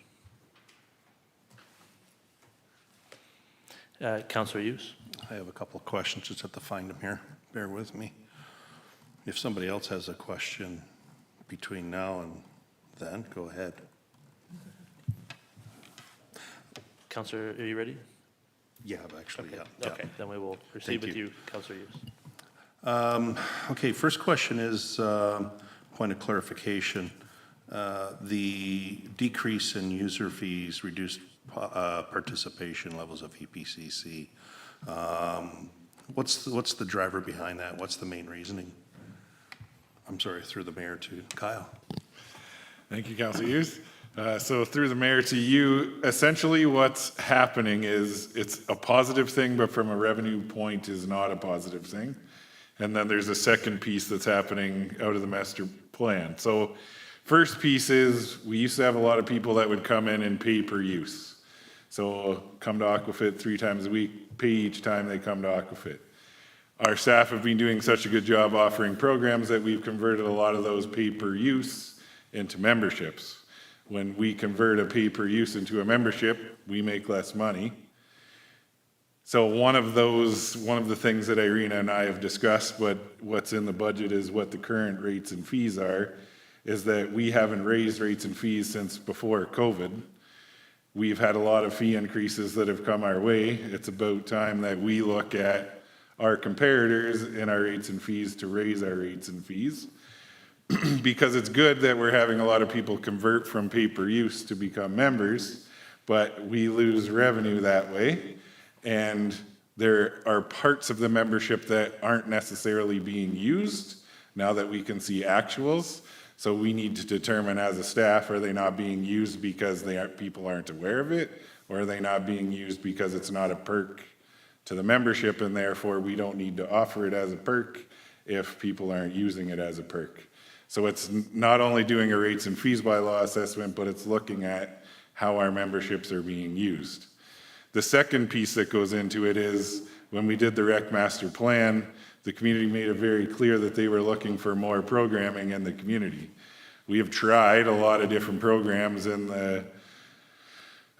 Councillor Hughes? I have a couple of questions, just have to find them here. Bear with me. If somebody else has a question between now and then, go ahead. Councillor, are you ready? Yeah, actually, Okay. yeah. Okay, then we will proceed with you, Councillor Hughes. Okay, first question is point of clarification. The decrease in user fees reduced participation levels of EPCC. What's the driver behind that? What's the main reasoning? I'm sorry, through the mayor to Kyle. Thank you, Councilor Hughes. So through the mayor to you, essentially what's happening is it's a positive thing, but from a revenue point is not a positive thing. And then there's a second piece that's happening out of the master plan. So first piece is we used to have a lot of people that would come in and pay per use. So come to Aquafit 3 times a week, pay each time they come to Aquafit. Our staff have been doing such a good job offering programs that we've converted a lot of those pay per use into memberships. When we convert a pay per use into a membership, we make less money. So one of the things that Irina and I have discussed, but what's in the budget is what the current rates and fees are, is that we haven't raised rates and fees since before COVID. We've had a lot of fee increases that have come our way. It's about time that we look at our comparators and our rates and fees to raise our rates and fees. Because it's good that we're having a lot of people convert from pay-per-use to become members, but we lose revenue that way. And there are parts of the membership that aren't necessarily being used now that we can see actuals. So we need to determine as a staff, are they not being used because people aren't aware of it? Or are they not being used because it's not a perk to the membership and therefore we don't need to offer it as a perk if people aren't using it as a perk? So it's not only doing a rates and fees by law assessment, but it's looking at how our memberships are being used. The second piece that goes into it is when we did the rec master plan, the community made it very clear that they were looking for more programming in the community. We have tried a lot of different programs in the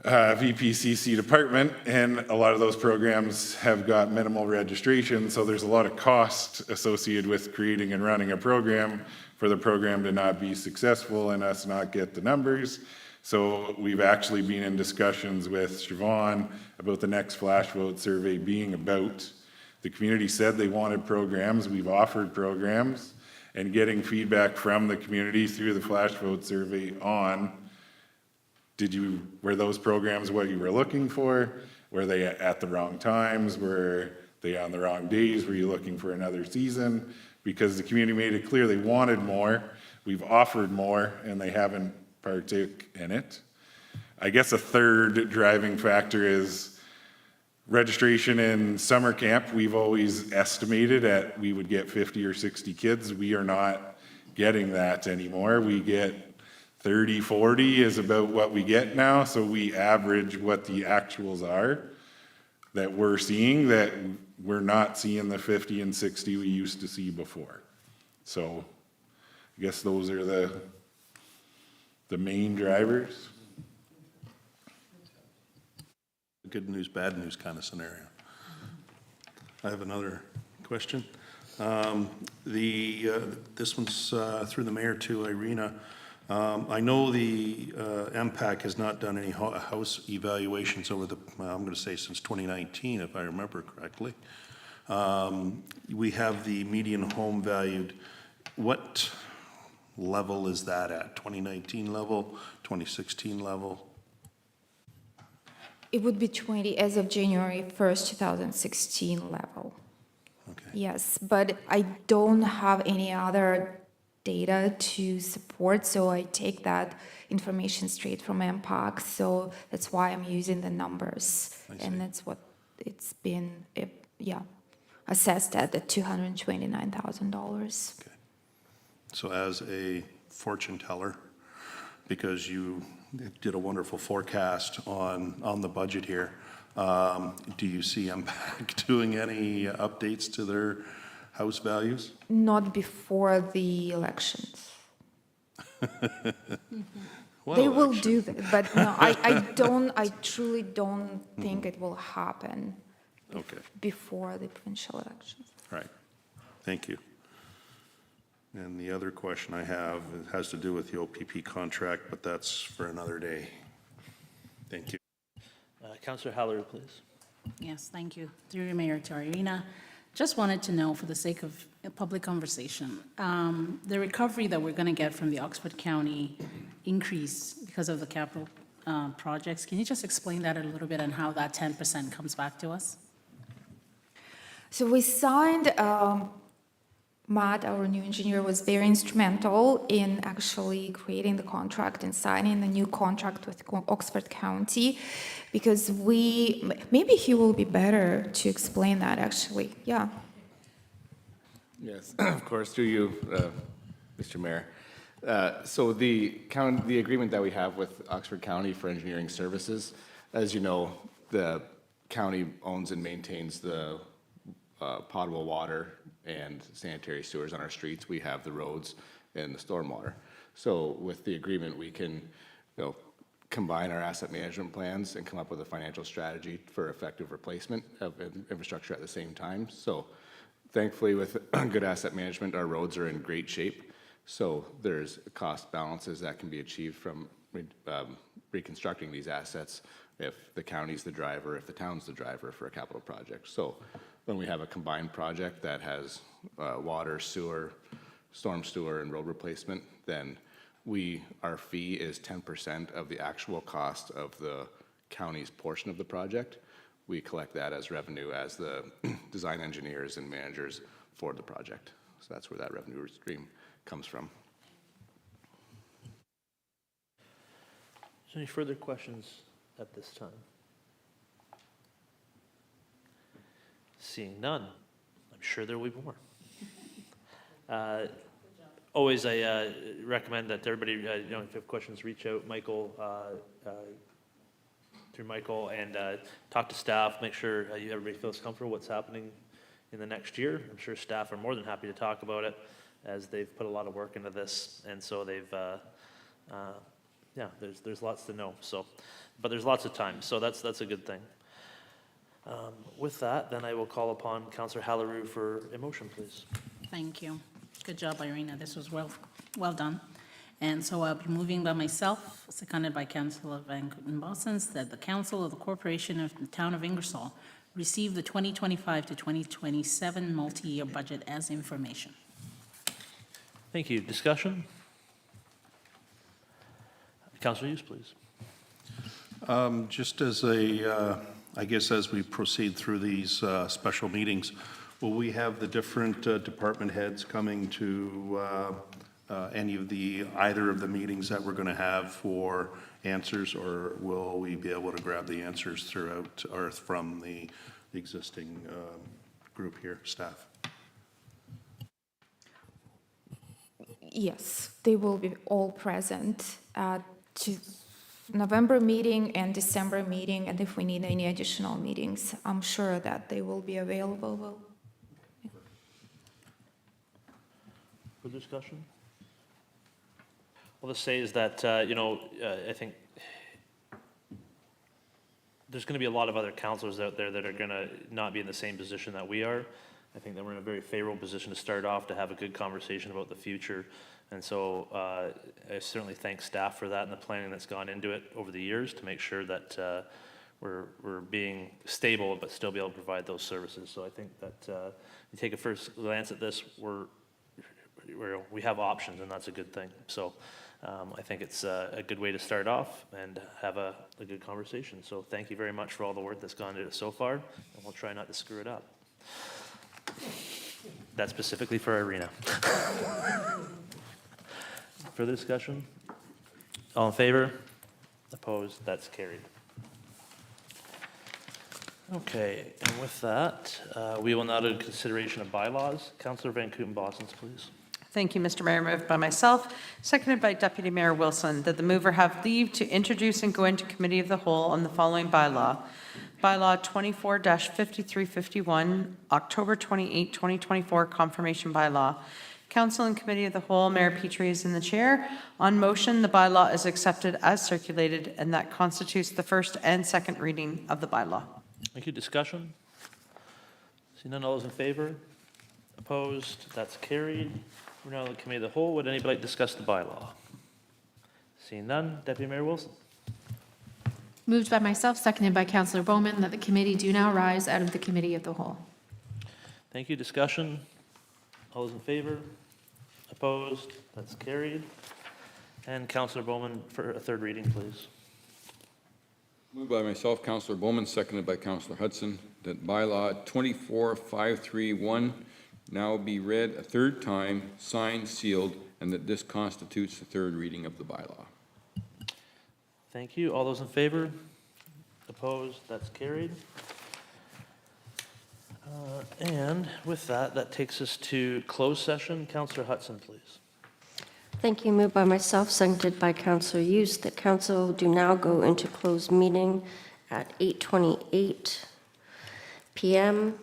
VPCC department, and a lot of those programs have got minimal registration, so there's a lot of cost associated with creating and running a program for the program to not be successful and us not get the numbers. So we've actually been in discussions with Siobhan about the next flash vote survey being about. The community said they wanted programs, we've offered programs, and getting feedback from the community through the flash vote survey on, were those programs what you were looking for? Were they at the wrong times? Were they on the wrong days? Were you looking for another season? Because the community made it clear they wanted more, we've offered more, and they haven't partook in it. I guess a third driving factor is registration in summer camp. We've always estimated that we would get 50 or 60 kids. We are not getting that anymore. We get 30, 40 is about what we get now, so we average what the actuals are that we're seeing, that we're not seeing the 50 and 60 we used to see before. So I guess those are the main drivers. Good news, bad news kind of scenario. I have another question. This one's through the mayor to Irina. I know the MPAC has not done any house evaluations over I'm going to say since 2019, if I remember correctly. We have the median home valued. What level is that at? 2019 level, 2016 level? It would be as of January 1st, 2016 level. Okay. Yes, but I don't have any other data to support, so I take that information straight from MPAC, so that's why I'm using the numbers. And that's what it's been, assessed at the $229,000. Okay. So as a fortune teller, because you did a wonderful forecast on the budget here, do you see MPAC doing any updates to their house values? Not before the elections. Well, they will do that, but no, I truly don't think it will happen before the provincial elections. Right. Thank you. And the other question I have has to do with the OPP contract, but that's for another day. Thank you. Councillor Halleru, please. Yes, thank you. Through your mayor to Irina. Just wanted to know, for the sake of public conversation, the recovery that we're going to get from the Oxford County increase because of the capital projects. Can you just explain that a little bit and how that 10% comes back to us? So we signed Matt, our new engineer, was very instrumental in actually creating the contract and signing the new contract with Oxford County, because maybe he will be better to explain that, actually. Yeah. Yes, of course, through you, Mr. Mayor. So the agreement that we have with Oxford County for engineering services, as you know, the county owns and maintains the potable water and sanitary sewers on our streets. We have the roads and the stormwater. So with the agreement, we can, combine our asset management plans and come up with a financial strategy for effective replacement of infrastructure at the same time. So thankfully, with good asset management, our roads are in great shape. So there's cost balances that can be achieved from reconstructing these assets if the county's the driver, if the town's the driver for a capital project. So when we have a combined project that has water, sewer, storm sewer, and road replacement, then our fee is 10% of the actual cost of the county's portion of the project. We collect that as revenue as the design engineers and managers for the project. So that's where that revenue stream comes from. Is there any further questions at this time? Seeing none, I'm sure there will be more. Always, I recommend that everybody, if you have questions, reach out, through Michael, and talk to staff, make sure everybody feels comfortable what's happening in the next year. I'm sure staff are more than happy to talk about it, as they've put a lot of work into this, and so they've, there's lots to know. So, but there's lots of time, so that's a good thing. With that, then I will call upon Councillor Hallerou for a motion, please. Thank you. Good job, Irina. This was well done. And so I'll be moving by myself, seconded by Councillor Van Kooten-Bosens, that the Council of the Corporation of the Town of Ingersoll receive the 2025 to 2027 multi-year budget as information. Thank you. Discussion? Councillor Hughes, please. Just as I guess as we proceed through these special meetings, will we have the different department heads coming to either of the meetings that we're going to have for answers, or will we be able to grab the answers throughout or from the existing group here, staff? Yes, they will be all present at November meeting and December meeting, and if we need any additional meetings, I'm sure that they will be available. For discussion? Well, the say is that, I think there's going to be a lot of other councillors out there that are going to not be in the same position that we are. I think that we're in a very favorable position to start off, to have a good conversation about the future. And so I certainly thank staff for that and the planning that's gone into it over the years to make sure that we're being stable but still be able to provide those services. So I think that you take a first glance at this, we have options, and that's a good thing. So I think it's a good way to start off and have a good conversation. So thank you very much for all the work that's gone into it so far, and we'll try not to screw it up. That's specifically for Irina. Further discussion? All in favor? Opposed? That's carried. Okay, and with that, we will now do consideration of bylaws. Councillor Van Kooten-Bosens, please. Thank you, Mr. Mayor. Moved by myself, seconded by Deputy Mayor Wilson, that the mover have leave to introduce and go into committee of the whole on the following bylaw. Bylaw 24-5351, October 28, 2024, confirmation bylaw. Council and Committee of the Whole, Mayor Petrie is in the chair. On motion, the bylaw is accepted as circulated, and that constitutes the first and second reading of the bylaw. Thank you. Discussion? See none, all those in favor? Opposed? That's carried. We're now in the Committee of the Whole. Would anybody like to discuss the bylaw? Seeing none, Deputy Mayor Wilson. Moved by myself, seconded by Councillor Bowman, that the committee do now rise out of the Committee of the Whole. Thank you. Discussion? All those in favor? Opposed? That's carried. And Councillor Bowman for a third reading, please. Moved by myself, Councillor Bowman, seconded by Councillor Hudson, that bylaw 24-531 now be read a third time, signed, sealed, and that this constitutes the third reading of the bylaw. Thank you. All those in favor? Opposed? That's carried. And with that, that takes us to closed session. Councillor Hudson, please. Thank you. Moved by myself, seconded by Councillor Hughes, that council do now go into closed meeting at 8:28 p.m.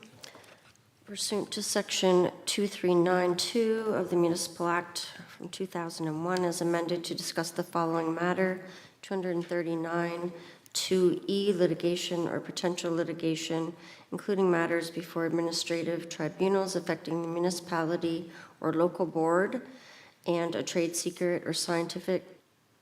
pursuant to Section 2392 of the Municipal Act from 2001 as amended to discuss the following matter: 239 2E litigation or potential litigation, including matters before administrative tribunals affecting the municipality or local board, and a trade secret or scientific,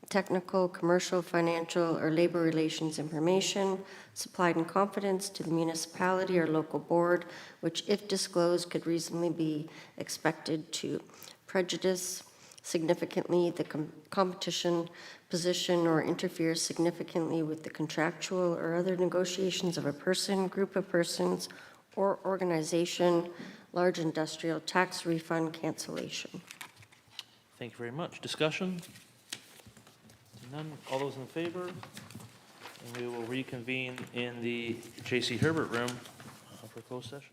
technical, commercial, financial, or labor relations information supplied in confidence to the municipality or local board, which, if disclosed, could reasonably be expected to prejudice significantly the competition position or interfere significantly with the contractual or other negotiations of a person, group of persons, or organization, large industrial tax refund cancellation. Thank you very much. Discussion? None. All those in favor? And we will reconvene in the J.C. Herbert room for closed session.